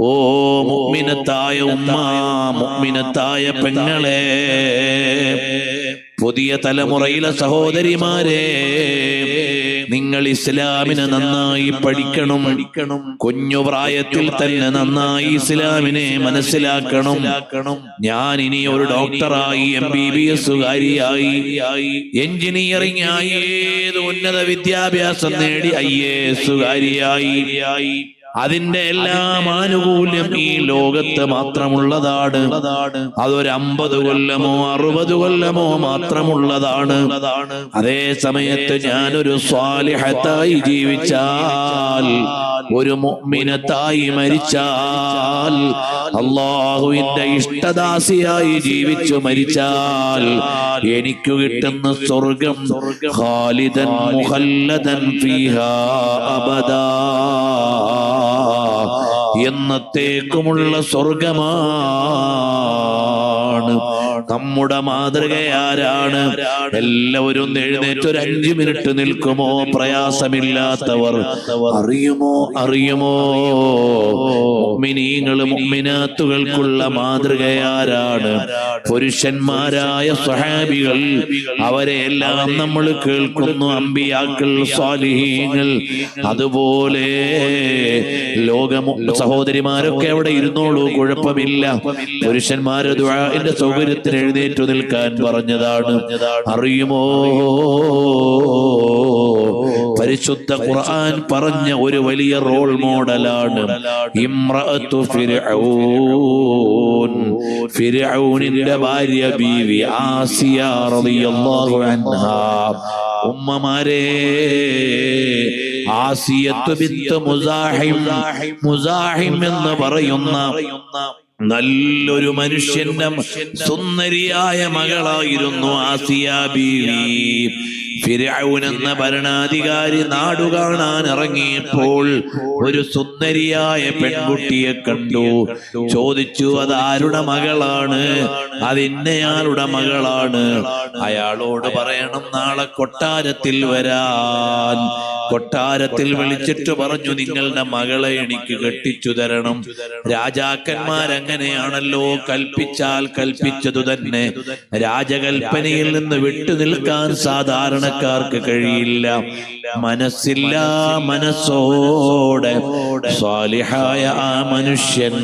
ഓ മുഅ്മിനത്തായ ഉമ്മ, മുഅ്മിനത്തായ പെങ്ങളെ, പുതിയ തലമുറയിലെ സഹോദരിമാരെ, നിങ്ങൾ ഇസ്ലാമിനെ നന്നായി പഠിക്കണം. കുഞ്ഞു പ്രായത്തിൽ തന്നെ നന്നായി ഇസ്ലാമിനെ മനസ്സിലാക്കണം. ഞാൻ ഇനി ഒരു ഡോക്ടറായി, MBBS കാരിയായി, എഞ്ചിനീയറിംഗ് ആയി, ഏത് ഉന്നത വിദ്യാഭ്യാസം നേടി IAS കാരിയായി, അതിന്റെ എല്ലാം ആനുകൂല്യം ഈ ലോകത്ത് മാത്രമുള്ളതാണ്. അതൊരു 50 കൊല്ലമോ 60 കൊല്ലമോ മാത്രമുള്ളതാണ്. അതേ സമയത്ത് ഞാനൊരു സ്വാലിഹത്തായി ജീവിച്ചാൽ, ഒരു മുഅ്മിനത്തായി മരിച്ചാൽ, അല്ലാഹുവിന്റെ ഇഷ്ടദാസിയായി ജീവിച്ചു മരിച്ചാൽ എനിക്ക് കിട്ടുന്ന സ്വർഗം ഖാലിദൻ മുഖല്ലദൻ ഫീഹാ അബദാ, എന്നത്തേക്കുമുള്ള സ്വർഗമാണ്. നമ്മുടെ മാതൃകയാരാണ്? എല്ലാവരും എഴുന്നേറ്റ് ഒരു 5 മിനിറ്റ് നിൽക്കുമോ? പ്രയാസമില്ലാത്തവർ അറിയുമോ മുഅ്മിനീങ്ങളും മുഅ്മിനാത്തുകൾക്കുള്ള മാതൃകയാരാണ്? പുരുഷന്മാരായ സ്വഹാബികൾ, അവരെ എല്ലാം നമ്മൾ കേൾക്കുന്നു. അമ്പിയാക്കൾ, സ്വാലിഹീങ്ങൾ, അതുപോലെ സഹോദരിമാരൊക്കെ അവിടെ ഇരുന്നോളൂ, കുഴപ്പമില്ല. പുരുഷന്മാരെ ദുആഇന്റെ സൗകര്യത്തിന് എഴുന്നേറ്റു നിൽക്കാൻ പറഞ്ഞതാണ്. അറിയുമോ, പരിശുദ്ധ ഖുർആൻ പറഞ്ഞ ഒരു വലിയ റോൾ മോഡലാണ് ഇംറഅത്തു ഫിർഔൻ. ഫിർഔനിന്റെ ഭാര്യ ബീവി ആസിയ റളിയല്ലാഹു അൻഹാ. ഉമ്മമാരെ, ആസിയത്ത് ബിൻത് മുസാഹിം എന്ന് പറയുന്ന നല്ലൊരു മനുഷ്യന്റെ സുന്ദരിയായ മകളായിരുന്നു ആസിയ ബീവി. ഫിർഔൻ എന്ന ഭരണാധികാരി നാടു കാണാൻ ഇറങ്ങിയപ്പോൾ ഒരു സുന്ദരിയായ പെൺകുട്ടിയെ കണ്ടു. ചോദിച്ചു, അതാരുടെ മകളാണ്? അതിന്നയാളുടെ മകളാണ്. അയാളോട് പറയണം നാളെ കൊട്ടാരത്തിൽ വരാൻ. കൊട്ടാരത്തിൽ വിളിച്ചിട്ട് പറഞ്ഞു, നിങ്ങളുടെ മകളെ എനിക്ക് കെട്ടിച്ചു തരണം. രാജാക്കന്മാരങ്ങനെയാണല്ലോ, കൽപ്പിച്ചാൽ കൽപ്പിച്ചതു തന്നെ. രാജകൽപ്പനയിൽ നിന്ന് വിട്ടു നിൽക്കാൻ സാധാരണക്കാർക്ക് കഴിയില്ല. മനസ്സില്ല മനസ്സോടെ സ്വാലിഹായ ആ മനുഷ്യൻ,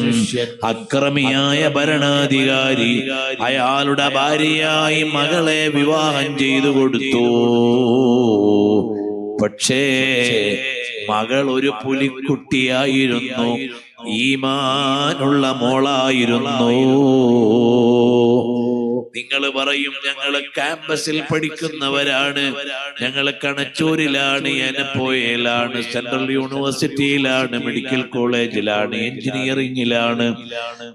അക്രമിയായ ഭരണാധികാരി, അയാളുടെ ഭാര്യയായി മകളെ വിവാഹം ചെയ്തു കൊടുത്തു. പക്ഷേ മകൾ ഒരു പുലിക്കുട്ടിയായിരുന്നു, ഈമാനുള്ള മോളായിരുന്നു. നിങ്ങൾ പറയും, ഞങ്ങള് ക്യാമ്പസിൽ പഠിക്കുന്നവരാണ്, ഞങ്ങള് കണച്ചൂരിലാണ്, എനപ്പോയയിലാണ്, സെൻട്രൽ യൂണിവേഴ്സിറ്റിയിലാണ്, മെഡിക്കൽ കോളേജിലാണ്, എഞ്ചിനീയറിംഗിലാണ്,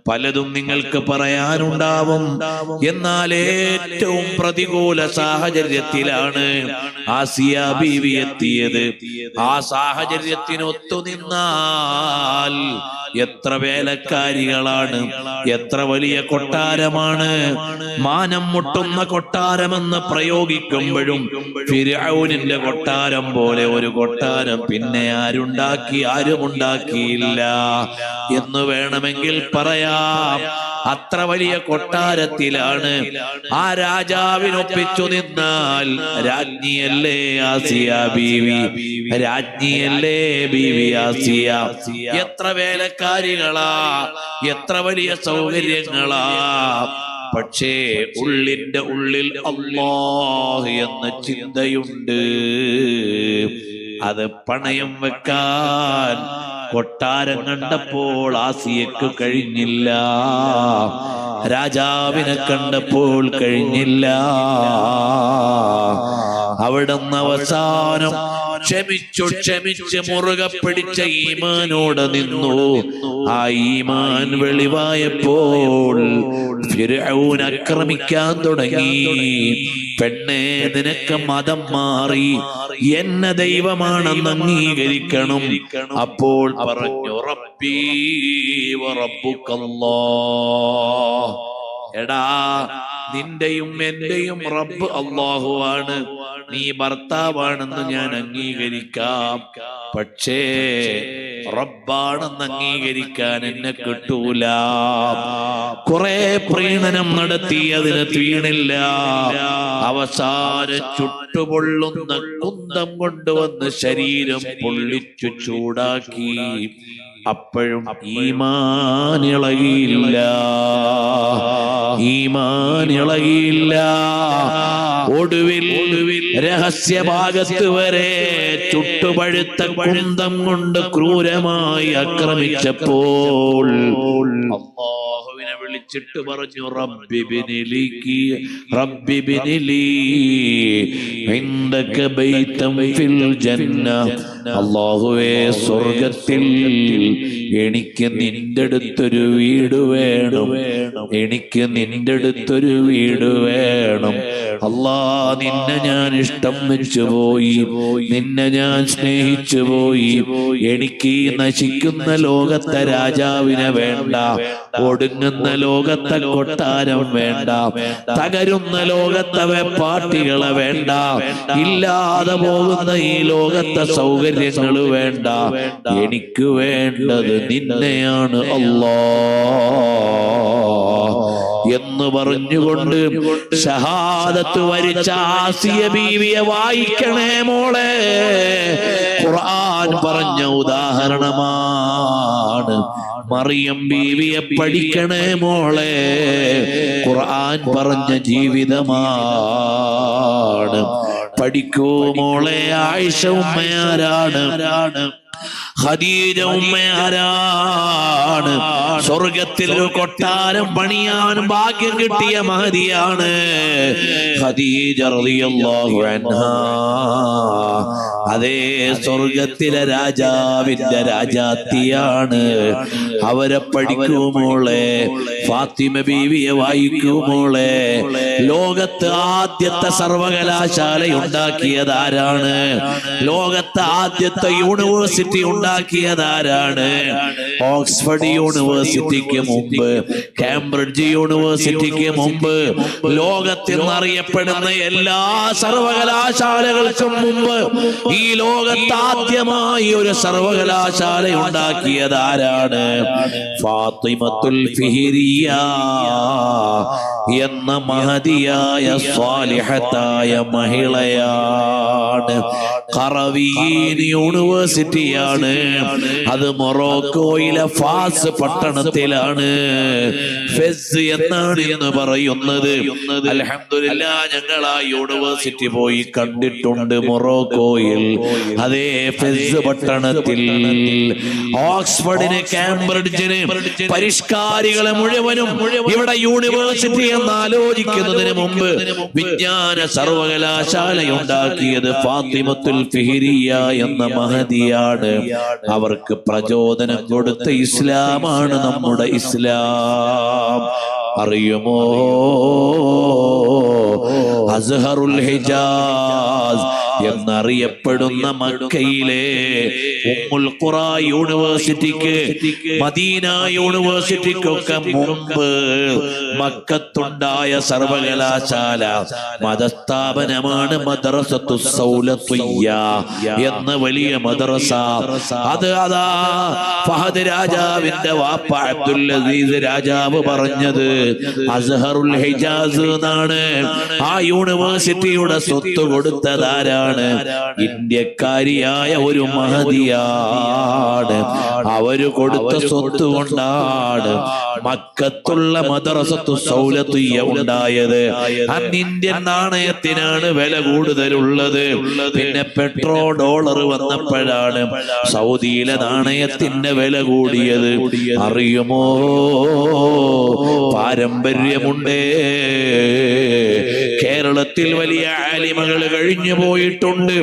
പലതും നിങ്ങൾക്ക് പറയാനുണ്ടാവും. എന്നാൽ ഏറ്റവും പ്രതികൂല സാഹചര്യത്തിലാണ് ആസിയ ബീവി എത്തിയത്. ആ സാഹചര്യത്തിനൊത്തു നിന്നാൽ എത്ര വേലക്കാരികളാണ്, എത്ര വലിയ കൊട്ടാരമാണ്. മാനം മുട്ടുന്ന കൊട്ടാരമെന്ന് പ്രയോഗിക്കുമ്പോഴും ഫിർഔനിന്റെ കൊട്ടാരം പോലെ ഒരു കൊട്ടാരം പിന്നെ ആരുമുണ്ടാക്കിയില്ല എന്ന് വേണമെങ്കിൽ പറയാം. അത്ര വലിയ കൊട്ടാരത്തിലാണ്. ആ രാജാവിനൊപ്പിച്ചു നിന്നാൽ രാജ്ഞിയല്ലേ ആസിയ ബീവി, രാജ്ഞിയല്ലേ ബീവി ആസിയ. എത്ര വേലക്കാരികളാ, എത്ര വലിയ സൗകര്യങ്ങളാ. പക്ഷേ ഉള്ളിന്റെ ഉള്ളിൽ അല്ലാഹ് എന്ന ചിന്തയുണ്ട്. അത് പണയം വെക്കാൻ കൊട്ടാരം കണ്ടപ്പോൾ ആസിയക്ക് കഴിഞ്ഞില്ല, രാജാവിനെ കണ്ടപ്പോൾ കഴിഞ്ഞില്ല. അവിടുന്ന് അവസാനം ക്ഷമിച്ച് മുറുകെ പിടിച്ച ഈമാനോടെ നിന്നു. ആ ഈമാൻ വെളിവായപ്പോൾ ഫിർഔൻ ആക്രമിക്കാൻ തുടങ്ങി. പെണ്ണേ, നിനക്ക് മതം മാറി, എന്നെ ദൈവമാണെന്ന് അംഗീകരിക്കണം. അപ്പോൾ പറഞ്ഞു, റബ്ബീ വ റബ്ബുക്കല്ലാഹ്. എടാ, നിന്റെയും എന്റെയും റബ്ബ് അല്ലാഹുവാണ്, നീ ഭർത്താവാണെന്ന് ഞാൻ അംഗീകരിക്കാം. പക്ഷേ റബ്ബാണെന്ന് അംഗീകരിക്കാൻ എന്നെ കിട്ടൂല. കുറെ പ്രീണനം നടത്തി, അതിന് തീണില്ല. അവസാനം ചുട്ടുപൊള്ളുന്ന കുന്തം കൊണ്ടുവന്ന് ശരീരം പൊള്ളിച്ചു ചൂടാക്കി. അപ്പോഴും ഈമാനിളകിയില്ല. ഒടുവിൽ രഹസ്യഭാഗത്ത് വരെ ചുട്ടുപഴുത്ത കുന്തം കൊണ്ട് ക്രൂരമായി ആക്രമിച്ചപ്പോൾ അല്ലാഹുവിനെ വിളിച്ചിട്ട് പറഞ്ഞു, റബ്ബി ബിനിലി ഇൻദക ബൈതൻ ഫിൽ ജന്ന. അല്ലാഹുവേ, സ്വർഗ്ഗത്തിൽ എനിക്ക് നിന്റെ അടുത്തൊരു വീട് വേണം, എനിക്ക് നിന്റെ അടുത്തൊരു വീട് വേണം. അല്ലാ, നിന്നെ ഞാൻ ഇഷ്ടം വെച്ചു പോയി, നിന്നെ ഞാൻ സ്നേഹിച്ചു പോയി. എനിക്ക് ഈ നശിക്കുന്ന ലോകത്തെ രാജാവിനെ വേണ്ട, ഒടുങ്ങുന്ന ലോകത്തെ കൊട്ടാരം വേണ്ട, തകരുന്ന ലോകത്തെ വെപ്പാട്ടികളെ വേണ്ട, ഇല്ലാതെ പോകുന്ന ഈ ലോകത്തെ സൗകര്യങ്ങൾ വേണ്ട. എനിക്ക് വേണ്ടത് നിന്നെയാണ് അല്ലാഹ് എന്ന് പറഞ്ഞുകൊണ്ട് ഷഹാദത്ത് വരിച്ച ആസിയ ബീവിയെ വായിക്കണേ മോളെ. ഖുർആൻ പറഞ്ഞ ഉദാഹരണമാണ്. മറിയം ബീവിയെ പഠിക്കണേ മോളെ. ഖുർആൻ പറഞ്ഞ ജീവിതമാണ്. പഠിക്കൂ മോളെ. ആയിഷ ഉമ്മയാരാണ്? ഖദീജ ഉമ്മയാരാണ്? സ്വർഗത്തിൽ ഒരു കൊട്ടാരം പണിയാൻ ഭാഗ്യം കിട്ടിയ മഹദിയാണ് ഖദീജ റളിയല്ലാഹു അൻഹാ. അതേ സ്വർഗത്തിലെ രാജാവിന്റെ രാജാത്തിയാണ് അവരെ പഠിക്കൂ മോളെ. ഫാത്തിമ ബീവിയെ വായിക്കൂ മോളെ. ലോകത്ത് ആദ്യത്തെ സർവകലാശാല ഉണ്ടാക്കിയത് ആരാണ്? ലോകത്തെ ആദ്യത്തെ യൂണിവേഴ്സിറ്റി ഉണ്ടാക്കിയത് ആരാണ്? ഓക്സ്ഫോർഡ് യൂണിവേഴ്സിറ്റിക്ക് മുമ്പ്, കേംബ്രിഡ്ജ് യൂണിവേഴ്സിറ്റിക്ക് മുമ്പ്, ലോകത്തെന്നറിയപ്പെടുന്ന എല്ലാ സർവകലാശാലകൾക്കും മുമ്പ് ഈ ലോകത്ത് ആദ്യമായി ഒരു സർവകലാശാല ഉണ്ടാക്കിയത് ആരാണ്? ഫാത്തിമത്തുൽ ഫിഹ്രിയ എന്ന മഹദിയായ സ്വാലിഹത്തായ മഹിളയാണ്. ഖറവീൻ യൂണിവേഴ്സിറ്റിയാണ്. അത് മൊറോക്കോയിലെ ഫാസ് പട്ടണത്തിലാണ്. ഫെസ് എന്നാണ് എന്ന് പറയുന്നത്. അൽഹംദുലില്ലാ, ഞങ്ങൾ ആ യൂണിവേഴ്സിറ്റി പോയി കണ്ടിട്ടുണ്ട് മൊറോക്കോയിൽ. അതേ ഫെസ് പട്ടണത്തിൽ. ഓക്സ്ഫോർഡിന്, കേംബ്രിഡ്ജിന്, പരിഷ്കാരികളെ മുഴുവനും ഇവിടെ യൂണിവേഴ്സിറ്റി എന്ന് ആലോചിക്കുന്നതിന് മുമ്പ് വിജ്ഞാന സർവകലാശാല ഉണ്ടാക്കിയത് ഫാത്തിമത്തുൽ ഫിഹ്രിയ എന്ന മഹദിയാണ്. അവർക്ക് പ്രചോദനം കൊടുത്ത ഇസ്ലാമാണ് നമ്മുടെ ഇസ്ലാം. അറിയുമോ? അസ്ഹറുൽ ഹിജാസ് എന്നറിയപ്പെടുന്ന മക്കയിലെ ഉമ്മുൽ ഖുറ യൂണിവേഴ്സിറ്റിക്ക്, മദീന യൂണിവേഴ്സിറ്റിക്കൊക്കെ മുമ്പ് മക്കത്തുണ്ടായ സർവകലാശാല മതസ്ഥാപനമാണ് മദ്രസത്തു സൗലത്തുയ്യ എന്ന വലിയ മദ്രസ. അത് അതാ ഫഹദ് രാജാവിന്റെ വാപ്പ അബ്ദുൽ അസീസ് രാജാവ് പറഞ്ഞത് അസ്ഹറുൽ ഹിജാസ് എന്നാണ്. ആ യൂണിവേഴ്സിറ്റിയുടെ സ്വത്ത് കൊടുത്തതാരാണ്? ഇന്ത്യക്കാരിയായ ഒരു മഹദിയാണ്. അവര് കൊടുത്ത സ്വത്ത് കൊണ്ടാണ് മക്കത്തുള്ള മദ്രസത്തു സൗലത്തുയ്യ ഉണ്ടായത്. അന്ന് ഇന്ത്യൻ നാണയത്തിനാണ് വില കൂടുതലുള്ളത്. പിന്നെ പെട്രോ ഡോളർ വന്നപ്പോഴാണ് സൗദിയിലെ നാണയത്തിന്റെ വില കൂടിയത്. അറിയുമോ? പാരമ്പര്യമുണ്ടേ. കേരളത്തിൽ വലിയ ആലിമകൾ കഴിഞ്ഞു പോയിട്ടുണ്ട്.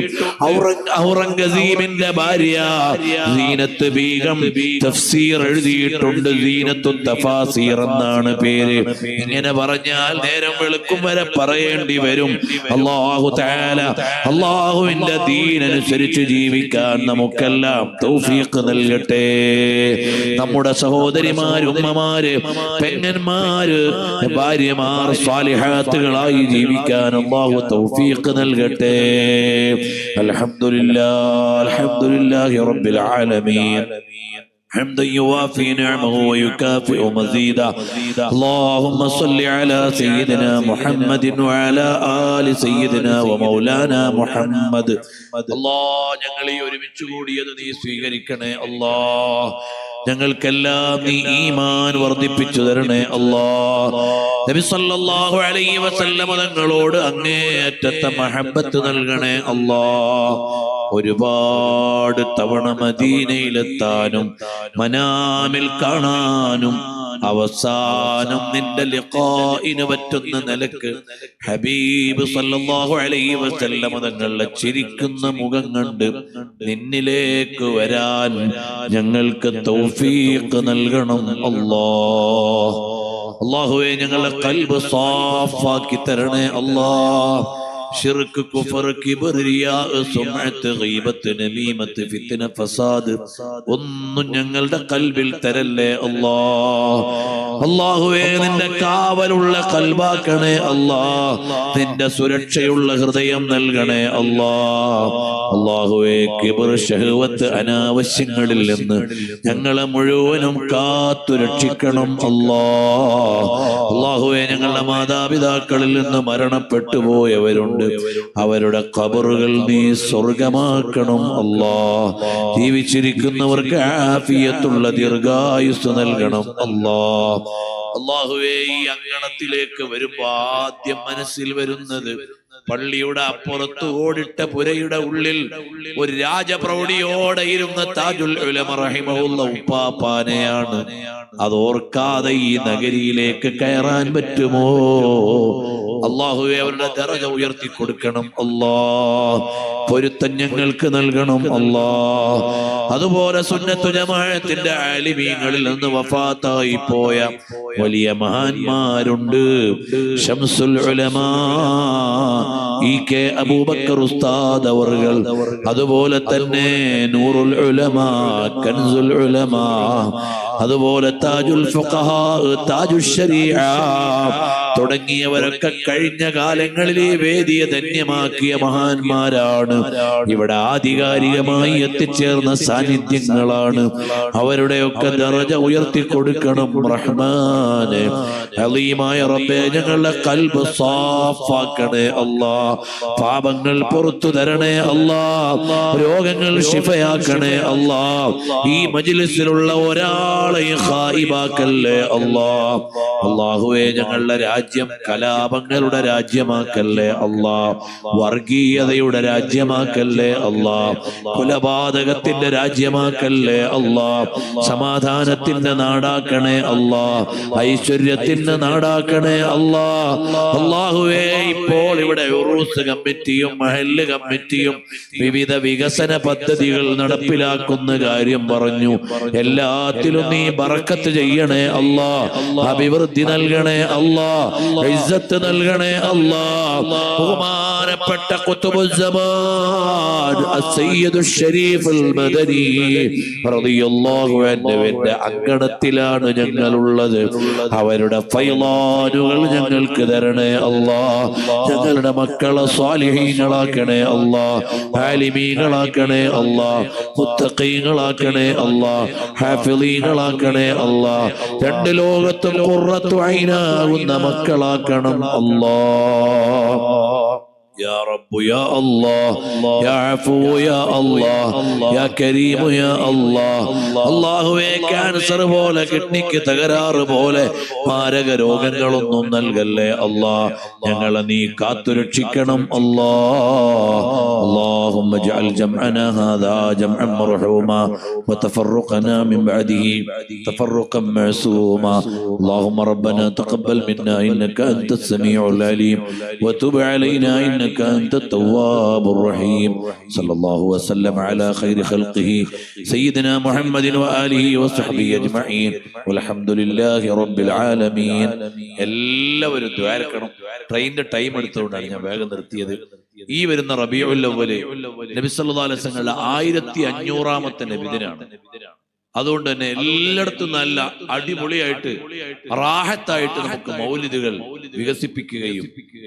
ഔറംഗസീബിന്റെ ഭാര്യ സീനത്ത് ബീഗം തഫ്സീർ എഴുതിയിട്ടുണ്ട്. സീനത്തു തഫാസീർ എന്നാണ് പേര്. ഇങ്ങനെ പറഞ്ഞാൽ നേരം വെളുക്കും വരെ പറയേണ്ടി വരും. അല്ലാഹു തആല അല്ലാഹുവിന്റെ ദീൻ അനുസരിച്ച് ജീവിക്കാൻ നമുക്കെല്ലാം തൗഫീഖ് നൽകട്ടെ. നമ്മുടെ സഹോദരിമാര്, ഉമ്മമാര്, പെങ്ങന്മാര്, ഭാര്യമാർ സ്വാലിഹാത്തുകളായി ജീവിക്കാൻ അല്ലാഹു തൗഫീഖ് നൽകട്ടെ. അൽഹംദുലില്ലാഹ്, അൽഹംദുലില്ലാഹി റബ്ബിൽ ആലമീൻ. حمدا يوافي نعمه ويكافئ مزيدا. اللهم صل على سيدنا محمد وعلى آل سيدنا ومولانا محمد. الله ഞങ്ങളെ ഒരുമിച്ച് കൂടിയത് നീ സ്വീകരിക്കണേ അല്ലാഹ്. ഞങ്ങൾക്കെല്ലാം നീ ഈമാൻ വർദ്ധിപ്പിച്ചു തരണേ അല്ലാഹ്. നബി സല്ലല്ലാഹു അലൈഹി വസല്ലം തങ്ങളോട് അങ്ങേയറ്റത്തെ മഹബ്ബത്ത് നൽകണേ അല്ലാഹ്. ഒരുപാട് തവണ മദീനയിലെത്താനും മനാമിൽ കാണാനും അവസാനം നിന്റെ ലിഖാഇന് പറ്റുന്ന നിലക്ക് ഹബീബ് സല്ലല്ലാഹു അലൈഹി വസല്ലം തങ്ങളുടെ ചിരിക്കുന്ന മുഖം കണ്ട് നിന്നിലേക്ക് വരാൻ ഞങ്ങൾക്ക് തൗഫീഖ് നൽകണം അല്ലാഹ്. അല്ലാഹുവേ, ഞങ്ങളുടെ ഖൽബ് സാഫാക്കി തരണേ അല്ലാഹ്. ശിർക്ക്, കുഫർ, കിബ്ർ, റിയാ, സുംഅത്ത്, ഗീബത്ത്, നമീമത്ത്, ഫിത്ന, ഫസാദ് ഒന്നും ഞങ്ങളുടെ ഖൽബിൽ തരല്ലേ അല്ലാഹ്. അല്ലാഹുവേ, നിന്റെ കാവലുള്ള ഖൽബാക്കണേ അല്ലാഹ്. നിന്റെ സുരക്ഷയുള്ള ഹൃദയം നൽകണേ അല്ലാഹ്. അല്ലാഹുവേ, കിബ്ർ, ശഹവത്ത്, അനാവശ്യങ്ങളിൽ നിന്ന് ഞങ്ങളെ മുഴുവനും കാത്തു രക്ഷിക്കണം അല്ലാഹ്. അല്ലാഹുവേ, ഞങ്ങളുടെ മാതാപിതാക്കളിൽ നിന്ന് മരണപ്പെട്ടു പോയവരുണ്ട്. അവരുടെ ഖബറുകൾ നീ സ്വർഗമാക്കണം അല്ലാഹ്. ജീവിച്ചിരിക്കുന്നവർക്ക് ആഫിയത്തുള്ള ദീർഘായുസ് നൽകണം അല്ലാഹ്. അല്ലാഹുവേ, ഈ അങ്കണത്തിലേക്ക് വരുമ്പോ ആദ്യം മനസ്സിൽ വരുന്നത് പള്ളിയുടെ അപ്പുറത്ത് ഓടിട്ട പുരയുടെ ഉള്ളിൽ ഒരു രാജപ്രൗഢിയോടെ ഇരുന്ന താജുൽ ഉലമ റഹിമഹുള്ള ഉപ്പാപ്പാനെയാണ്. അതോർക്കാതെ ഈ നഗരിയിലേക്ക് കയറാൻ പറ്റുമോ? അല്ലാഹുവേ അവരുടെ ദറജ ഉയർത്തി കൊടുക്കണം അല്ലാഹ്. പൊരുത്തം ഞങ്ങൾക്ക് നൽകണം അല്ലാഹ്. അതുപോലെ സുന്നത്തു ജമാഅത്തിന്റെ ആലിമീങ്ങളിൽ നിന്ന് വഫാത്തായി പോയ വലിയ മഹാന്മാരുണ്ട്. ശംസുൽ ഉലമാ ഇ.കെ. അബൂബക്കർ ഉസ്താദ് അവർകൾ, അതുപോലെ തന്നെ നൂറുൽ ഉലമാ, കൻസുൽ ഉലമാ, അതുപോലെ താജുൽ ഫുഖഹാ, താജുൽ ശരീഅ തുടങ്ങിയവരൊക്കെ കഴിഞ്ഞ കാലങ്ങളിൽ ഈ വേദിയെ ധന്യമാക്കിയ മഹാന്മാരാണ്. ഇവിടെ ആധികാരികമായി എത്തിച്ചേർന്ന സാന്നിധ്യങ്ങളാണ്. അവരുടെയൊക്കെ ദറജ ഉയർത്തി കൊടുക്കണം റഹ്മാനെ. അലീമായ റബ്ബേ, ഞങ്ങളുടെ ഖൽബ് സാഫാക്കണേ അല്ലാ. പാപങ്ങൾ പുറത്തു തരണേ അല്ലാ. രോഗങ്ങൾ ശിഫയാക്കണേ അല്ലാ. ഈ മജ്ലിസിലുള്ള ഒരാളെയും ഖായിബാക്കല്ലേ അല്ലാ. അല്ലാഹുവേ, ഞങ്ങളുടെ രാജ്യം കലാപങ്ങളുടെ രാജ്യമാക്കല്ലേ അല്ലാ. വർഗീയതയുടെ രാജ്യമാക്കല്ലേ അല്ലാ. കൊലപാതകത്തിന്റെ രാജ്യമാക്കല്ലേ അല്ലാ. സമാധാനത്തിന്റെ നാടാക്കണേ അല്ലാ. ഐശ്വര്യത്തിന്റെ നാടാക്കണേ അല്ലാ. അല്ലാഹുവേ, ഇപ്പോൾ ഇവിടെ ഉറൂസ് കമ്മിറ്റിയും മഹല്ല് കമ്മിറ്റിയും വിവിധ വികസന പദ്ധതികൾ നടപ്പിലാക്കുന്ന കാര്യം പറഞ്ഞു. എല്ലാത്തിലും നീ ബറക്കത്ത് ചെയ്യണേ അല്ലാ. അഭിവൃദ്ധി നൽകണേ അല്ലാ. ഇസ്സത്ത് നൽകണേ അല്ലാ. ബഹുമാനപ്പെട്ട ഖുതുബുസ്സമാൻ അസ്സയ്യിദു ശരീഫുൽ മദനി റളിയല്ലാഹു അൻഹുവിന്റെ അങ്കണത്തിലാണ് ഞങ്ങളുള്ളത്. അവരുടെ ഫൈളാനുകൾ ഞങ്ങൾക്ക് തരണേ അല്ലാ. ഞങ്ങളുടെ മക്കളെ സ്വാലിഹീങ്ങളാക്കണേ അല്ലാ. ആലിമീങ്ങളാക്കണേ അല്ലാ. മുത്തഖീങ്ങളാക്കണേ അല്ലാ. ഹാഫിളീങ്ങളാക്കണേ അല്ലാ. രണ്ട് ലോകത്തും ഖുർറത്തു ഐനാകുന്ന മക്കളാക്കണം അല്ലാഹ്. يا رب يا الله يا عفو يا الله يا كريم يا الله. അല്ലാഹുവേ, ക്യാൻസർ പോലെ കിഡ്നിക്ക് തകരാറ് പോലെ മാരക രോഗങ്ങളൊന്നും നൽകല്ലേ അല്ലാ. ഞങ്ങളെ നീ കാത്തുരക്ഷിക്കണം അല്ലാ. اللهم اجعل جمعنا هذا جمعا مرحوما وتفرقنا من بعده تفرقا معصوما. اللهم ربنا تقبل منا انك انت السميع العليم وتب علينا انك أنت التواب الرحيم. صلى الله وسلم على خير خلقه سيدنا محمد وآله وصحبه أجمعين والحمد لله رب العالمين. എല്ലാവരും ദ്വാരക്കണം. ട്രെയിനിന്റെ ടൈം എടുത്തുകൊണ്ടാണ് ഞാൻ വേഗം നിർത്തിയത്. ഈ വരുന്ന റബീഉൽ അവ്വൽ നബി സല്ലല്ലാഹു അലൈഹി വസല്ലമയുടെ 1500ാമത്തെ നബിദിനാണ്. അതുകൊണ്ട് തന്നെ എല്ലായിടത്തും നല്ല അടിപൊളിയായിട്ട് റാഹത്തായിട്ട് നമുക്ക് മൗലിദുകൾ വികസിപ്പിക്കുകയും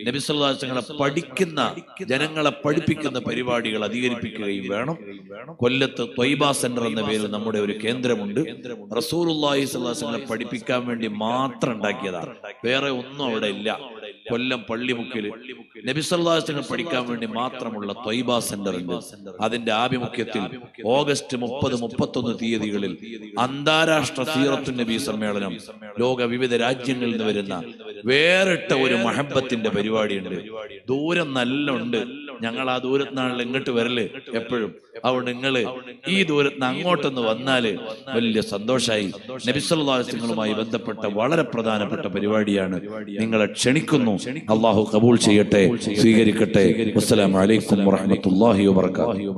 നബി സല്ലല്ലാഹു അലൈഹി വസല്ലം പഠിക്കുന്ന ജനങ്ങളെ പഠിപ്പിക്കുന്ന പരിപാടികൾ അധികരിപ്പിക്കുകയും വേണം. കൊല്ലത്ത് ത്വയ്ബ സെന്റർ എന്ന പേരിൽ നമ്മുടെ ഒരു കേന്ദ്രമുണ്ട്. റസൂലുള്ളാഹി സ്വല്ലല്ലാഹു അലൈഹി വസല്ലം പഠിപ്പിക്കാൻ വേണ്ടി മാത്രം ഉണ്ടാക്കിയതാണ്. വേറെ ഒന്നും അവിടെ ഇല്ല. കൊല്ലം പള്ളിമുക്കിൽ നബി സല്ലല്ലാഹു അലൈഹി വസല്ലം പഠിക്കാൻ വേണ്ടി മാത്രമുള്ള ത്വയ്ബ സെന്റർ ഉണ്ട്. അതിന്റെ ആഭിമുഖ്യത്തിൽ ഓഗസ്റ്റ് 30-31 തീയതികളിൽ അന്താരാഷ്ട്ര സീറത്തുൻ നബി സമ്മേളനം, ലോക വിവിധ രാജ്യങ്ങളിൽ നിന്ന് വരുന്ന വേറിട്ട ഒരു മഹബത്തിന്റെ പരിപാടിയുണ്ട്. ദൂരം നല്ല ഉണ്ട്. ഞങ്ങൾ ആ ദൂരത്തിനാണല്ലോ ഇങ്ങോട്ട് വരല് എപ്പോഴും. അതുകൊണ്ട് നിങ്ങൾ ഈ ദൂരത്തിന് അങ്ങോട്ടൊന്ന് വന്നാല് വലിയ സന്തോഷമായി. നബി സല്ലല്ലാഹു അലൈഹി വസല്ലമയുമായി ബന്ധപ്പെട്ട വളരെ പ്രധാനപ്പെട്ട പരിപാടിയാണ്. നിങ്ങളെ ക്ഷണിക്കുന്നു. അല്ലാഹു ഖബൂൽ ചെയ്യട്ടെ, സ്വീകരിക്കട്ടെ. അസ്സലാമു അലൈക്കും വറഹ്മത്തുള്ളാഹി വബറകാതുഹു.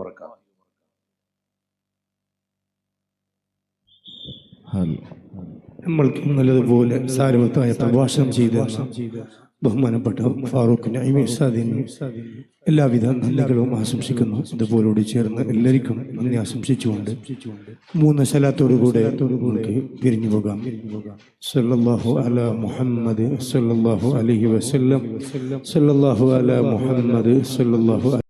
നമ്മൾക്ക് നല്ലതുപോലെ സാരവത്തായ പ്രഭാഷണം ചെയ്ത ബഹുമാനപ്പെട്ട ഫാറൂഖ് നഈമി ഉസ്താദിന് എല്ലാവിധ നന്ദികളും ആശംസിക്കുന്നു. ഇതുപോലോട് ചേർന്ന് എല്ലാവർക്കും നന്ദി ആശംസിച്ചുകൊണ്ട് 3 സലാത്തോടുകൂടെ നമുക്ക് പിരിഞ്ഞു പോകാം. സല്ലല്ലാഹു അലാ മുഹമ്മദ് സല്ലല്ലാഹു അലൈഹി വസല്ലം. സല്ലല്ലാഹു അലാ മുഹമ്മദ് സല്ലല്ലാഹു